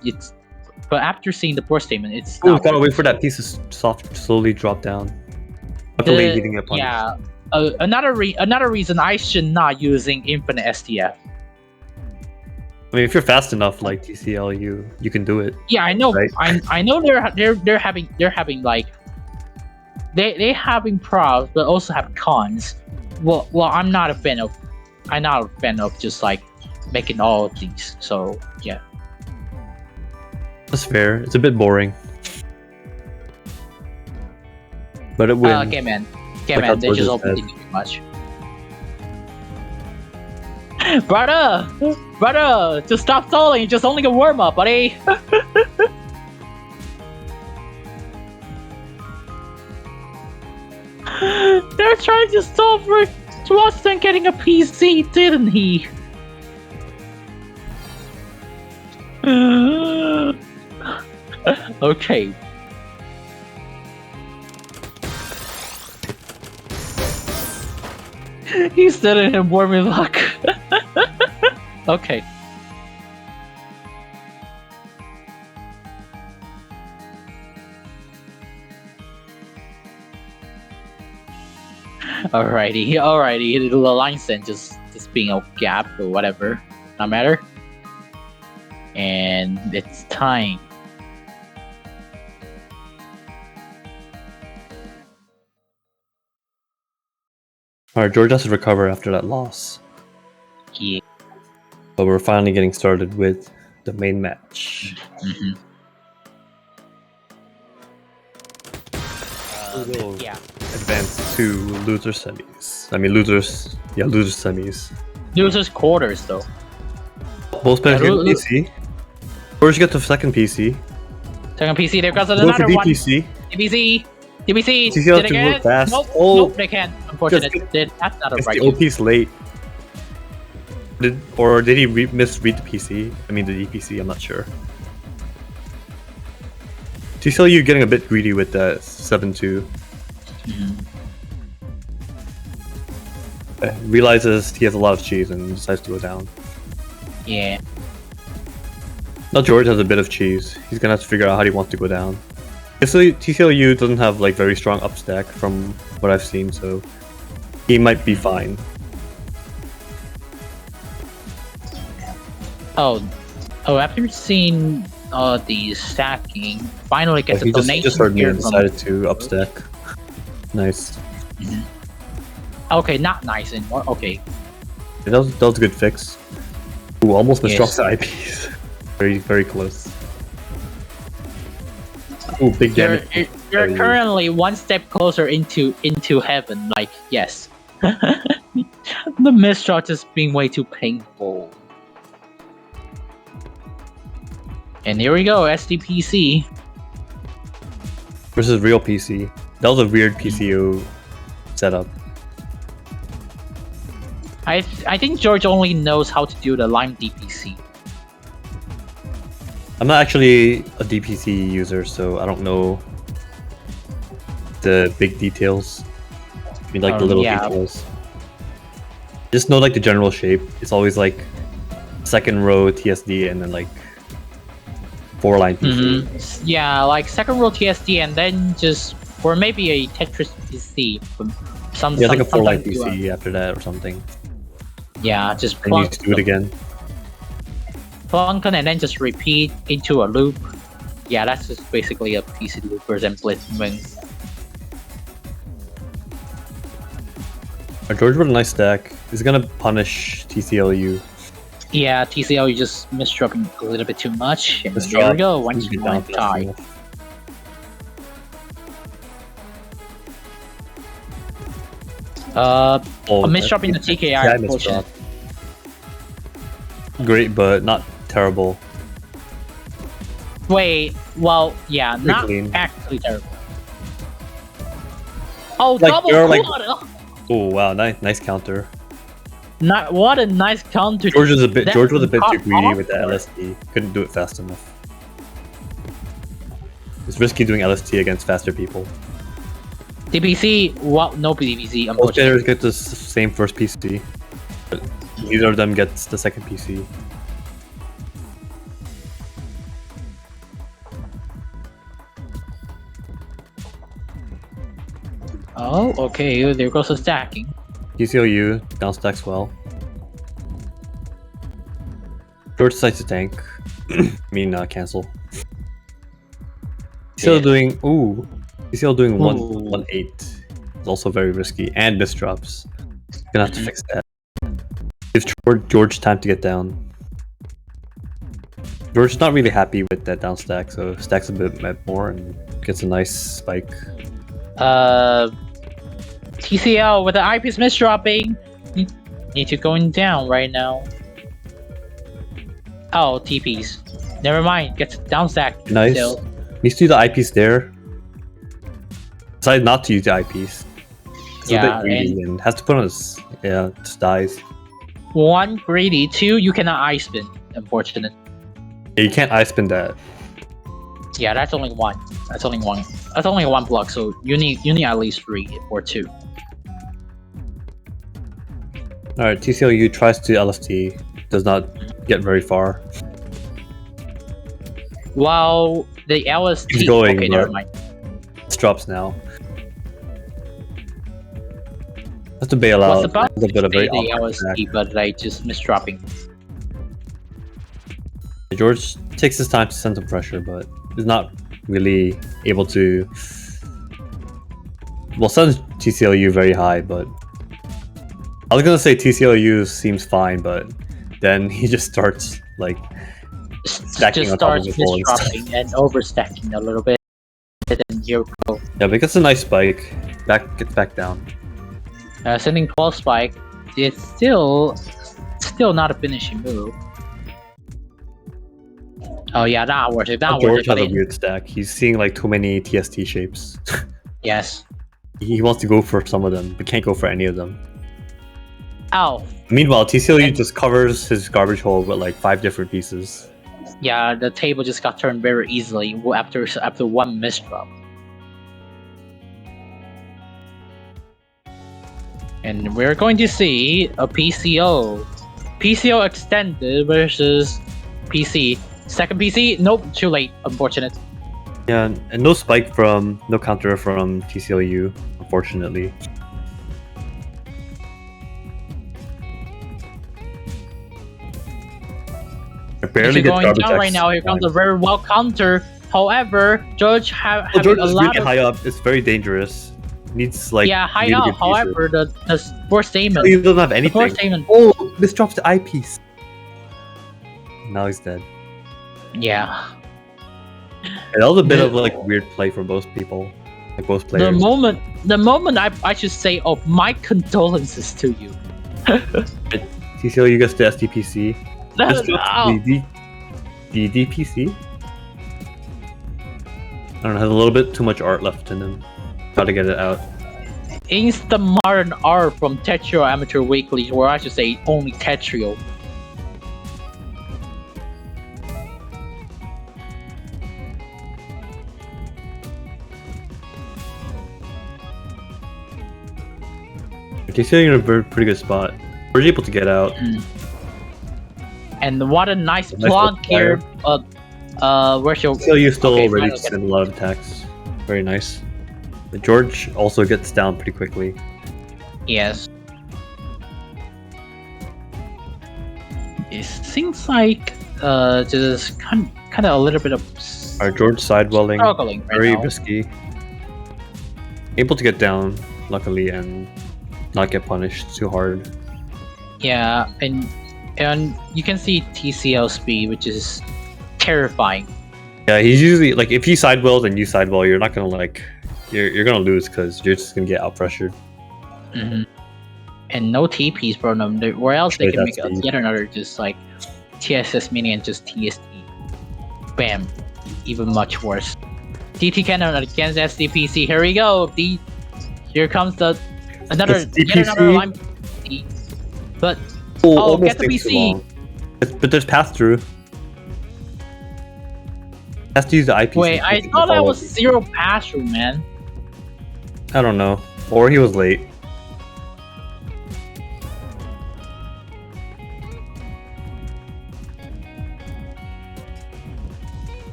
after seeing the poor statement, it's Oh, not gotta wait for that piece to slowly drop down. Luckily, he didn't get punished. yeah. Another reason I should not using infinite STF. I mean, if you're fast enough, like TCLU, you can do it. Yeah, I know. Right. I know they're having like they having pros, but also have cons. Well, I'm not a fan of just like making all of these. So yeah. That's fair. It's a bit boring, but it wins. Okay, man. Like They George just said. opened too much. Brother, just stop stalling. It's just only a warm up, buddy. They're trying to stall for Watson getting a PC, didn't he? Okay. He's still in him warming luck. Okay. Alrighty. The line then just being a gap or whatever. No matter. And it's time. Alright, George has to recover after that loss. Yeah. But we're finally getting started with the main match. Mm-hmm. We'll Yeah. advance to loser semis. I mean, loser semis. Losers quarters though. Both players Yeah, get PC. George get the second PC. Second PC, there goes Go for another one. DPC. DPC! DPC! TCL Did they to get move it? fast. Nope, Oh. nope, they can't. Unfortunately, that's not a It's right. the OP's late. Did he misread the PC? I mean the DPC, I'm not sure. TCLU getting a bit greedy with that 7-2. Realizes he has a lot of cheese and decides to go down. Yeah. Now George has a bit of cheese. He's gonna have to figure out how he wants to go down. TCLU doesn't have like very strong upstack from what I've seen, so he might be fine. Oh, after seeing the stacking, finally gets a He donation just heard me here and from... decided to upstack. Nice. Okay, not nice anymore. Okay. Yeah, that was a good fix. Ooh, almost misdrops Yes. the IPs. Very, very close. Ooh, big damage. You're currently one step closer into heaven. Like, yes. The misdraw just being way too painful. And here we go, SDPC. Versus real PC. That was a weird PCO setup. I think George only knows how to do the Lime DPC. I'm not actually a DPC user, so I don't know the big details. I mean, like the little yeah. details. Just know like the general shape. It's always like second row TSD and then like 4-line PC. Yeah, like second row TSD and then just, or maybe a Tetris PC. Yeah, like a 4-line PC after that or something. Yeah, just And you just do it again. plunk and then just repeat into a loop. Yeah, that's just basically a PC loopers and blitzing. George with a nice stack is gonna punish TCLU. Yeah, TCL just misdropping a little bit too much. And Misdrop. there we go, one Get down point tie. A misdrop in the TKI, Yeah, unfortunately. Great, but not terrible. Wait, well, yeah, Pretty not clean. actually terrible. Oh, Like, double you're like- quarter! Oh wow, nice counter. Not, what a nice counter. George was a bit That's too greedy with that awkward. LST. Couldn't do it fast enough. It's risky doing LST against faster people. DPC, well, no DPC, Both unfortunately. players get the same first PC, but neither of them gets the second PC. Oh, okay, there goes the stacking. TCLU down stacks well. George decides to tank. I mean, cancel. TCL doing TCL doing 1-8 is also very risky and misdrops. Gonna have to fix that. Gives George time to get down. George's not really happy with that down stack, so stacks a bit more and gets a nice spike. TCL with the eyepiece misdropping. Need to going down right now. Oh, TPs. Never mind, gets down stack. Nice. Still. Needs to do the eyepiece there. Decided not to use the eyepiece. It's a bit greedy and has to put on his just dies. 1 greedy, 2 you cannot eye spin. Unfortunate. Yeah, you can't eye spin that. Yeah, that's only 1. That's only 1. That's only 1 block, so you need at least 3 or 2. Alright, TCLU tries to LFT, does not get very far. While the LST... He's going, okay, but- never mind. It drops now. Has to bail Was out. about It's a bit of the very awkward LST, attack. but like just misdropping. George takes his time to send some pressure, but is not really able to. Well, sends TCLU very high, but I was gonna say TCLU seems fine, but then he just starts like stacking Just on top of starts his wall and stuff. misdropping and overstacking a little bit. And here we go. Yeah, but it gets a nice spike. Gets back down. Sending 12 spike. It's still not a finishing move. Oh yeah, that worth it. That worth George it. has But a weird stack. He's seeing like too many TST shapes. yes. He wants to go for some of them, but can't go for any of them. Oh. Meanwhile, TCLU just covers his garbage hole with like 5 different pieces. Yeah, the table just got turned very easily after one misdrop. And we're going to see a PCO extended versus PC. Second PC? Nope, too late. Unfortunate. Yeah, and no counter from TCLU, unfortunately. I barely get going garbage down right now. Here comes a very well counter. However, George having George a is lot really of high up. It's very dangerous. Needs like high really up. good pieces. However, the first statement. You don't have The anything. first statement. Oh, this drops the eyepiece. Now he's dead. Yeah. And that was a bit of like weird play from both people, like both players. The moment I should say, oh, my condolences to you. TCLU gets the SDPC. This drops Oh. the DPC. I don't know, has a little bit too much art left in him. Gotta get it out. Insta modern art from Tetrio Amateur Weeklies, or I should say only Tetrio. TCLU in a pretty good spot. We're able to get out. And what a nice Nice plonk here. Where's your TCLU still Okay, ready fine, to send a lot of attacks. Very nice. But George also gets down pretty quickly. Yes. It seems like just kind of a little bit of Alright, George sidewelling. struggling right Very now. risky. Able to get down, luckily, and not get punished too hard. Yeah, and you can see TCL speed, which is terrifying. Yeah, he's usually like if he sidewells and you sidewell, you're not gonna like you're gonna lose because you're just gonna get out pressured. And no TPs from them. Where else they Wait, can make that's yet another just like TSS mini and just TSD. Bam, even much worse. DT cannon against SDPC. Here we go. Here comes another line. But Almost get the takes too PC. long. But there's pass through. Has to use the eyepiece. Wait, I thought that was 0 pass through, man. I don't know. Or he was late.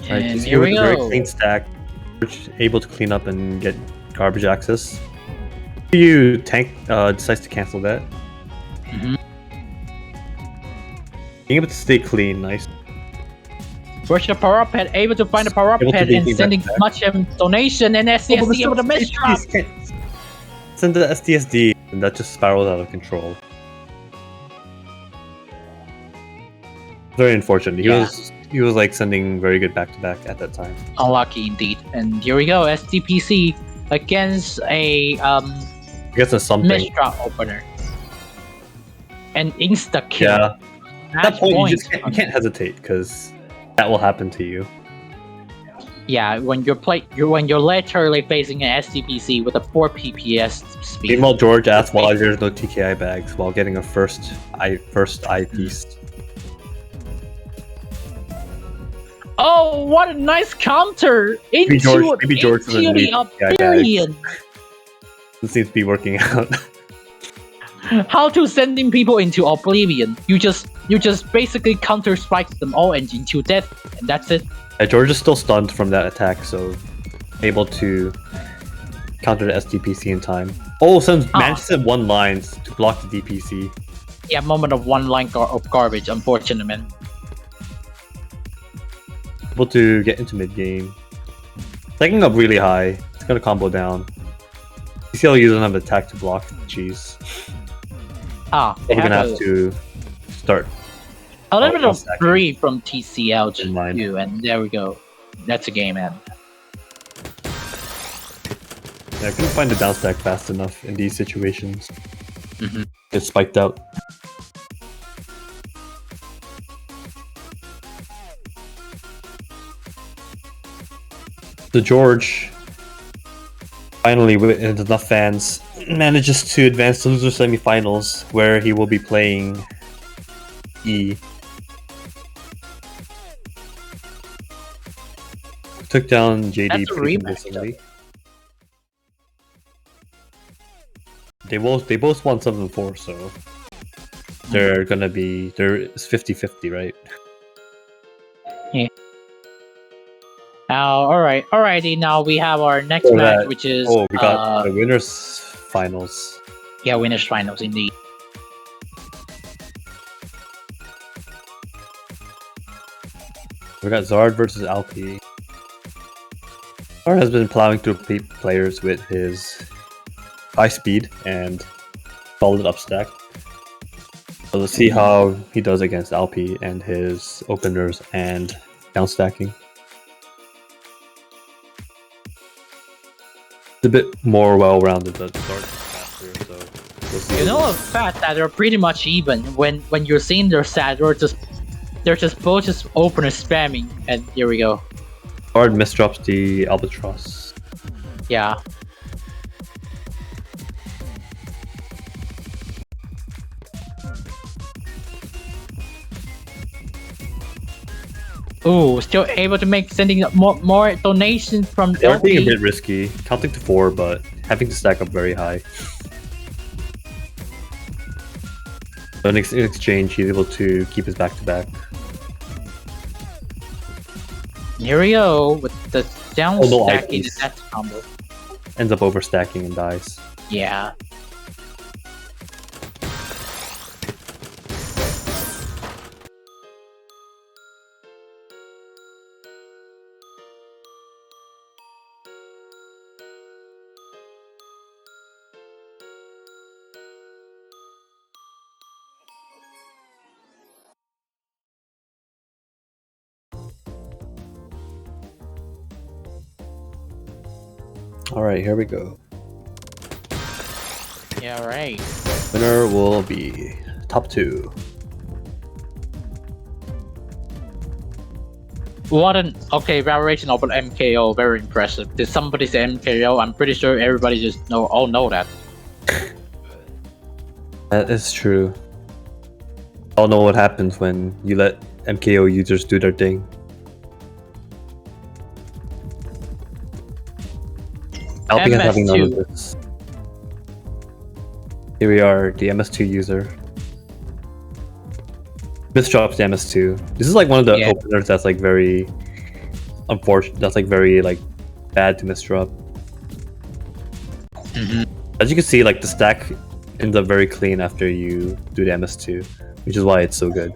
Alright, And just here we with a very go. clean stack. Able to clean up and get garbage access. You tank decides to cancel that. Being able to stay clean, nice. Where's the power up pad? Able to find the power up Able to pad be and back sending to back. much donation and SCSD able to misdrop. Send the SDSD, and that just spirals out of control. Very unfortunate. He was like sending very good back to back at that time. Unlucky indeed. And here we go, SDPC against a I guess that's something. misdrop opener. And insta kill. Yeah. At that Match point, you points. can't hesitate because that will happen to you. Yeah, when you're literally facing an SDPC with a 4 PPS speed. Meanwhile, George asks why there's no TKI bags while getting a first eyepiece. Oh, what a nice counter into Maybe George doesn't into need the TKI Obsidian. It seems to be working out. How to sending people into oblivion? You just basically counter strike them all and into death, and that's it. George is still stunned from that attack, so able to counter the SDPC in time. Oh, managed to send one line to block the DPC. Yeah, moment of one line of garbage. Unfortunate, man. Able to get into mid game. Taking up really high. It's gonna combo down. TCLU doesn't have an attack to block. Jeez. They We're gonna have have to start. a little bit of stacking. free from TCL In line. too, and there we go. That's a game end. Yeah, I couldn't find the down stack fast enough in these situations. Get spiked out. So George, finally with enough fans, manages to advance to loser semifinals, where he will be playing E. Took down JD That's a pretty rematch, convincingly. They both won 7-4, so they're gonna be it's 50-50, right? Now, alrighty. Now we have our next So match, that- which is we got the winners finals. yeah, winners finals indeed. We got Zard versus Alpi. Zard has been plowing through players with his high speed and solid upstack. So let's see how he does against Alpi and his openers and downstacking. It's a bit more well-rounded, but Zard is faster, so we'll see. You know a fact that they're pretty much even when you're seeing their stats, they're just both just opener spamming, and here we go. Zard misdrops the Albatross. Yeah. Ooh, still able to sending more donations from They are being a LP. bit risky, counting to 4, but having to stack up very high. So in exchange, he's able to keep his back-to-back. Here we go with the down Oh, no, stacking IPs. that combo. Ends up overstacking and dies. Yeah. Alright, here we go. Yeah, right. Winner will be top 2. What an okay variation of an MKO, very impressive. Did somebody say MKO? I'm pretty sure everybody just all know that. That is true. All know what happens when you let MKO users do their thing. Alping is having none of MS2. this. Here we are, the MS2 user. Misdrops the MS2. This is like one of the Yeah. openers that's like very unfortunate. That's like very like bad to misdrop. As you can see, like the stack ends up very clean after you do the MS2, which is why it's so good.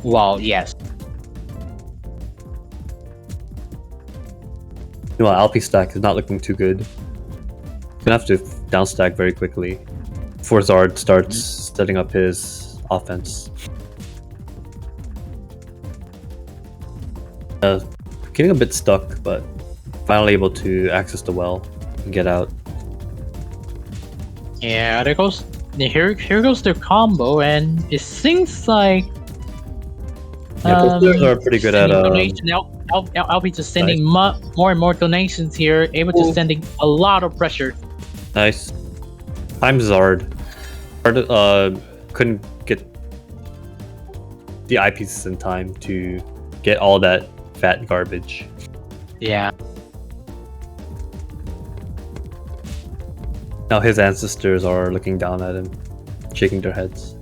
Well, yes. Meanwhile, Alpi stack is not looking too good. Gonna have to downstack very quickly before Zard starts setting up his offense. Getting a bit stuck, but finally able to access the well and get out. Yeah, there goes. Here goes the combo, and it seems like. Yeah, both players are pretty good at. Donation. I'll be just sending more and more donations here, able to sending a lot of pressure. Nice. Time Zard. Zard couldn't get the eye pieces in time to get all that fat garbage. Yeah. Now his ancestors are looking down at him, shaking their heads.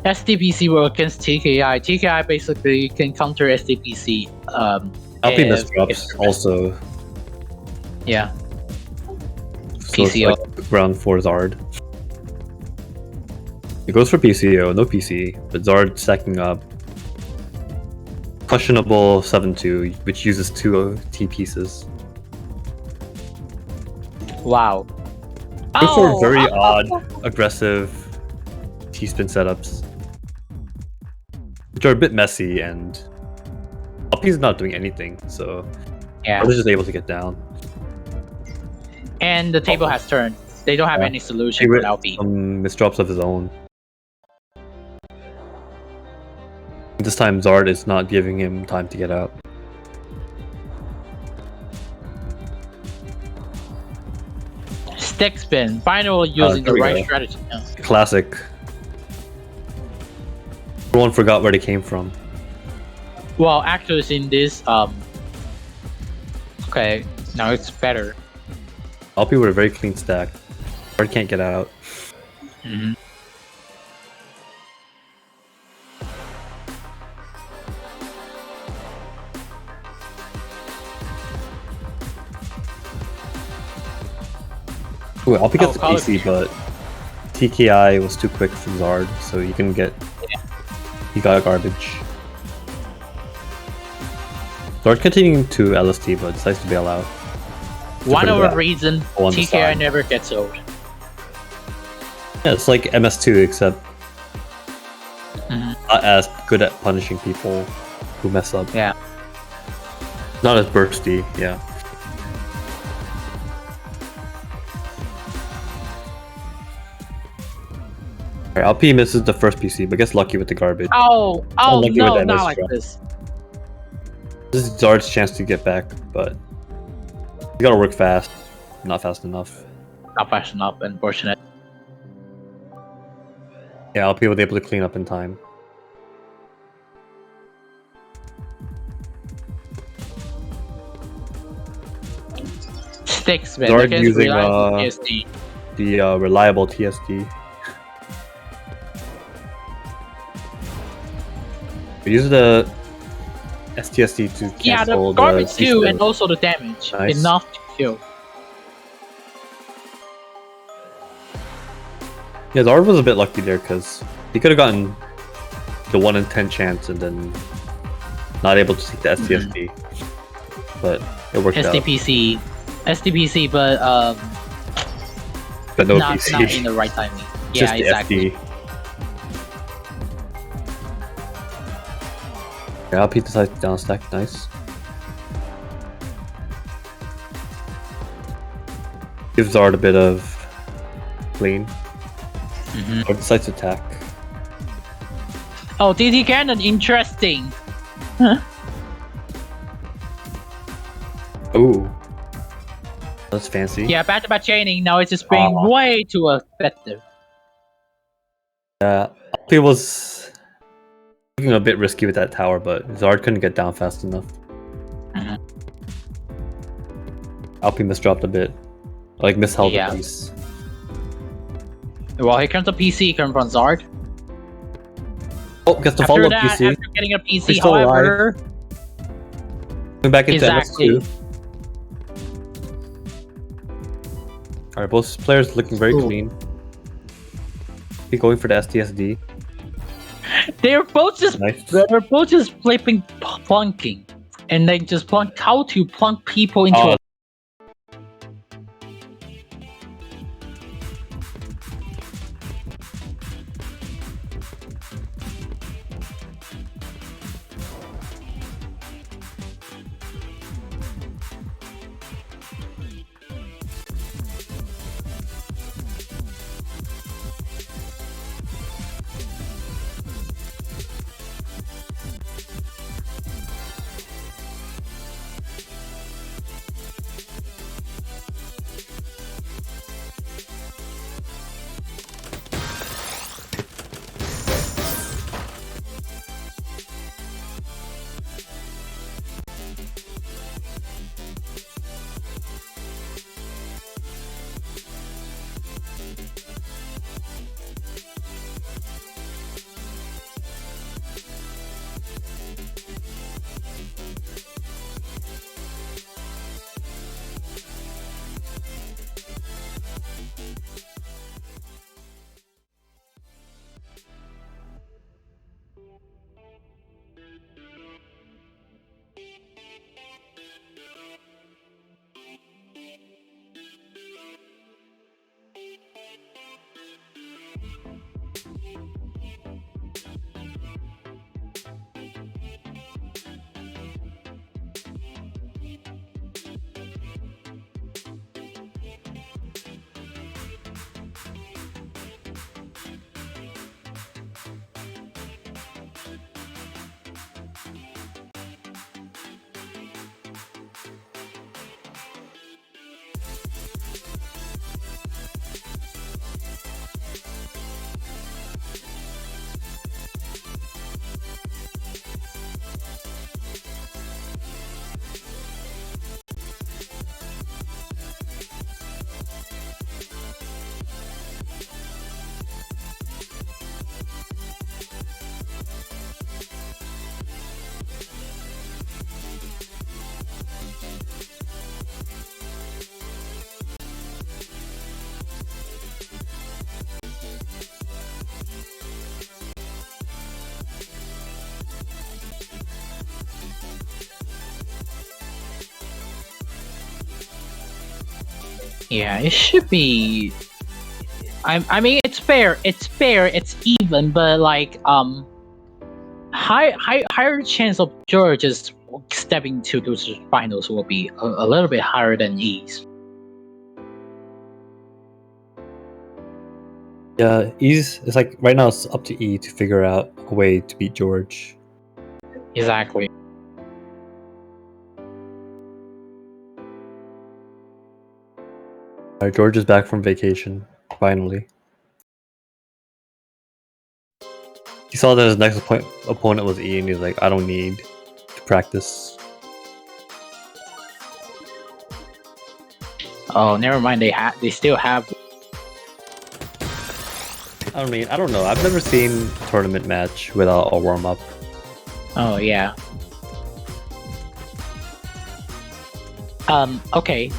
SDPC were against TKI. TKI basically can counter SDPC. Alpi if- misdrops also. Yeah. So it's PCO. like round 4 Zard. It goes for PCO, no PC, but Zard stacking up. Questionable 7-2, which uses 2 T pieces. Wow. Go for very odd, aggressive T-spin setups, which are a bit messy, and Alpi's not doing anything, so Yeah. Zard is just able to get down. And the table has turned. They don't have Yeah. any solution for LP. Some misdrops of his own. this time Zard is not giving him time to get out. Stick spin. Finally using the here we right go. strategy. Yeah. Classic. Everyone forgot where they came from. Well, actually, in this, okay, now it's better. LP with a very clean stack. Zard can't get out. Mm-hmm. Ooh, LP gets the Call PC, but TKI was too quick for Zard, so you can get. He got garbage. Zard continuing to LST, but decides to bail out. One pretty of the bad. reason On the TKI side. never gets old. Yeah, it's like MS2, except Mhm. not as good at punishing people who mess up. Yeah. Not as bursty, yeah. Alright, LP misses the first PC, but gets lucky with the garbage. Oh Unlucky no, with not MS like drop. this. This is Zard's chance to get back, but you gotta work fast. Not fast enough. Not fast enough, unfortunate. Yeah, LP was able to clean up in time. Stick spin. Zard Against using, reliable PSD. The reliable TSD. We use the STSD to cancel Yeah, the the garbage too, C-spin. and also the damage. Nice. Enough to kill. Yeah, Zard was a bit lucky there because he could have gotten the 1 in 10 chance and then not able to take the STSD. But it worked out. SDPC, but But no not PC. in the right timing. Just Yeah, the exactly. FD. Yeah, LP decides to down stack. Nice. Gives Zard a bit of clean. Mhm. Or decides to attack. Oh, DT Cannon, interesting. Ooh. That's fancy. Yeah, back-to-back chaining. Now it's just being Aw. way too effective. LP was looking a bit risky with that tower, but Zard couldn't get down fast enough. Mhm. LP misdropped a bit. Like misheld Yeah. the piece. Well, here comes a PC coming from Zard. Oh, gets the After follow-up that, PC. after getting a PC, He's still alive. however, Going back into Exactly. MS2. Alright, both players looking very Ooh. clean. Be going for the STSD. they're both just Nice. they're both just flipping plunking, and they just plunk how to plunk people into Oh, a Yeah, it should be. I mean, it's fair. It's fair. It's even, but like higher chance of George just stepping to those finals will be a little bit higher than E's. Yeah, it's like right now it's up to E to figure out a way to beat George. Exactly. George is back from vacation, finally. He saw that his next opponent was E, and he's like, I don't need to practice. Oh, never mind. They still have. I don't know. I've never seen a tournament match without a warm up. Oh yeah. Okay.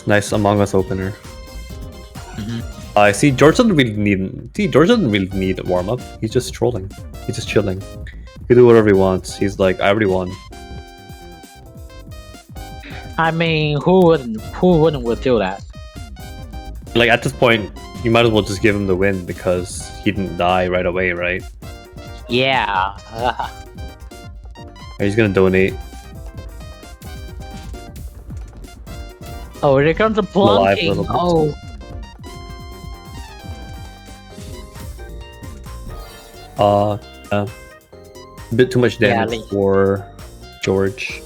Nice Among Us opener. Mm-hmm. I see. George doesn't really need a warm up. He's just trolling. He's just chilling. He can do whatever he wants. He's like, I already won. I mean, who wouldn't would do that? Like at this point, you might as well just give him the win because he didn't die right away, right? Yeah. He's gonna donate. Oh, here comes the plunking. Little bit. Oh. A bit too much damage Yeah, for George.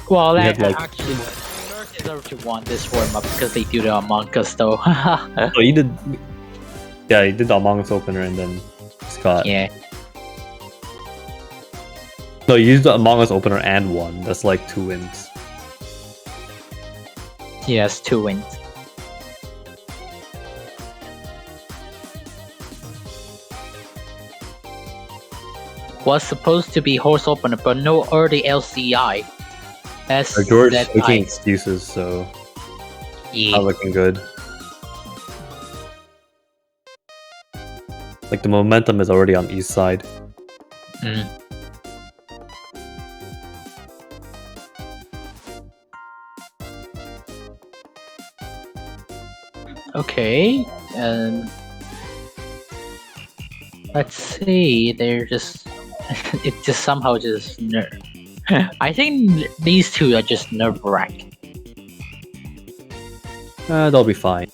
Well, He that had, like- actually deserve to want this warm up because they do the Among Us though. Oh, he did. Yeah, he did the Among Us opener and then Scott. Yeah. No, he used the Among Us opener and won. That's like 2 wins. Yes, 2 wins. Was supposed to be horse opener, but no early LCI. That's George that's making nice. excuses, so Yeah. not looking good. Like the momentum is already on East side. Mm. Okay, let's see. They're just it just somehow just I think these two are just nerve-wracking. They'll be fine.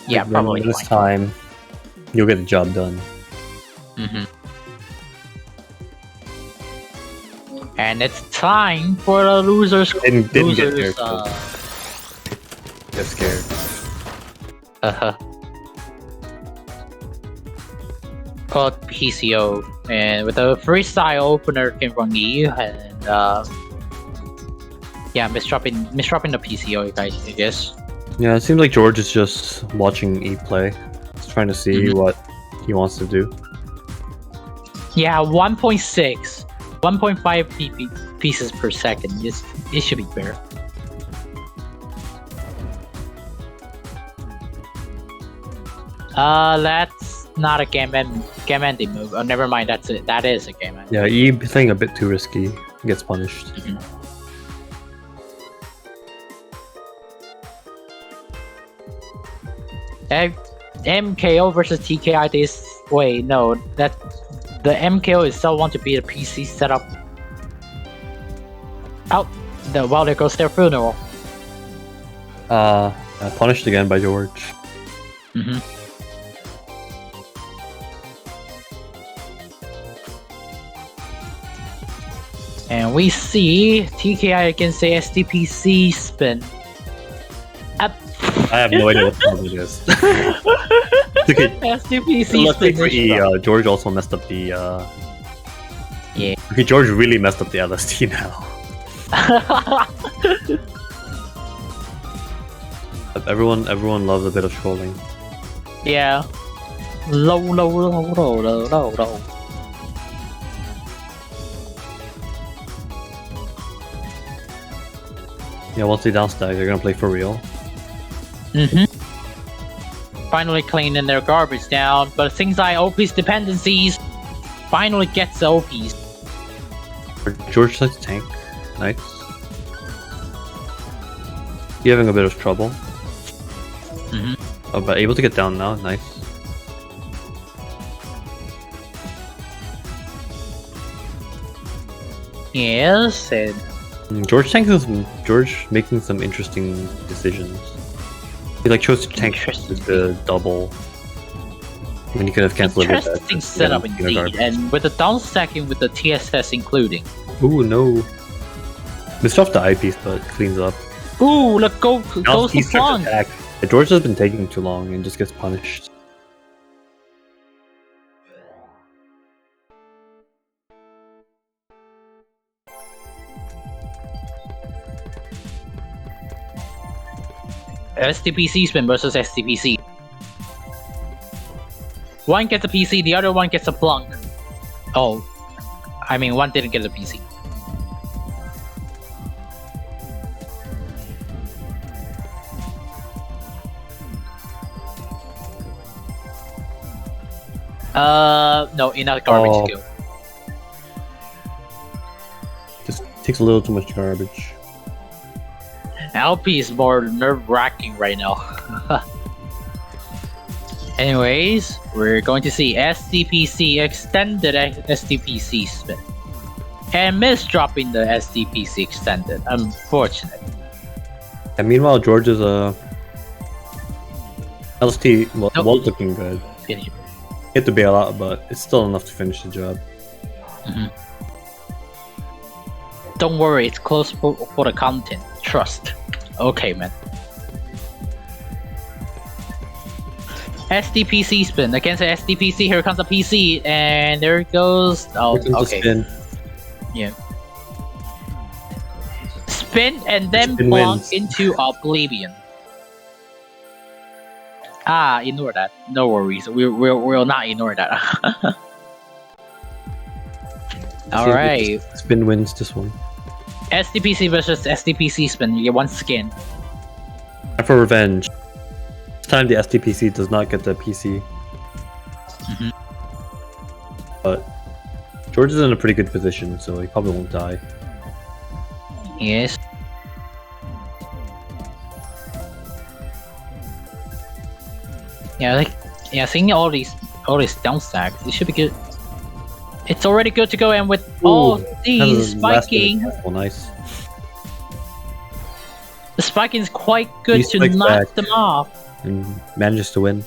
Yeah, Then probably. this time, you'll get the job done. Mm-hmm. And it's time for the losers. Didn't get losers. there. Get scared. Called PCO, and with a freestyle opener came from E, and yeah, misdropping the PCO, guys. I guess. Yeah, it seems like George is just watching E play. He's trying to see what he wants to do. Yeah, 1.6, 1.5 pieces per second. It should be fair. That's not a game ending move. Oh, never mind. That's it. That is a game ending. Yeah, E playing a bit too risky. Gets punished. MKO versus TKI this way. No, that the MKO itself want to be a PC setup. Out. Well, there goes their funeral. Punished again by George. And we see TKI against the SDPC spin. I have no idea what the hell it is. Okay, SDPC luckily for spin. E, George also messed up the. Yeah. Okay, George really messed up the LST now. Everyone loves a bit of trolling. Yeah. Low. Yeah, once they down stack, they're gonna play for real. Finally cleaning their garbage down, but things like OP's dependencies finally gets the OPs. George likes to tank. Nice. You're having a bit of trouble. Mhm. Oh, but able to get down now. Nice. Yes, and George making some interesting decisions. He like chose to tank with the double when he could have cancelled it. interesting setup indeed, and with the down stacking with the TSS including. Ooh no! Missed off the eyepiece, but cleans up. Ooh, look, goes Now the he starts plonk. attack. George has been taking too long and just gets punished. STPC spin versus STPC. One gets a PC, the other one gets a plunk. Oh, I mean, one didn't get a PC. No, enough garbage Oh. skill. Just takes a little too much garbage. LP is more nerve-wracking right now. Anyways, we're going to see SDPC extended SDPC spin. And miss dropping the SDPC extended. Unfortunate. And meanwhile, George is LST was Nope. looking good. Finish. He had to bail out, but it's still enough to finish the job. Don't worry, it's close for the content. Trust. Okay, man. SDPC spin against the SDPC. Here comes the PC, and there it goes. Oh, Here comes the okay. spin. Yeah. Spin and then Spin plonk wins. into oblivion. Ah, ignore that. No worries. We'll not ignore that. All right. Spin wins this one. SDPC versus SDPC spin. You get one skin. And for revenge. This time the STPC does not get the PC. Mhm. But George is in a pretty good position, so he probably won't die. Yes. Yeah, seeing all these down stacks, it should be good. It's already good to go, and with all these spiking, Oh, nice. the spiking is quite good He to spikes knock back. them off. And manages to win.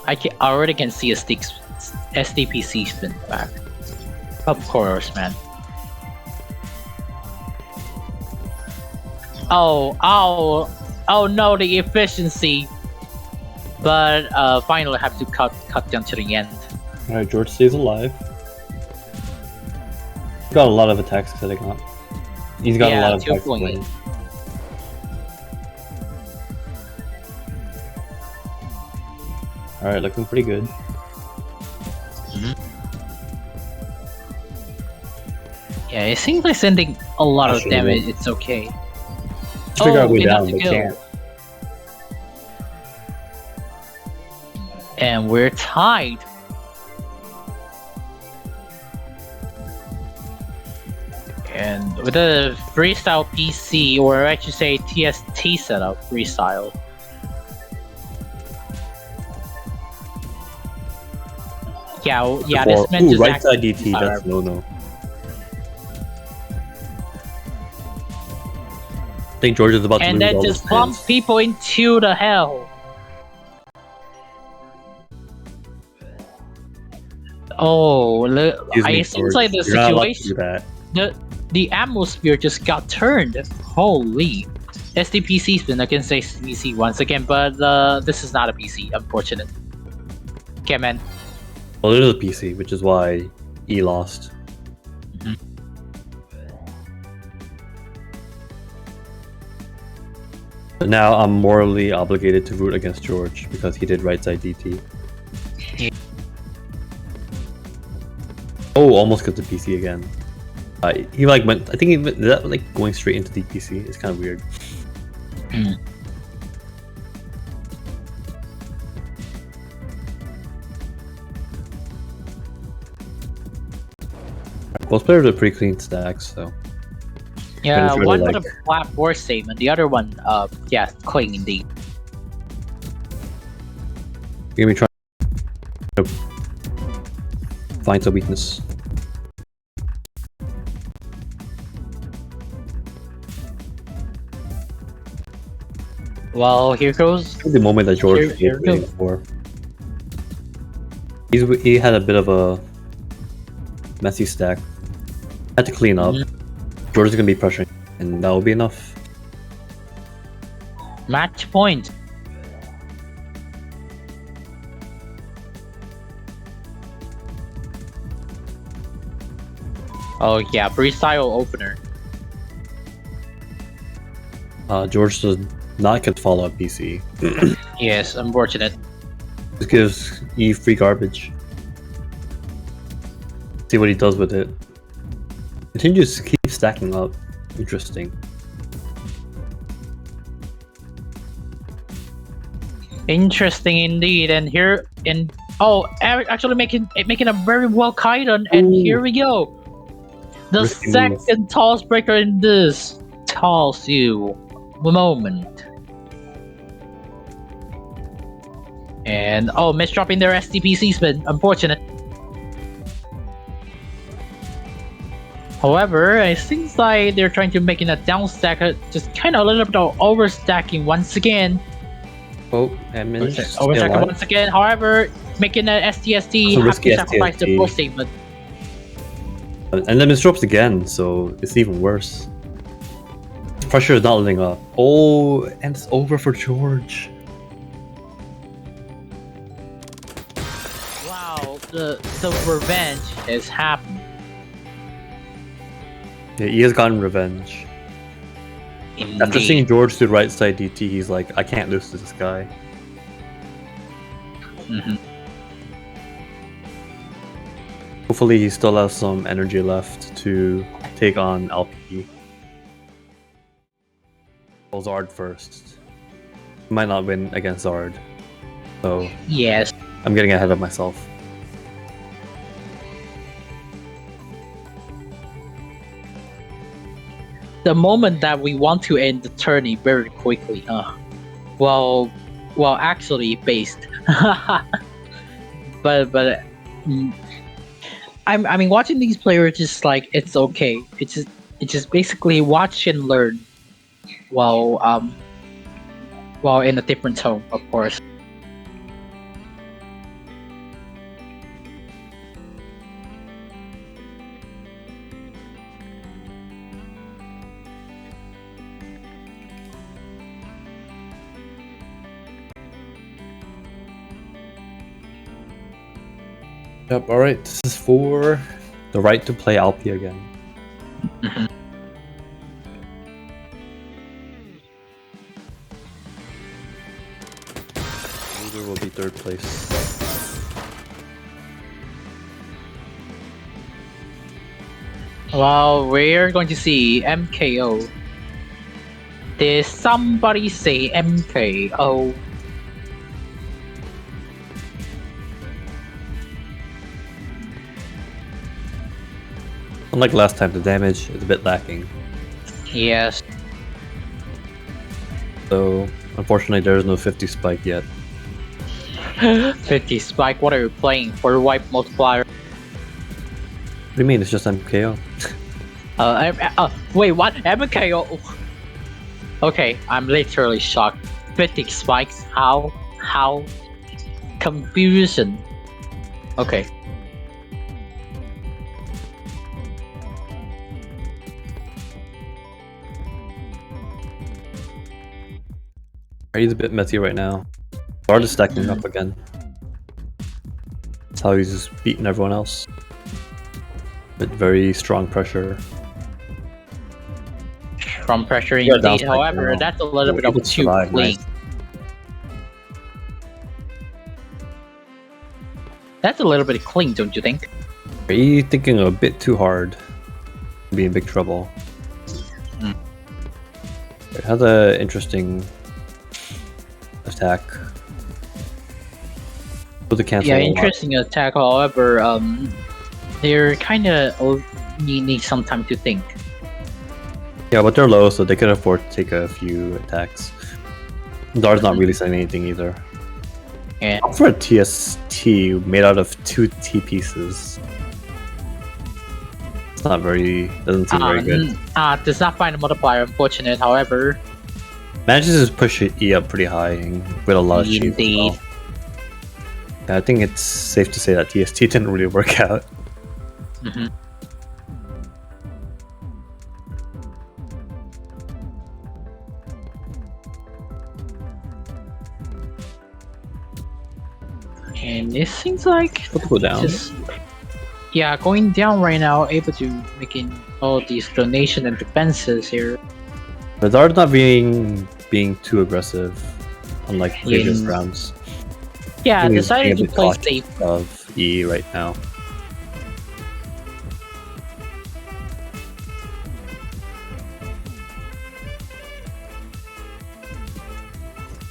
I already can see a SDPC spin back. Of course, man. Oh no, the efficiency. But finally have to cut down to the end. Alright, George stays alive. He's got a lot of attacks setting up. He's got a lot of attacks 2.8. playing. Alright, looking pretty good. Yeah, it seems like sending a lot of Actually, damage. It's okay. Let's figure out a way enough down, to but go. can't. And we're tied. And with a freestyle PC, or I should say TST setup freestyle. Yeah, this meant Ooh, just right side actually DT, that's no. I think George is about to and lose then all just his bump fans. people into the hell. Oh, Excuse me, it seems George. like the You're not allowed to situation, do that. the atmosphere just got turned. Holy. SDPC spin against SDPC once again, but this is not a PC, unfortunate. Okay, man. Well, it is a PC, which is why E lost. Mhm. But now I'm morally obligated to root against George because he did right side DT. Yeah. Oh, almost got the PC again. He like went. I think he went, that like going straight into DPC. It's kind of weird. Mm. Both players are pretty clean stacks, so Yeah, try to, one like- with a flat war statement, the other one, yeah, clean indeed. You're gonna be trying to find a weakness. Well, here goes. The moment that George was Here we go. waiting for. He had a bit of a messy stack. Had to clean up. George is gonna be pressuring, and that will be enough. Match point. Oh yeah, freestyle opener. George does not get follow up PC. Yes, unfortunate. This gives E free garbage. See what he does with it. Continues to keep stacking up. Interesting. Interesting indeed. And here in actually making a very well Kaidan, and Ooh. here we go. The Risky second TAWS breaker in this TAWS you moment. And misdropping their STPC spin, unfortunate. However, it seems like they're trying to make it a down stack, just kind of a little bit of overstacking once again. Oh, and Overstacking once again. However, making an STST So have risky to sacrifice the STST. pro statement. And then it drops again, so it's even worse. Pressure is not letting up. Oh, and it's over for George. Wow, the revenge has happened. Yeah, he has gotten revenge. After Indeed. seeing George do right side DT, he's like, I can't lose to this guy. Mhm. Hopefully he still has some energy left to take on LP. Well, Zard first. He might not win against Zard. So Yes. I'm getting ahead of myself. The moment that we want to end the tourney very quickly, huh? Well, actually, based. but I mean, watching these players just like it's okay. It's just basically watch and learn, while in a different tone, of course. Yep, alright. This is for the right to play Alpi again. Loser will be third place. Well, we're going to see MKO. Did somebody say MKO? Unlike last time, the damage is a bit lacking. Yes. So, unfortunately, there is no 50 spike yet. 50 spike, what are you playing? For wipe multiplier? What do you mean? It's just MKO. Wait, what? MKO? Okay, I'm literally shocked. 50 spikes? How? Confusion. Okay. He's a bit messy right now. Zard is stacking up again. That's how he's just beating everyone else. With very strong pressure. From pressure Yeah, indeed, downside however, now. that's a little bit Able of to too survive, clean. nice. That's a little bit clean, don't you think? Are you thinking a bit too hard? Be in big trouble. It has an interesting attack. With the cancel. Yeah, a lot. interesting attack, however, they're kinda need some time to think. Yeah, but they're low, so they can afford to take a few attacks. Dar's not really saying anything either. Yeah. For a TST made out of 2 T pieces, it's not very. Doesn't seem very good. Does not find a multiplier, unfortunate. However, Manages to push E up pretty high and with a lot of cheese as indeed. well. Yeah, I think it's safe to say that TST didn't really work out. Mhm. And it seems like Let's go down. just yeah, going down right now, able to making all these donation and defenses here. But Dar's not being too aggressive, unlike previous Yeah. rounds. Yeah, I think he's decided being to a bit play cautious safe. of E right now.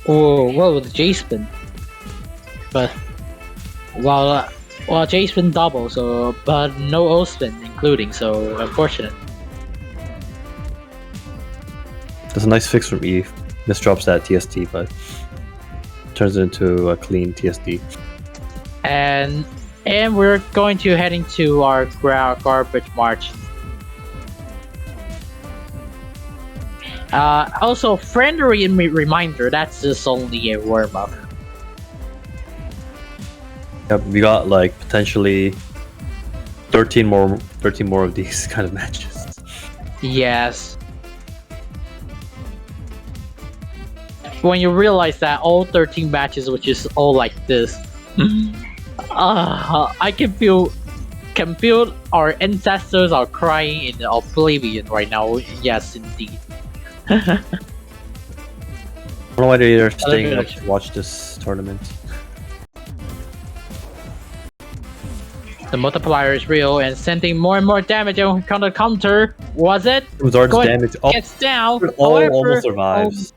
Oh, well, with J spin, but well, J spin double, so but no O spin including, so unfortunate. That's a nice fix from E. Misdrops that TST, but turns it into a clean TSD. And we're going to heading to our garbage march. Also, friendly reminder, that's just only a warm up. Yep, we got like potentially 13 more of these kind of matches. Yes. When you realize that all 13 matches, which is all like this, I can feel our ancestors are crying in oblivion right now. Yes, indeed. I don't know why they're staying up to watch this tournament. The multiplier is real and sending more and more damage on counter. Was it? Zard's Go ahead. damage. Oh, Gets down. all However, almost survives.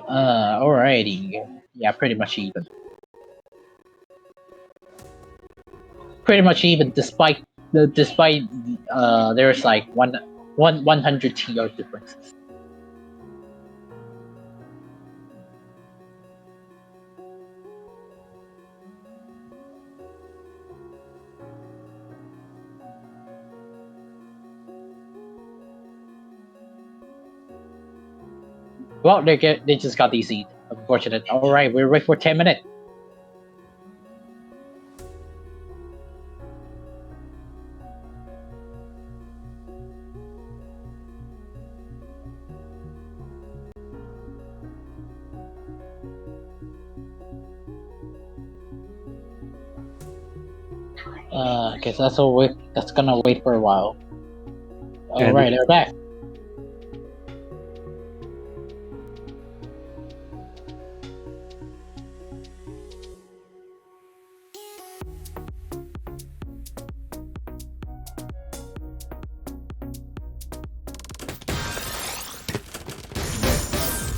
Alrighty. Yeah, pretty much even. Pretty much even, despite there's like 100 TR differences. Well, they just got DC. Unfortunate. All right, we're ready for 10 minutes. Okay, so that's gonna wait for a while. All right, they're back.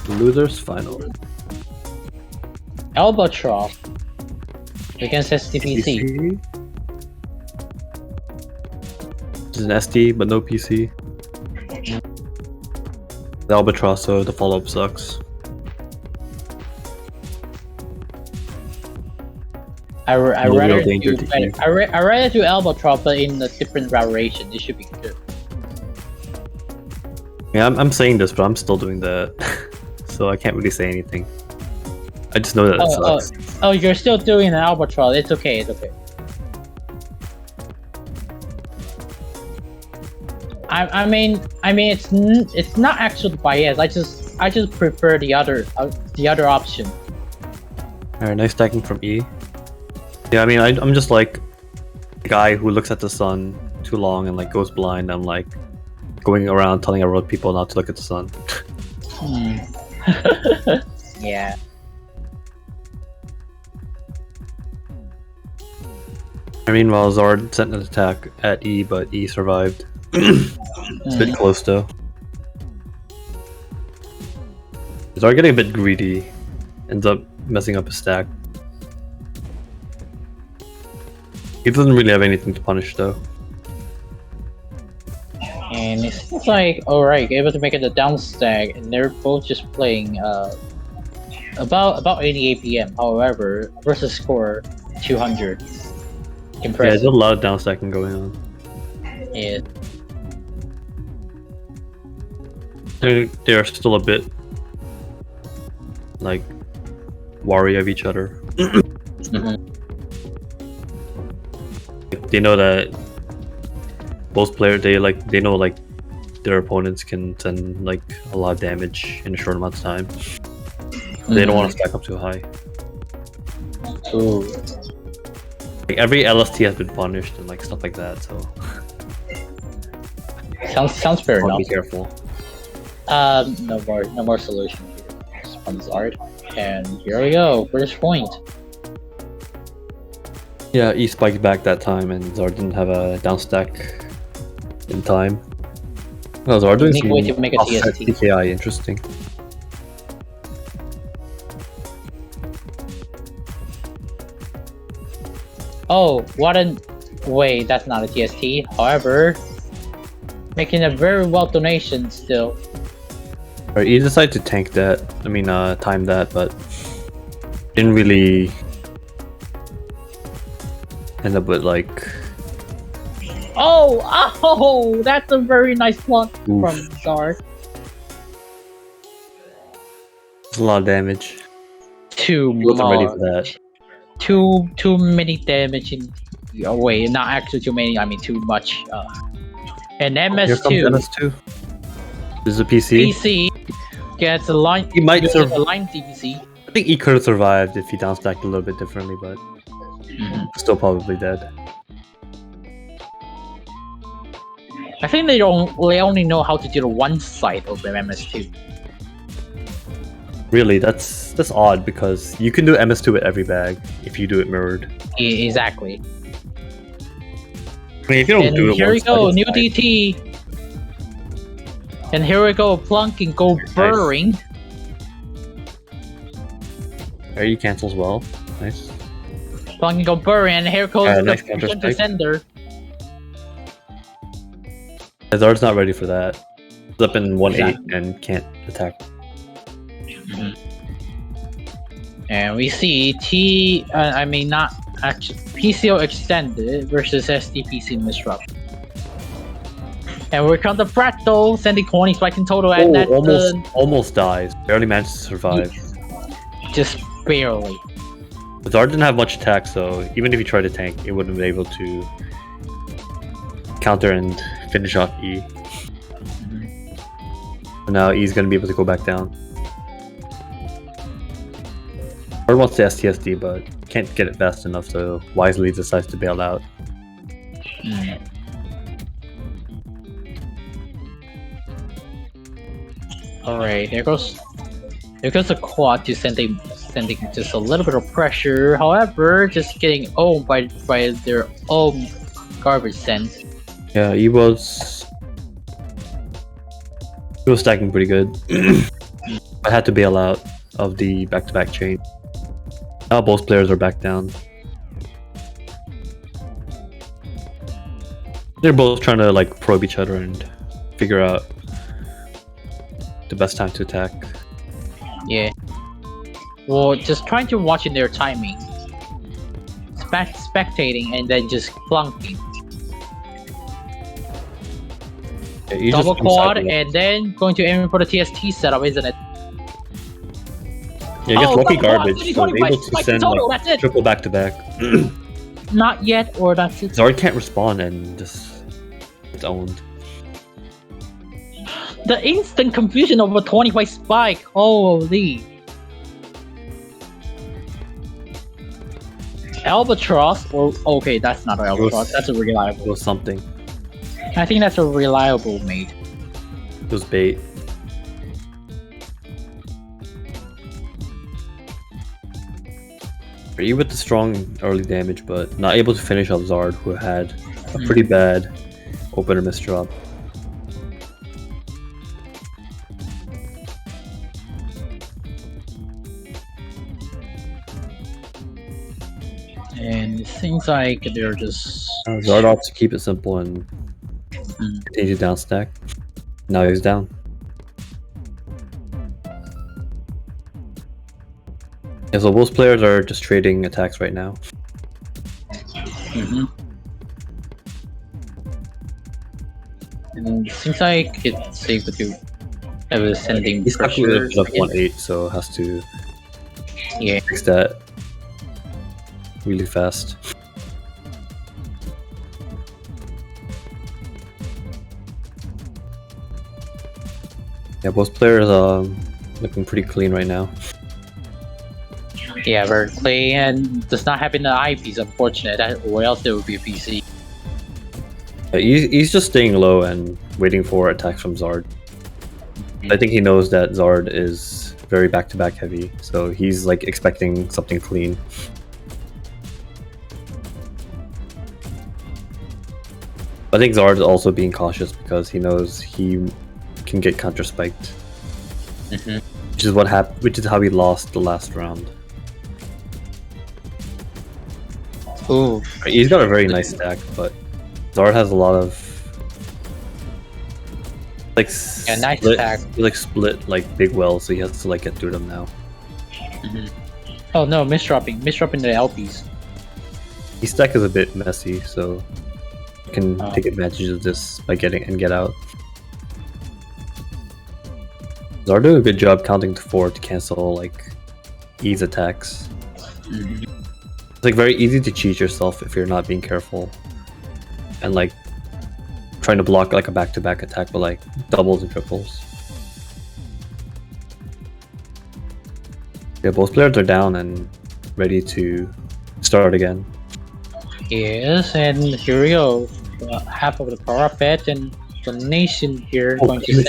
Losers final. Albatross against STPC. This is an SD, but no PC. The Albatross, so the follow-up sucks. I rather danger do to you. I rather do Albatross, but in a different variation. It should be good. Yeah, I'm saying this, but I'm still doing that, so I can't really say anything. I just know that it sucks. Oh, you're still doing an Albatross. It's okay. It's okay. I mean, it's not actually biased. I just prefer the other option. Alright, nice stacking from E. Yeah, I mean, I'm just like a guy who looks at the sun too long and like goes blind. I'm like going around telling other people not to look at the sun. Yeah. Meanwhile, Zard sent an attack at E, but E survived. It's a bit close though. Zard getting a bit greedy, ends up messing up his stack. He doesn't really have anything to punish though. And it seems like alright, able to make it a down stack, and they're both just playing about 88 PM. However, versus score 200. Yeah, Impressive. there's a lot of down stacking going on. Yeah. They're still a bit like wary of each other. They know that both players they know like their opponents can send like a lot of damage in a short amount of time. They don't want to stack up too high. Ooh. Like every LST has been punished and like stuff like that, so Sounds fair enough. be careful. No more solution here from Zard. And here we go, first point. Yeah, E spiked back that time and Zard didn't have a down stack in time. Well, Zard doing Unique some way to make a offset TST. PKI, interesting. Oh, what a wait, that's not a TST. However, making a very well donation still. Alright, he decided to tank that. I mean, time that, but didn't really end up with like. Oh, that's a very nice plot Oof. from Zard. It's a lot of damage. Too He wasn't ready for much. that. Too many damage in. Oh, wait, not actually too many. I mean too much. And Here MS2 comes MS2. This is a PC. PC gets a line. He might uses survive. a line DPC. I think he could have survived if he downstacked a little bit differently, but still probably dead. I think they only know how to do the one side of the MS2. Really, that's odd because you can do MS2 with every bag if you do it mirrored. Exactly. I mean, if you don't And do it here we once, go, it's new fine. DT. And here we go, plunking, go burrowing. There he cancels well. Nice. Plunking, go burrowing, and here goes the nice fusion to counter-strike. sender. Zard's not ready for that. He's up in 1-8 Exactly. and can't attack. And we see I mean not actually PCO extended versus SDPC misrupt. And we're on the Prato, sending corny spike in total, and that's almost dies. Barely managed to survive. just barely. Zard didn't have much attack, so even if he tried to tank, it wouldn't be able to counter and finish off E. So now E's gonna be able to go back down. Zard wants the STSD, but can't get it fast enough, so wisely decides to bail out. Alright, there goes the quad to sending just a little bit of pressure. However, just getting owned by their own garbage send. Yeah, he was stacking pretty good. I had to bail out of the back-to-back chain. Now both players are back down. They're both trying to like probe each other and figure out the best time to attack. Yeah. Well, just trying to watch in their timing. Spectating and then just plunking. Yeah, you Double just quad recycle it. and then going to aim for the TST setup, isn't it? Yeah, he gets lucky double quad, garbage, so 20, able to spike send total, like that's it. triple back-to-back. Not yet, or that's it. Zard can't respond and just it's owned. The instant confusion of a 20 by spike. Holy. Albatross, or okay, that's not an albatross. That's a It reliable. was something. I think that's a reliable mate. It was bait. E with the strong early damage, but not able to finish off Zard, who had a pretty bad opener misdrop. And it seems like they're just Zard opts to keep it simple and continue to down stack. Now he's down. Yeah, so both players are just trading attacks right now. And it seems like it's able to have a sending He's stuck pressure. with up 1-8, so has to Yeah. fix that really fast. Yeah, both players are looking pretty clean right now. Yeah, very clean, and does not have the eyepiece, unfortunate, or else there would be a PC. He's just staying low and waiting for attacks from Zard. I think he knows that Zard is very back-to-back heavy, so he's like expecting something clean. I think Zard is also being cautious because he knows he can get counter-spiked, which is which is how he lost the last round. Ooh. He's got a very nice stack, but Zard has a lot of like nice split, stack. he like split like big wells, so he has to like get through them now. Oh no, misdropping the LPs. His stack is a bit messy, so you can take advantage of this by get out. Zard doing a good job counting to 4 to cancel like E's attacks. It's like very easy to cheat yourself if you're not being careful and like trying to block like a back-to-back attack with like doubles and triples. Yeah, both players are down and ready to start again. Yes, and here we go. Half of the power bet and donation here going to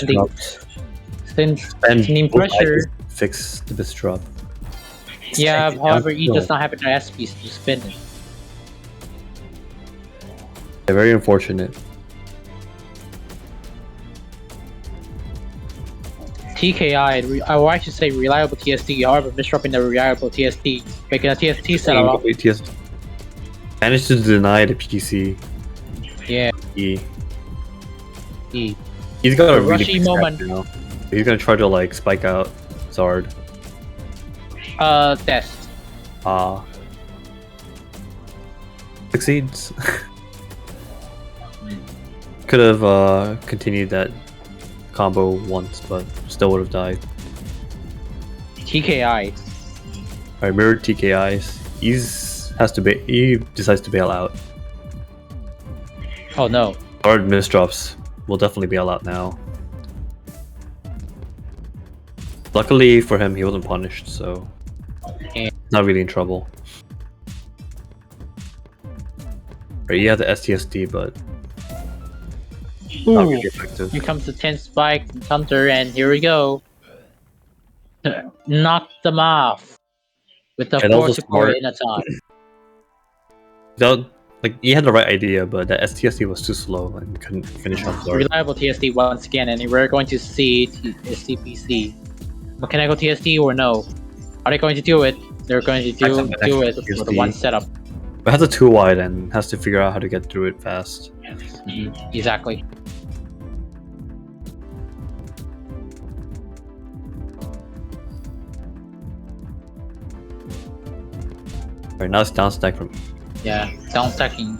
sending pressure. Fix the misdrop. Yeah, however, he does not have an SP to spin it. Yeah, very unfortunate. TKI, I should say reliable TSD, however, misdropping the reliable TSD, making a TSD setup. Managed to deny the PC. Yeah. He's got a really rushy big moment. stack now. He's gonna try to like spike out Zard. Test. Succeeds. Could have continued that combo once, but still would have died. TKI. Alright, mirrored TKIs. He decides to bail out. Oh no. Hard misdrops will definitely bail out now. Luckily for him, he wasn't punished, so not really in trouble. Right, he had the STSD, but not really effective. Here comes the 10 spike counter, and here we go. Knock them off with the 4 support in a time. Like he had the right idea, but the STSD was too slow and couldn't finish off Zard. Reliable TSD once again, and we're going to see SCPC. Mechanical TSD or no? Are they going to do it? They're going to do it for the one setup. It has a 2 wide and has to figure out how to get through it fast. Exactly. Right, now it's down stack from. Yeah, down stacking.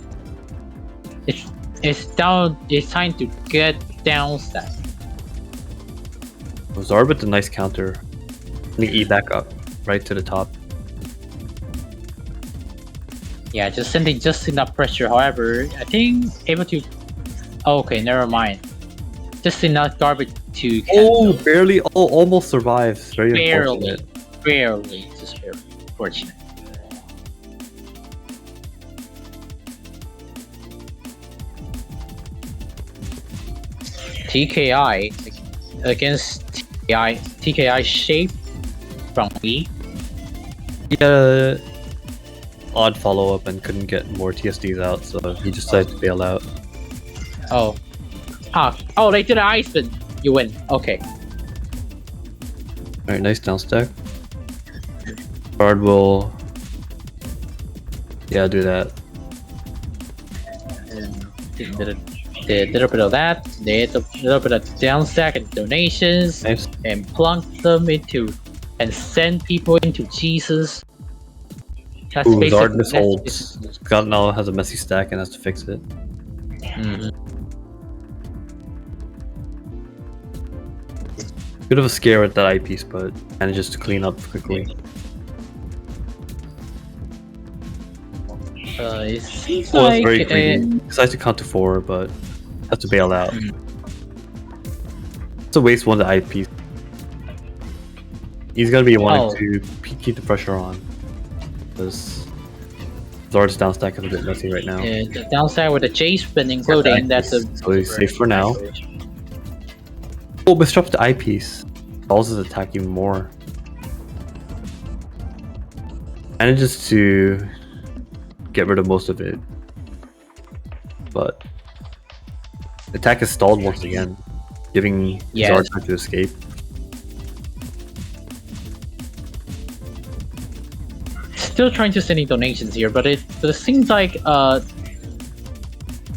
It's down. It's time to get down stack. Zard with the nice counter. E back up, right to the top. Yeah, just sending just enough pressure. However, I think able to. Oh, okay, never mind. Just enough garbage to. Oh, barely. Oh, almost survives. Very unfortunate. Barely, just barely. Fortunate. TKI against TKI shape from me. Yeah, odd follow-up and couldn't get more TSDs out, so he just decided to bail out. Oh. Oh, they did an ice spin. You win. Okay. Alright, nice down stack. Guard will... Yeah, do that. Did a little bit of that. Did a little bit of down stack and donations. Nice. And plunk them into... And send people into Jesus. That's Ooh, basically... Zard misholds. God now has a messy stack and has to fix it. Bit of a scare at that eyepiece, but manages to clean up quickly. It seems Well, it's like... very greedy. Decides to count to 4, but has to bail out. It's a waste 1 the eyepiece. He's gonna be wanting to keep the pressure on. Because Zard's down stack is a bit messy right now. Yeah, the downside with the J spin including, that's a... So he's safe for now. Oh, disrupts the eyepiece. Stalls his attack even more. Manages to get rid of most of it. But the attack is stalled once again, giving Zard time to escape. Still trying to send in donations here, but it seems like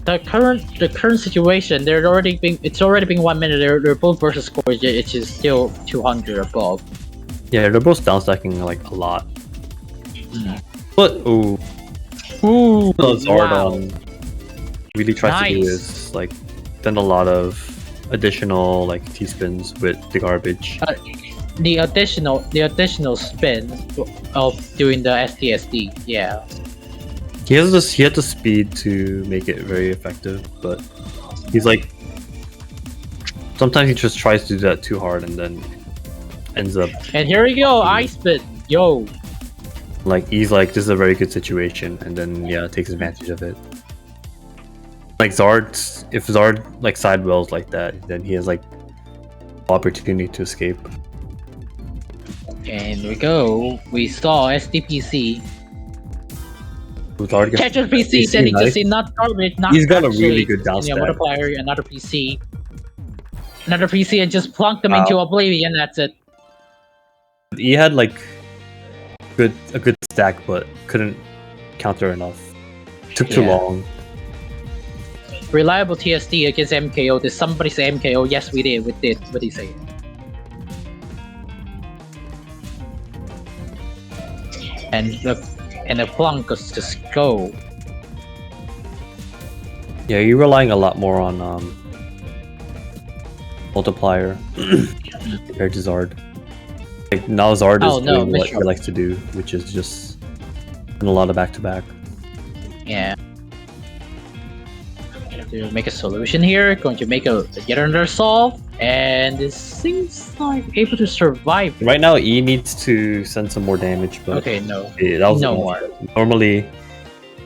the current situation, it's already been 1 minute. They're both versus score, which is still 200 above. Yeah, they're both down stacking like a lot. But ooh, Zard really tries to do is like done a lot of additional like T spins with the garbage. The additional spin of doing the STSD, yeah. He had the speed to make it very effective, but he's like sometimes he just tries to do that too hard and then ends up. And here we go, ice spin, yo. Like he's like, this is a very good situation, and then takes advantage of it. Like if Zard like sidewells like that, then he has like opportunity to escape. And we go. We saw SDPC. Catcher PC sending to see not garbage, not he's got a really good down stack. Multiplier, another PC, and just plunk them into oblivion. That's it. He had like a good stack, but couldn't counter enough. Took too long. Reliable TSD against MKO. Did somebody say MKO? Yes, we did. We did. What did he say? And the plunk was just go. Yeah, you're relying a lot more on multiplier compared to Zard. Like now Zard is doing what he likes to do, which is just a lot of back-to-back. Yeah. To make a solution here, going to make yet another solve, and this seems like able to survive. Right now, E needs to send some more damage, but okay, no, that was no more. Normally,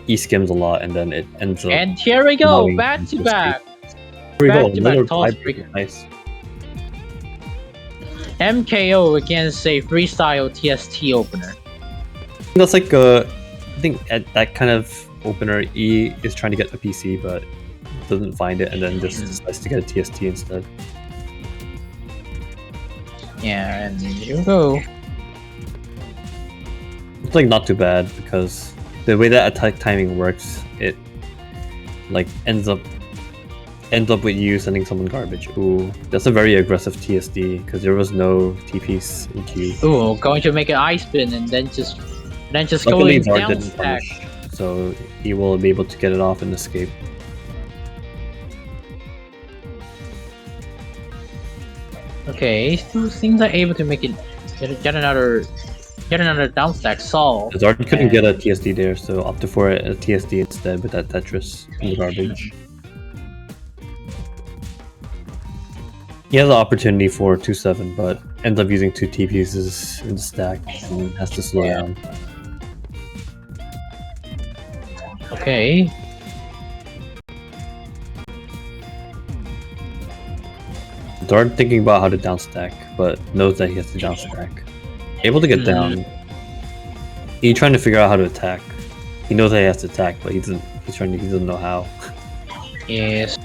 E skims a lot, and then it ends up. And here we go, back to back. Here we go, another tiebreaker. Nice. MKO against a freestyle TST opener. That's like I think at that kind of opener, E is trying to get a PC, but doesn't find it, and then just decides to get a TST instead. Yeah, and here we go. It's like not too bad because the way that attack timing works, it like ends up with you sending someone garbage. Ooh, that's a very aggressive TSD because there was no TPs in queue. Ooh, going to make an ice spin and then just Luckily, going Zard down didn't stack. punish, so he will be able to get it off and escape. Okay, still seems like able to make it get another down stack solve. Zard couldn't get a TSD there, so opted for a TSD instead with that Tetris in the garbage. He has an opportunity for 2-7, but ends up using 2 TPs in the stack and has to slow down. Okay. Zard thinking about how to down stack, but knows that he has to down stack. Able to get down. He trying to figure out how to attack. He knows that he has to attack, but he doesn't know how. Yes.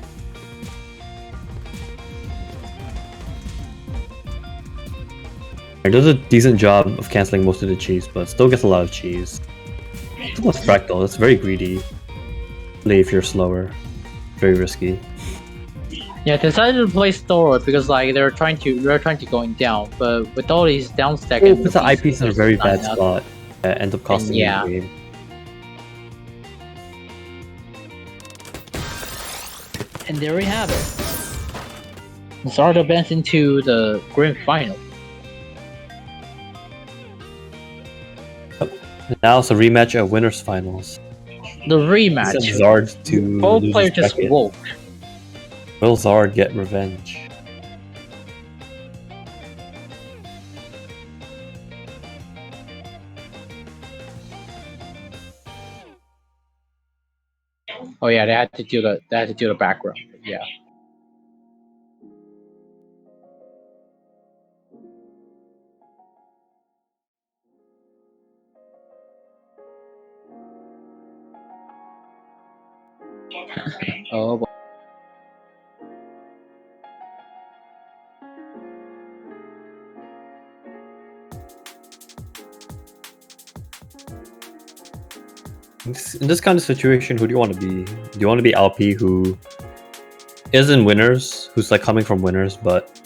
He does a decent job of cancelling most of the cheese, but still gets a lot of cheese. It's almost fractal. That's very greedy. Play if you're slower. Very risky. Yeah, they decided to play slower because like they're trying to going down, but with all these down stack, It puts the eyepiece in a very bad spot. Ends up costing you the game. And there we have it. Zard advanced into the grand final. Now it's a rematch of winners finals. The rematch. Zard to both lose players his just bracket. woke. Will Zard get revenge? Oh yeah, they had to do the background. Yeah. Oh boy. In this kind of situation, who do you want to be? Do you want to be LP, who is in winners, who's like coming from winners, but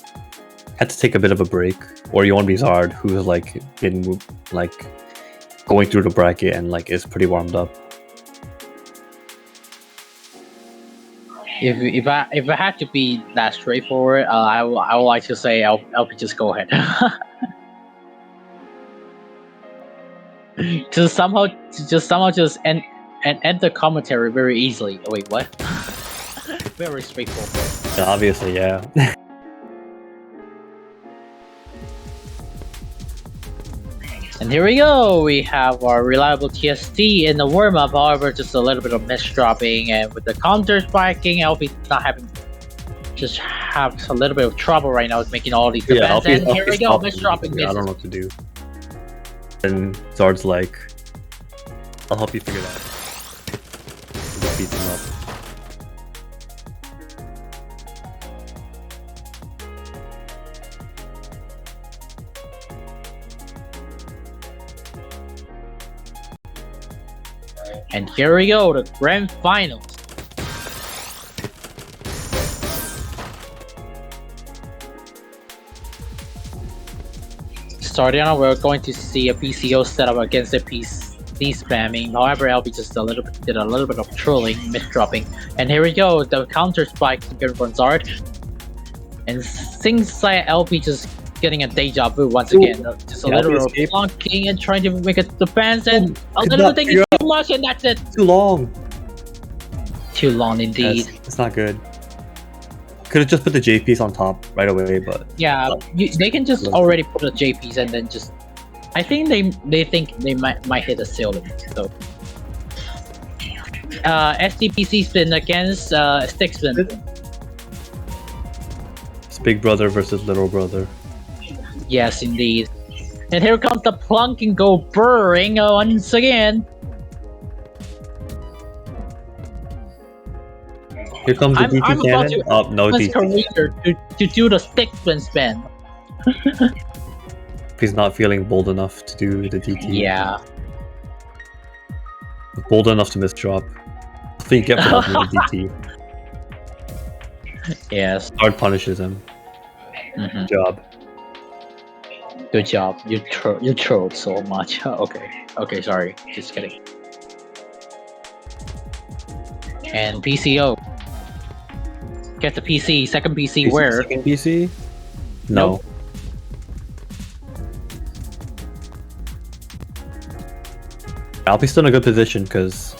had to take a bit of a break, or you want to be Zard, who's like been like going through the bracket and like is pretty warmed up? If I had to be that straightforward, I would like to say LP just go ahead. just somehow end the commentary very easily. Wait, what? Very straightforward. Yeah, obviously, yeah. And here we go. We have our reliable TST in the warm-up. However, just a little bit of miss dropping, and with the counter spiking, LP not having just have a little bit of trouble right now with making all these defense. Yeah, and here we go, miss dropping. I don't know what to do. And Zard's like, I'll help you figure it out. Just beats him up. And here we go, the grand finals. Starting out, we're going to see a PCO setup against a PC spamming. However, LP just did a little bit of trolling, misdropping. And here we go, the counter spike from Zard. And things like LP just getting a deja vu once again. Just a little bit of plunking and trying to make a defense, and a little thing is too much, and that's it. Too long. Too long indeed. It's not good. Could have just put the JPs on top right away, but yeah, they can just already put the JPs and then just. I think they think they might hit a ceiling. So, SDPC spin against stick spin. It's big brother versus little brother. Yes, indeed. And here comes the plunk and go burring once again. Here comes the DT I'm about cannon. to Oh, no DT. Career to do the stick spin. He's not feeling bold enough to do the DT. Yeah. Bold enough to miss drop. That's what you get for not doing the DT. Yes. Zard punishes him. Good job. Good job. You trolled so much. Okay, sorry. Just kidding. And PCO. Get the PC. Second PC where? Second PC? No. Nope. Alpi's still in a good position because...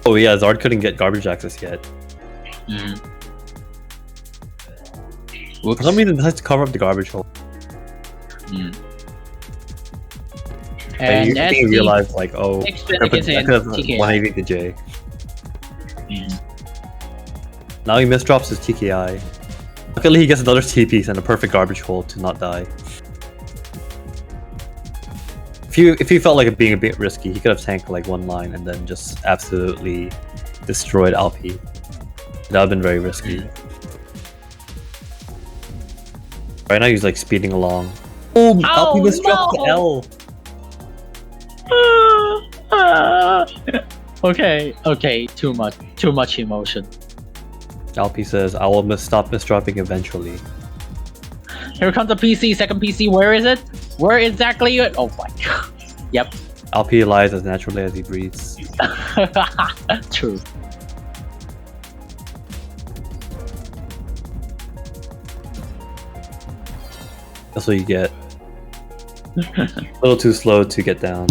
Oh yeah, Zard couldn't get garbage access yet. For some reason, it has to cover up the garbage hole. And you SD realize, like, oh, I could have TKI. 180 the J. Now he misdrops his TKI. Luckily, he gets another TP and a perfect garbage hole to not die. If he felt like it being a bit risky, he could have tanked like one line and then just absolutely destroyed Alpi. That would have been very risky. Right now he's like speeding along. Oh, Alpi misdropped the L. Okay, too much emotion. Alpi says, I will stop misdropping eventually. Here comes the PC, second PC, where is it? Where exactly it? Oh my god. Yep. Alpi lies as naturally as he breathes. True. That's what you get. A little too slow to get down.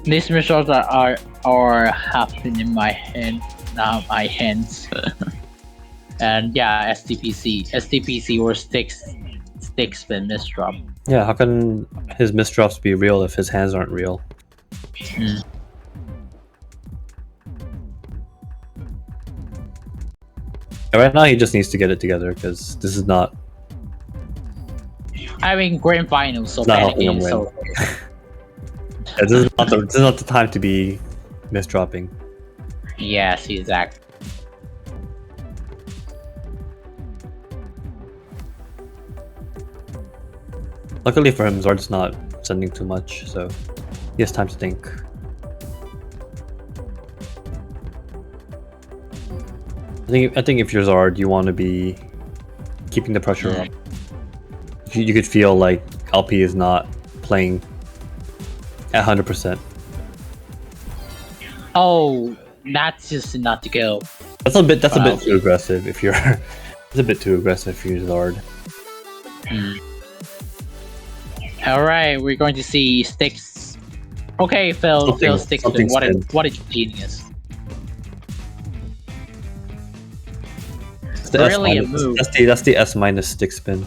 These missions are happening in my hand now. My hands. And yeah, STPC or stick spin misdrop. Yeah, how can his misdrops be real if his hands aren't real? Right now he just needs to get it together because this is not. I mean, grand finals, so not bad helping him again. win. So Yeah, this is not the time to be misdropping. yes, exactly. Luckily for him, Zard's not sending too much, so he has time to think. I think if you're Zard, you want to be keeping the pressure up. You could feel like Alpi is not playing at 100%. Oh, that's just not to go. That's a bit too aggressive if you're. It's a bit too aggressive if you're Zard. All right, we're going to see sticks. Okay, Phil sticks. What a genius! It's the Really S a move. That's the S minus stick spin.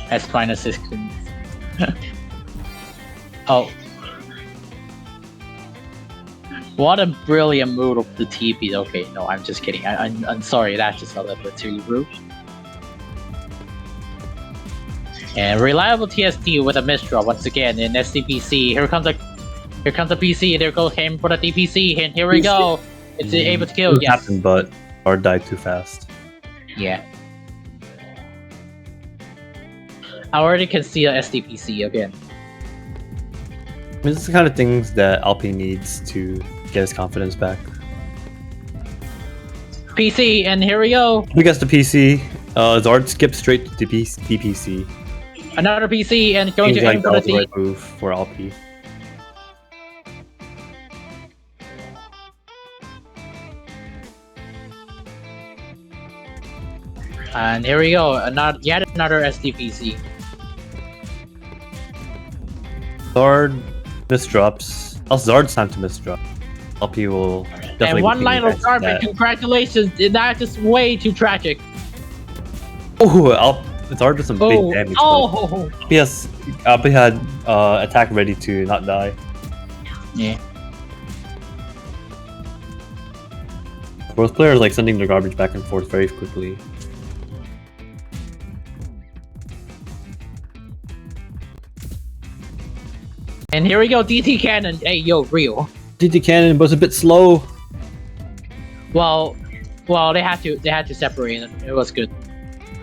S minus 6. Oh. What a brilliant move of the TP. Okay, no, I'm just kidding. I'm sorry, that's just a little bit too rude. And reliable TST with a misdraw once again in SDPC. Here comes the PC. There goes him for the DPC, and here we go. It's able to kill. It Yes. happened, but Zard died too fast. Yeah. I already can see a SDPC again. I mean, this is the kind of things that Alpi needs to get his confidence back. PC, and here we go. Who gets the PC? Zard skips straight to DPC. Another PC, and going Seems to like aim that for was the the D. right move for Alpi. And here we go. Yet another SDPC. Zard misdrops. It's Zard's time to misdrop. Alpi will definitely. And one be line of taking garbage. that. Congratulations. That is way too tragic. Oh, Zard did some big damage. Oh. Yes, Alpi had attack ready to not die. Yeah. Both players like sending their garbage back and forth very quickly. And here we go. DT cannon. Hey, yo, real. DT cannon was a bit slow. Well, they had to separate it. It was good.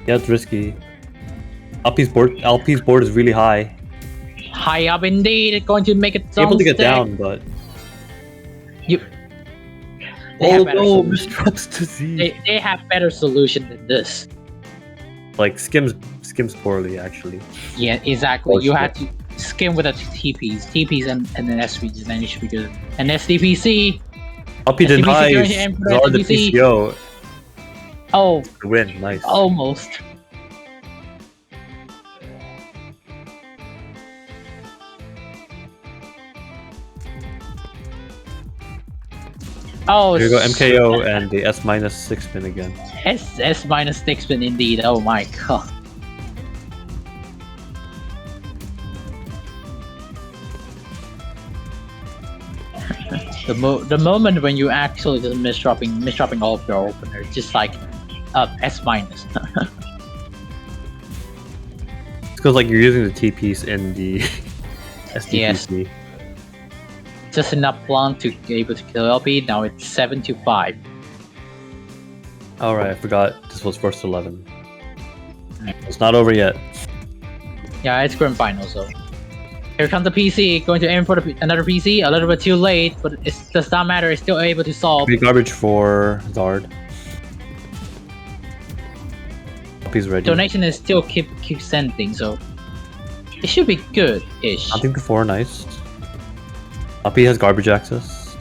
Yeah, it's risky. Alpi's board is really high. High up indeed. Going to make it Able to get stick. down, but They have better solution. misdrops to Z. They have better solution than this. Like skims poorly actually. Yeah, exactly. Oh, You shit. had to skim with the TPs and then SVs, and then you should be good. And SDPC. Alpi SDPC denies going to aim for the Zard the SDPC. PCO Oh, to win. Nice. almost. Oh, Here we go, MKO and the S minus 6 spin again. S minus 6 spin indeed. Oh my god. The moment when you actually just misdropping all of your openers, just like S minus. because like you're using the T piece in the Yes. SDPC. Just enough long to be able to kill LP. Now it's 7-5. Alright, I forgot this was first 11. It's not over yet. Yeah, it's grand final. So here comes the PC, going to aim for another PC. A little bit too late, but it does not matter. It's still able to solve. Big garbage for Zard. He's ready. Donation is still keep sending, so it should be good-ish. Nothing before, nice. Uppy has garbage access.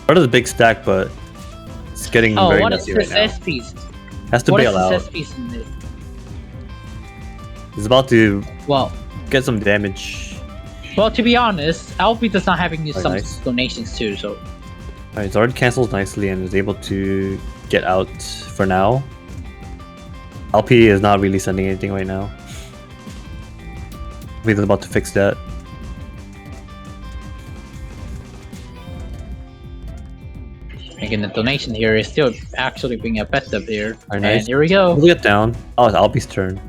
Part of the big stack, but it's getting very what is messy this right now. S piece? Has to What is bail out. this S piece in this? He's about to Well, get some damage. to be honest, LP does not having some nice. donations too, so Alright, Zard cancels nicely and is able to get out for now. LP is not really sending anything right now. He's about to fix that. again the donation here is still actually being effective here. Very nice. And here we go. We'll get down. Oh, it's Alpi's turn.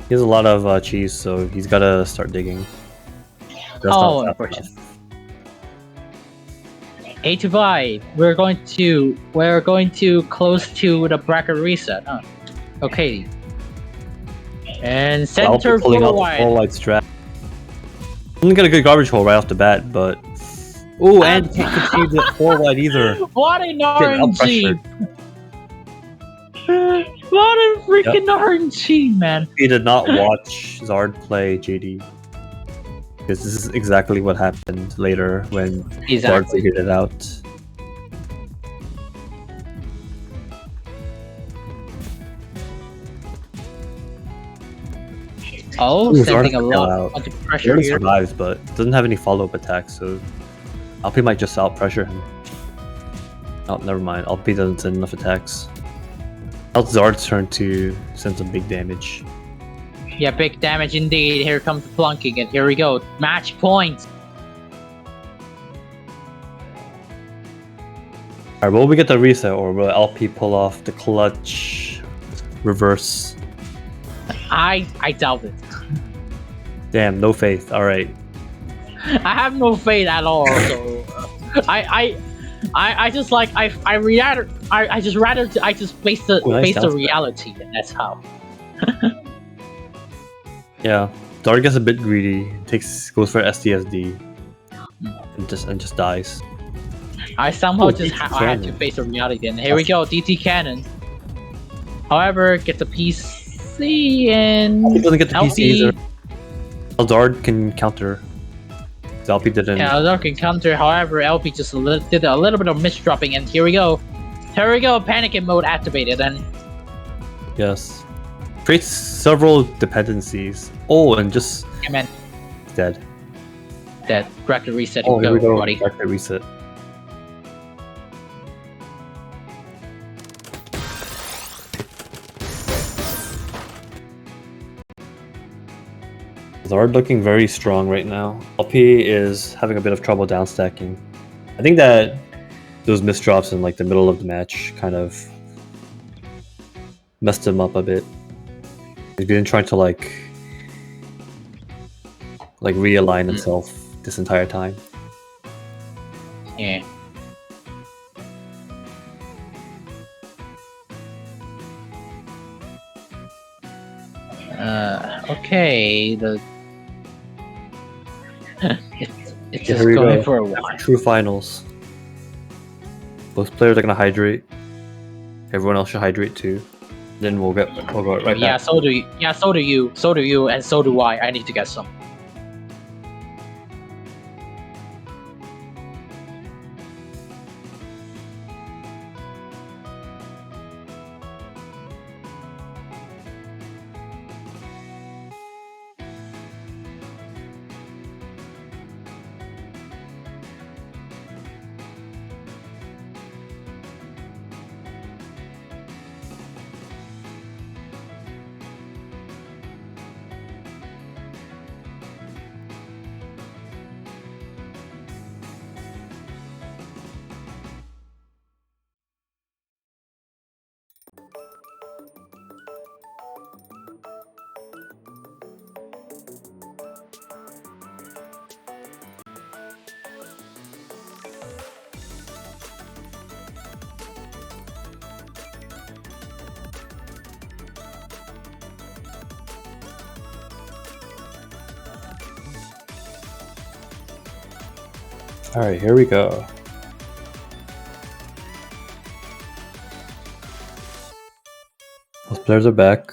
He has a lot of cheese, so he's gotta start digging. That's not fast unfortunate. enough. 8-5. We're going to close to the bracket reset. Huh? Okay. And center Alpi pulling out the forward. forward strat. Didn't get a good garbage hole right off the bat, but ooh, and can't concede the forward either. What an Getting RNG! What a freaking RNG, man! He did not watch Zard play JD. Because this is exactly what happened later when Zard Exactly. figured it out. Oh, Ooh, sending Zard a fell lot out. of He pressure already here. survives, but doesn't have any follow-up attacks, so Alpi might just out-pressure him. Oh, never mind. Alpi doesn't send enough attacks. Now it's Zard's turn to send some big damage. Yeah, big damage indeed. Here comes the plunking, and here we go. Match point. Alright, will we get the reset, or will LP pull off the clutch reverse? I doubt it. Damn, no faith. Alright. I have no faith at all. So I just like I just face the Oh, nice face the down reality, and that's how. Yeah. Zard gets a bit greedy, goes for SDSD, and just dies. I somehow Oh, just DT I had to cannon. face the reality, and here we go, DT cannon. However, get the PC and He doesn't get the PC either. LP. Zard can counter. LP didn't. Yeah, Zard can counter. However, LP just did a little bit of misdropping, and here we go. Here we go, panic mode activated, and Yes. Creates several dependencies. Oh, and just I meant dead. that bracket reset. Oh, here we go. buddy. Back to reset. Zard looking very strong right now. LP is having a bit of trouble downstacking. I think that those misdrops in like the middle of the match kind of messed him up a bit. He's been trying to like realign himself this entire time. Yeah. Okay. It's just Here we going go. for a while. True finals. Both players are gonna hydrate. Everyone else should hydrate too. Then we'll go right back. Yeah, so do you. Yeah, so do you. So do you, and so do I. I need to get some. Alright, here we go. Those players are back,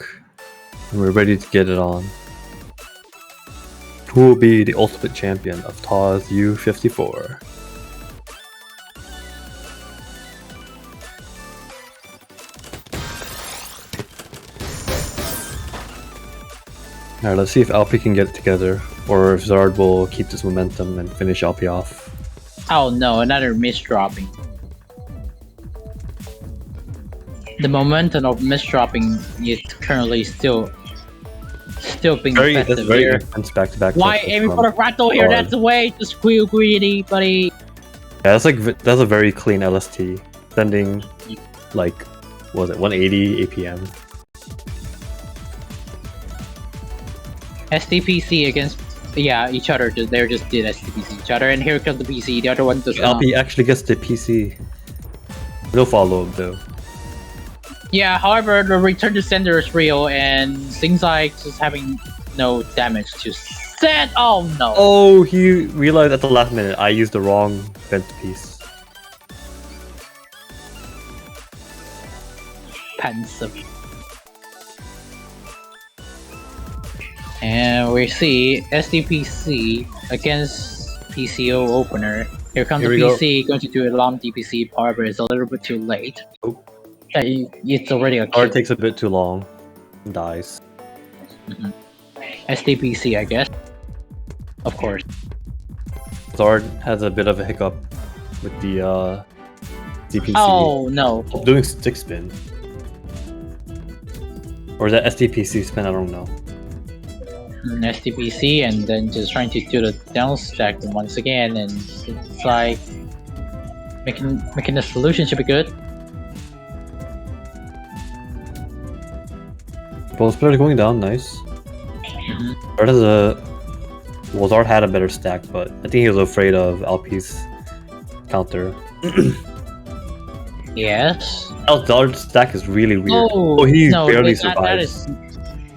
and we're ready to get it on. Who will be the ultimate champion of TAWS U54? Alright, let's see if Alpi can get it together, or if Zard will keep this momentum and finish Alpi off. Oh no, another miss dropping. The momentum of miss dropping is currently still being That's effective very here. intense back-to-back. Why aiming for the rattle here? That's the way to squeal greedy, buddy. Yeah, that's a very clean LST, sending like, what was it, 180 APM. SDPC against each other. They just did SDPC each other, and here comes the PC. The other one does not. Alpi actually gets the PC. No follow-up though. Yeah, however, the return to sender is real, and seems like just having no damage to send. Oh no! Oh, he realized at the last minute I used the wrong vent piece. Pensive. And we see SDPC against PCO opener. Here comes the PC, going to do a long DPC, however, it's a little bit too late. Oh. It's already a Or it takes a bit too long and dies. SDPC, I guess. Of course. Zard has a bit of a hiccup with the DPC. Oh no. Doing stick spin. Or is that SDPC spin? I don't know. SDPC, and then just trying to do the down stack once again, and it's like making the solution should be good. Both players going down, nice. Zard has Zard had a better stack, but I think he was afraid of Alpi's counter. Yes. Zard's stack is really weird. Oh, he no, barely that survives.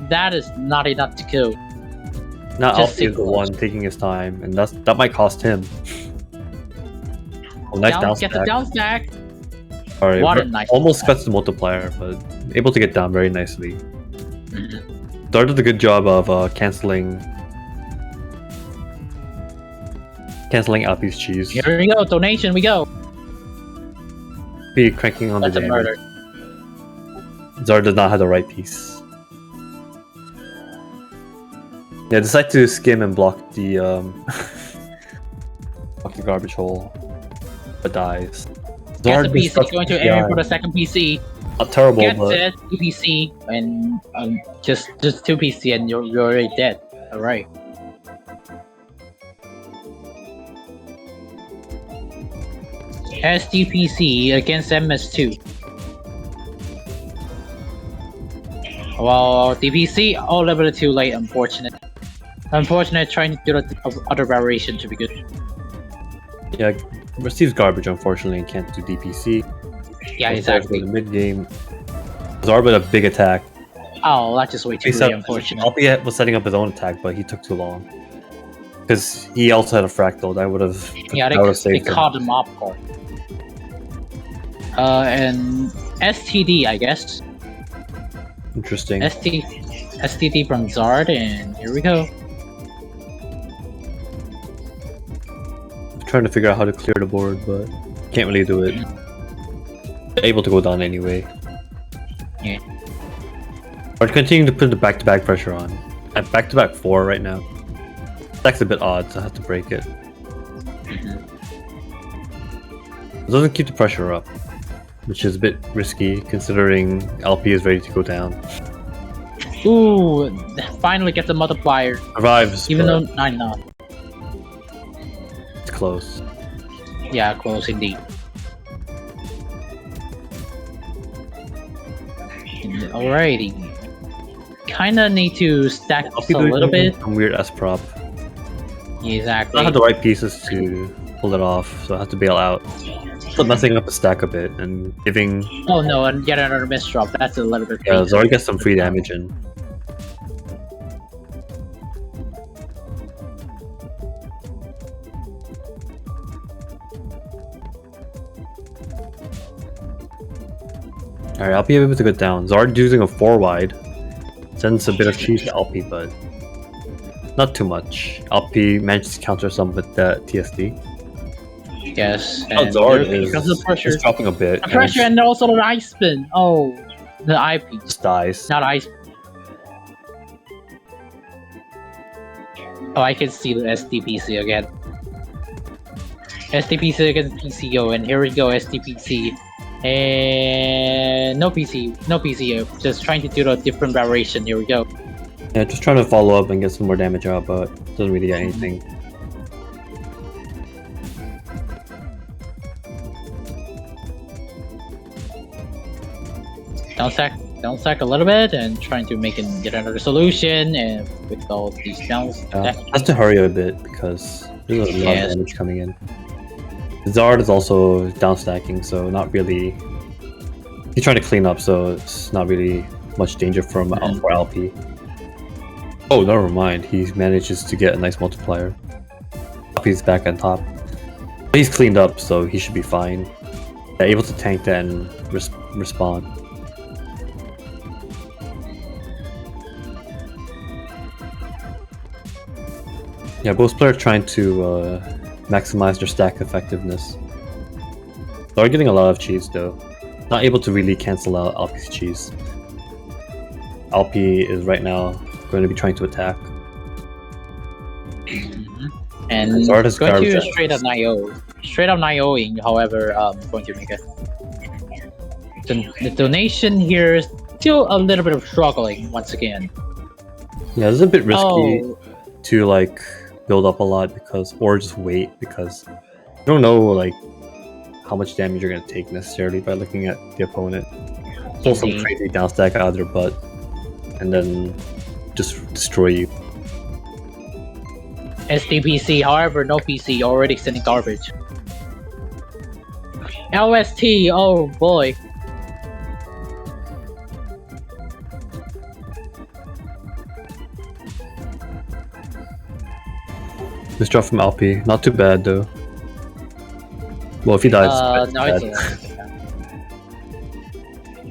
that is not enough to kill. Now just Alpi is the one taking his time, and that might cost him. Oh, nice down Get stack. the down stack. Alright, What a nice almost stack. cuts the multiplier, but able to get down very nicely. Zard did a good job of canceling Alpi's cheese. Here we go, donation, we go. Be cranking on That's the a damage. murder. Zard does not have the right piece. Yeah, decide to skim and block the block the garbage hole, but dies. Gets the just PC, sucks going to PI. aim for the second PC. Not terrible, Gets but it, PC, and just 2 PC, and you're already dead. Alright. SDPC against MS2. Well, DPC, a little bit too late, unfortunate. Unfortunate, trying to do the other variation to be good. yeah, receives garbage unfortunately and can't do DPC. Yeah, Goes exactly. for the mid game. Zard with a big attack. Oh, that's just way too early, unfortunate. Alpi was setting up his own attack, but he took too long. Because he also had a fractal. That would have Yeah, they saved him. caught him off guard. And STD, I guess. Interesting. STD from Zard, and here we go. Trying to figure out how to clear the board, but can't really do it. Able to go down anyway. Yeah. We're continuing to put the back-to-back pressure on. At back-to-back 4 right now. That's a bit odd, so I have to break it. It doesn't keep the pressure up, which is a bit risky considering LP is ready to go down. Ooh, finally gets a multiplier. Survives, Even but though I'm not. it's close. Yeah, close indeed. Alrighty. Kinda need to stack LP a doing little bit. some weird S prop. I Exactly. don't have the right pieces to pull it off, so I have to bail out. So messing up the stack a bit and giving Oh no, and get another miss drop. That's a little bit. Zard gets some free damage in. Alright, I'll be able to go down. Zard using a 4 wide. Sends a bit of cheese to LP, but not too much. LP managed to counter some with the TSD. Yes. Oh, And Zard because of the pressure. is dropping a bit. The pressure and also the ice spin. Oh, the IP. Just dies. Not ice. Oh, I can see the SDPC again. SDPC against PCO, and here we go, SDPC. And no PCO, just trying to do a different variation. Here we go. Yeah, just trying to follow up and get some more damage out, but doesn't really get anything. Down stack a little bit and trying to get another solution, and with all these downs. Has to hurry a bit because there's a lot of damage coming in. Zard is also down stacking, so not really. He's trying to clean up, so it's not really much danger from for LP. Oh, never mind. He manages to get a nice multiplier. LP's back on top. He's cleaned up, so he should be fine. Yeah, able to tank that and respawn. Yeah, both players trying to maximize their stack effectiveness. They're getting a lot of cheese though. Not able to really cancel out LP's cheese. LP is right now going to be trying to attack. And Zard is going to garbage. straight up 9-0. Straight up 9-0ing, however, going to make it. The donation here is still a little bit of struggling once again. Yeah, it's a bit risky Oh, to like build up a lot or just wait because you don't know like how much damage you're gonna take necessarily by looking at the opponent. Pull some Indeed. crazy down stack out of their butt and then just destroy you. SDPC, however, no PC, already sending garbage. LST, oh boy. Misdraw from LP, not too bad though. Well, if he dies, it's No, bad.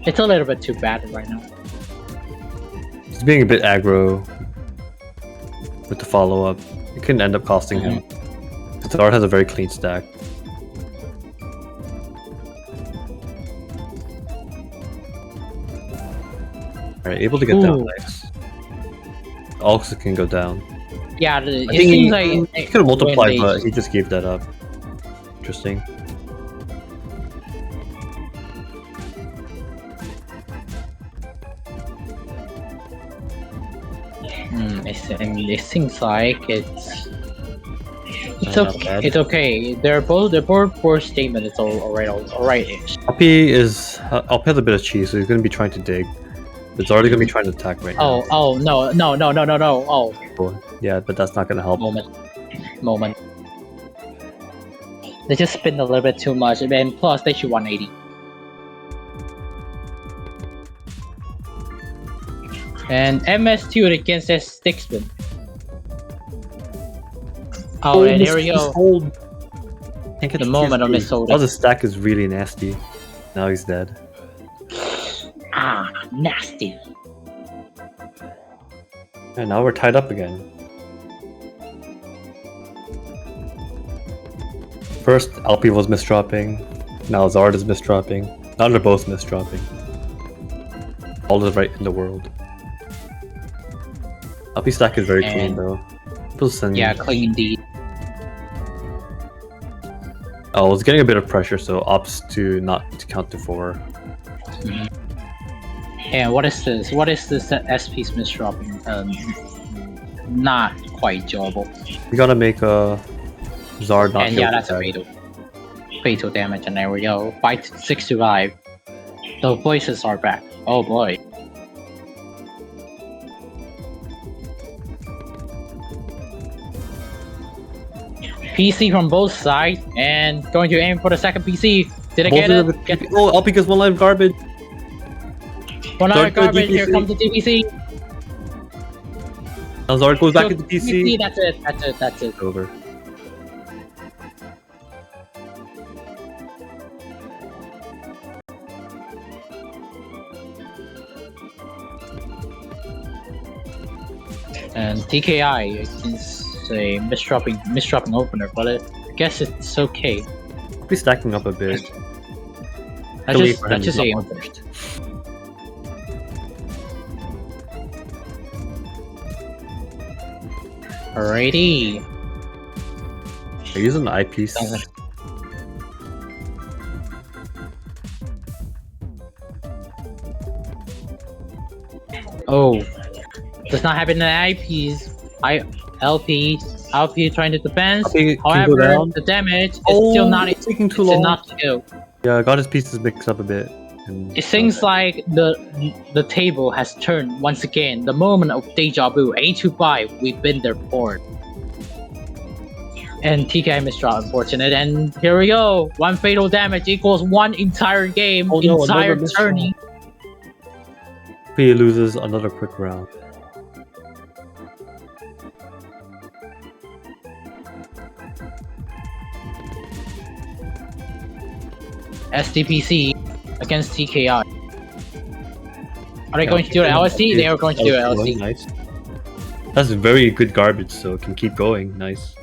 it's a little bit too bad right now. He's being a bit aggro with the follow-up. It can end up costing him. Zard has a very clean stack. Alright, able to get down Ooh. nice. Also can go down. Yeah, I it think seems like he could have multiplied, when they- but he just gave that up. Interesting. it seems like it's Not okay. bad. It's okay. They're both board statement. It's alright-ish. LP has a bit of cheese, so he's going to be trying to dig. It's already going to be trying to attack right now. Oh no. Oh, Oh, yeah, but that's not going to help. moment. They just spin a little bit too much, and plus they shoot 180. And MS2 against that stick spin. Oh, and here we go. Can't get The moment of TSD. mishold. Oh, the stack is really nasty. Now he's dead. Ah, nasty. And now we're tied up again. First, LP was misdropping. Now Zard is misdropping. Now they're both misdropping. All is right in the world. LP stack is very clean And- though. People Yeah, clean indeed. Oh, it's getting a bit of pressure, so opts to not to count to 4. And what is this? What is this SP Smith dropping? Not quite enjoyable. We gotta make a Zard not And kill yeah, the that's a tag. fatal damage, and there we go. 6 to 5. The voices are back. Oh boy. PC from both sides, and going to aim for the second PC. Did I Both get of them it? with Get TP Oh, LP gets one line of garbage. one Zard hour garbage. DPC. Here comes the DPC. Now Zard goes back So, into PC. That's it. Over. And TKI, can say misdropping opener, but I guess it's okay. Be stacking up a bit. Let's just say finished. Alrighty. They're using the eyepiece. Oh, does not have an eyepiece. LP trying to defend. However, the damage is still not taking too long. Not kill. Yeah, I got his pieces mixed up a bit. It seems like the table has turned once again. The moment of deja vu. 825. We've been there before. And TKI misdraw, unfortunate. And here we go. One fatal damage equals one entire game, entire tourney. He loses another quick round. SDPC against TKI. Are they going to do an LSD? They are going to do an LSD. Nice. That's very good garbage, so it can keep going. Nice.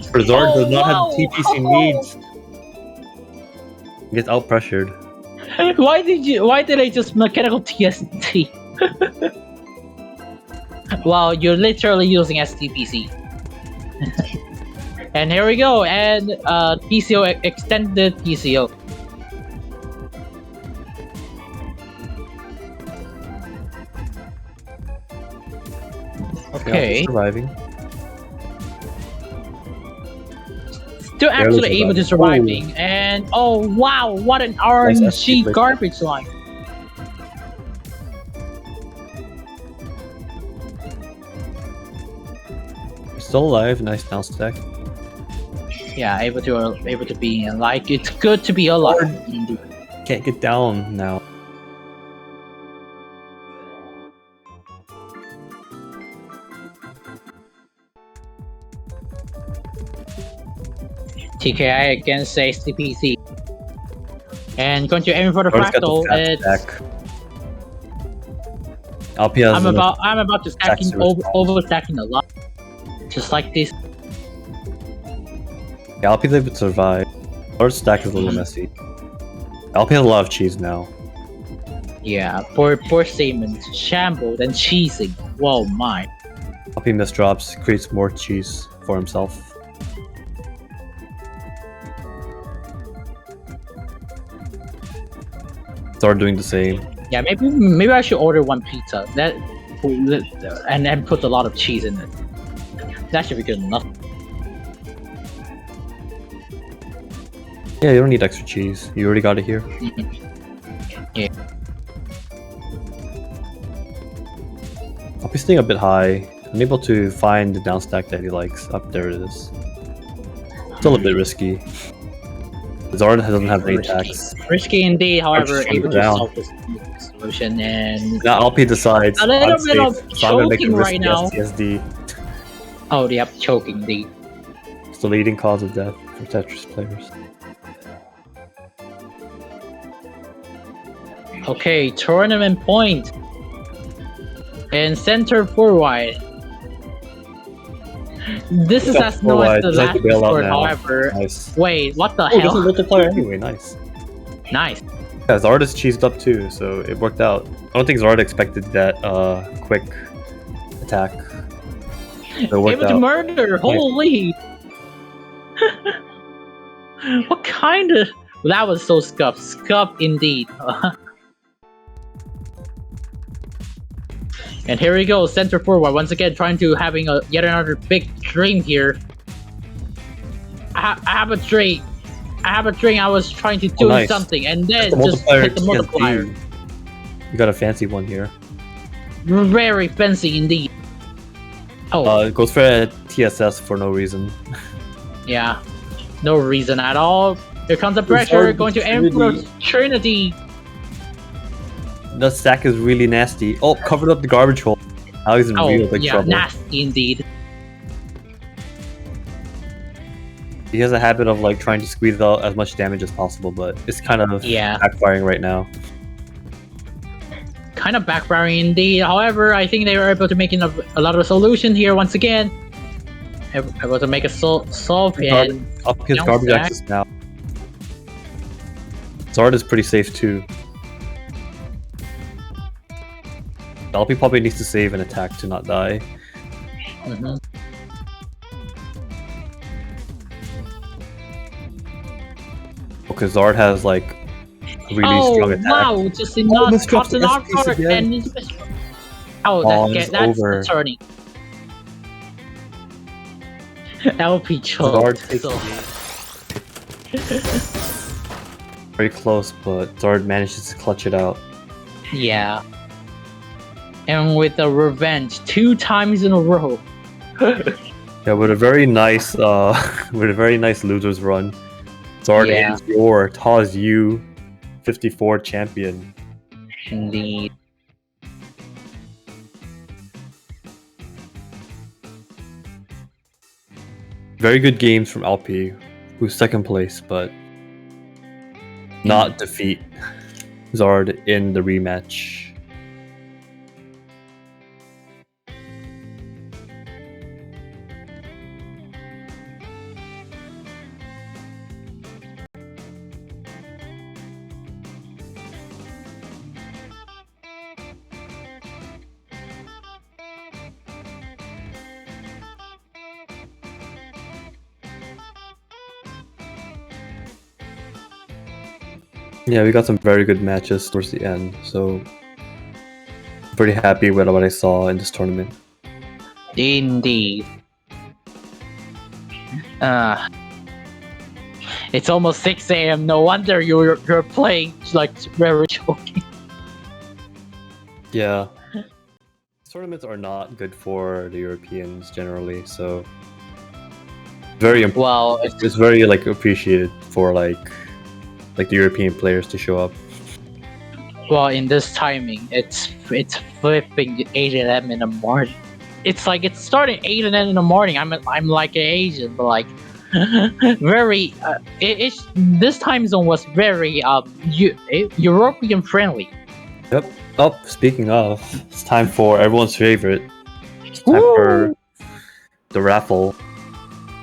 Zord does not have TPC needs. He gets out pressured. Why did I just mechanical TST? Wow, you're literally using STPC. And here we go, and PCO extended PCO. Okay. Yeah, surviving. Still actually able to surviving, and oh wow, what an RNG garbage line. Still alive, nice down stack. Yeah, able to be like it's good to be alive. Can't get down now. TKI against STPC. And going to aim for the fractal. I'm about to stacking over stacking a lot. Just like this. Yeah, LP able to survive. Our stack is a little messy. LP has a lot of cheese now. Yeah, poor statement. Shambled and cheesing. Whoa, my. LP misdrops, creates more cheese for himself. Start doing the same. Yeah, maybe I should order one pizza and then put a lot of cheese in it. That should be good enough. Yeah, you don't need extra cheese. You already got it here. Yeah. I'll be staying a bit high. I'm able to find the down stack that he likes. Up there it is. Still a bit risky. Zard doesn't have any attacks. Risky indeed, however, able to solve this solution, and now LP decides a little bit of choking right now. STSD. Oh, yep, choking indeed. It's the leading cause of death for Tetris players. Okay, tournament point. And center forward. This is as known as the last Discord, however. Nice. Wait, what the hell? This is multiplayer anyway, nice. Nice. Yeah, Zard is cheesed up too, so it worked out. I don't think Zard expected that quick attack. Able to murder, holy! What kind of... That was so scuff indeed. And here we go, center forward once again, trying to having yet another big dream here. I have a dream. I was trying to do something, and then just hit the multiplier. You got a fancy one here. Very fancy indeed. Oh. It goes for a TSS for no reason. Yeah, no reason at all. Here comes the pressure, going to Emperor Trinity. The stack is really nasty. Oh, covered up the garbage hole. Now he's in real big trouble. Nasty indeed. He has a habit of like trying to squeeze out as much damage as possible, but it's kind of backfiring right now. kind of backfiring indeed. However, I think they were able to make a lot of solution here once again. Able to make a solve and up his bounce garbage back. access now. Zard is pretty safe too. LP probably needs to save an attack to not die. Mhm. Because Zard has like a really strong attack. Wow, just did not missed drop drops the the knock S-piece card again. and that's over. the turning. LP Zard choked. takes So. the game. Very close, but Zard manages to clutch it out. Yeah. And with a revenge 2 times in a row. Yeah, with a very nice losers run. Zard Yeah. is your TAWS U54 champion. Indeed. Very good games from LP, who's second place, but not defeat Zard in the rematch. Yeah, we got some very good matches towards the end, so pretty happy with what I saw in this tournament. Indeed. It's almost 6 a.m. No wonder you're playing like very choking. Yeah. Tournaments are not good for the Europeans generally, so Well, it's very like appreciated for like the European players to show up. well, in this timing, it's flipping 8 a.m. in the morning. It's like it's starting 8 a.m. in the morning. I'm like an Asian, but like very. This time zone was very European friendly. Yep. Oh, speaking of, it's time for everyone's favorite. It's time for the raffle.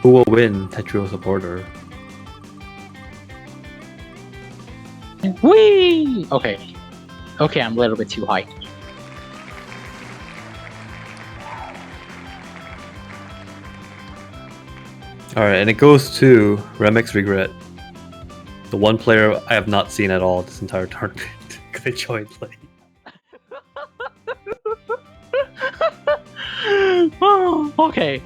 Who will win Tetrio supporter? Whee! Okay, I'm a little bit too high. Alright, and it goes to Remix Regret. The one player I have not seen at all this entire tournament. Because they joined late. Oh, okay.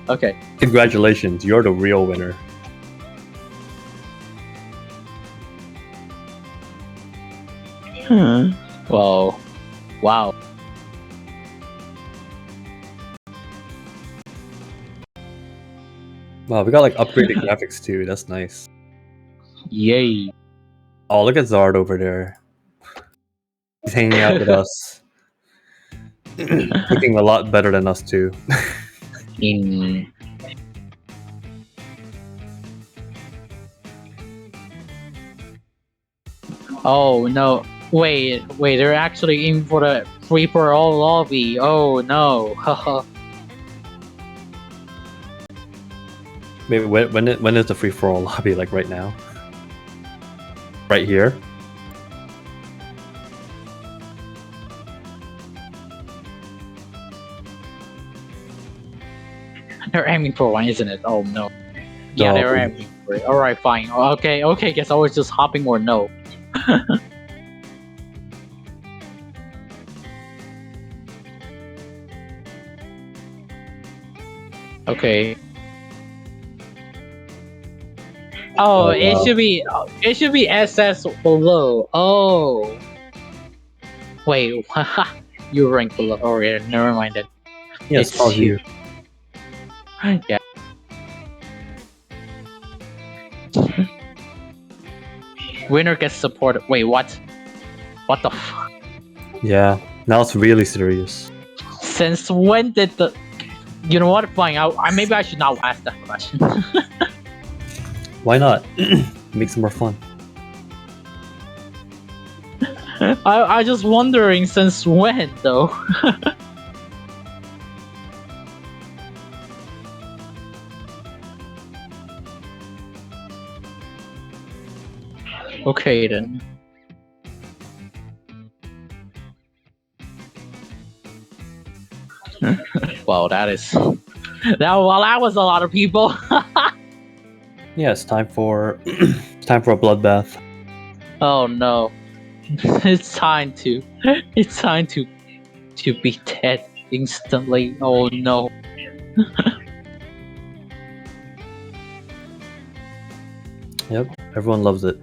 Congratulations, you're the real winner. Well, wow. Wow, we got like upgraded graphics too, that's nice. Yay. Oh, look at Zard over there. He's hanging out with us. Looking a lot better than us too. Oh no! Wait! They're actually in for the free-for-all lobby. Oh no! Haha. Maybe when is the free-for-all lobby? Like right now? Right here? They're aiming for one, isn't it? Oh no! Yeah, No. they're aiming for it. All right, fine. Okay. Guess I was just hopping or no. Okay. Oh, Oh, it wow. should be SS below. Oh. Wait, you rank below. Oh yeah, never mind then. Yes, It's all you. Yeah. Winner gets supported. Wait, what? What the f- Yeah, now it's really serious. Since when did the... You know what? Fine, maybe I should not ask that question. Why not? Makes it more fun. I just wondering since when though. Okay then. Well, that was a lot of people. Yeah, it's time for it's time for a bloodbath. Oh no, it's time to be dead instantly. Oh no. Yep, everyone loves it.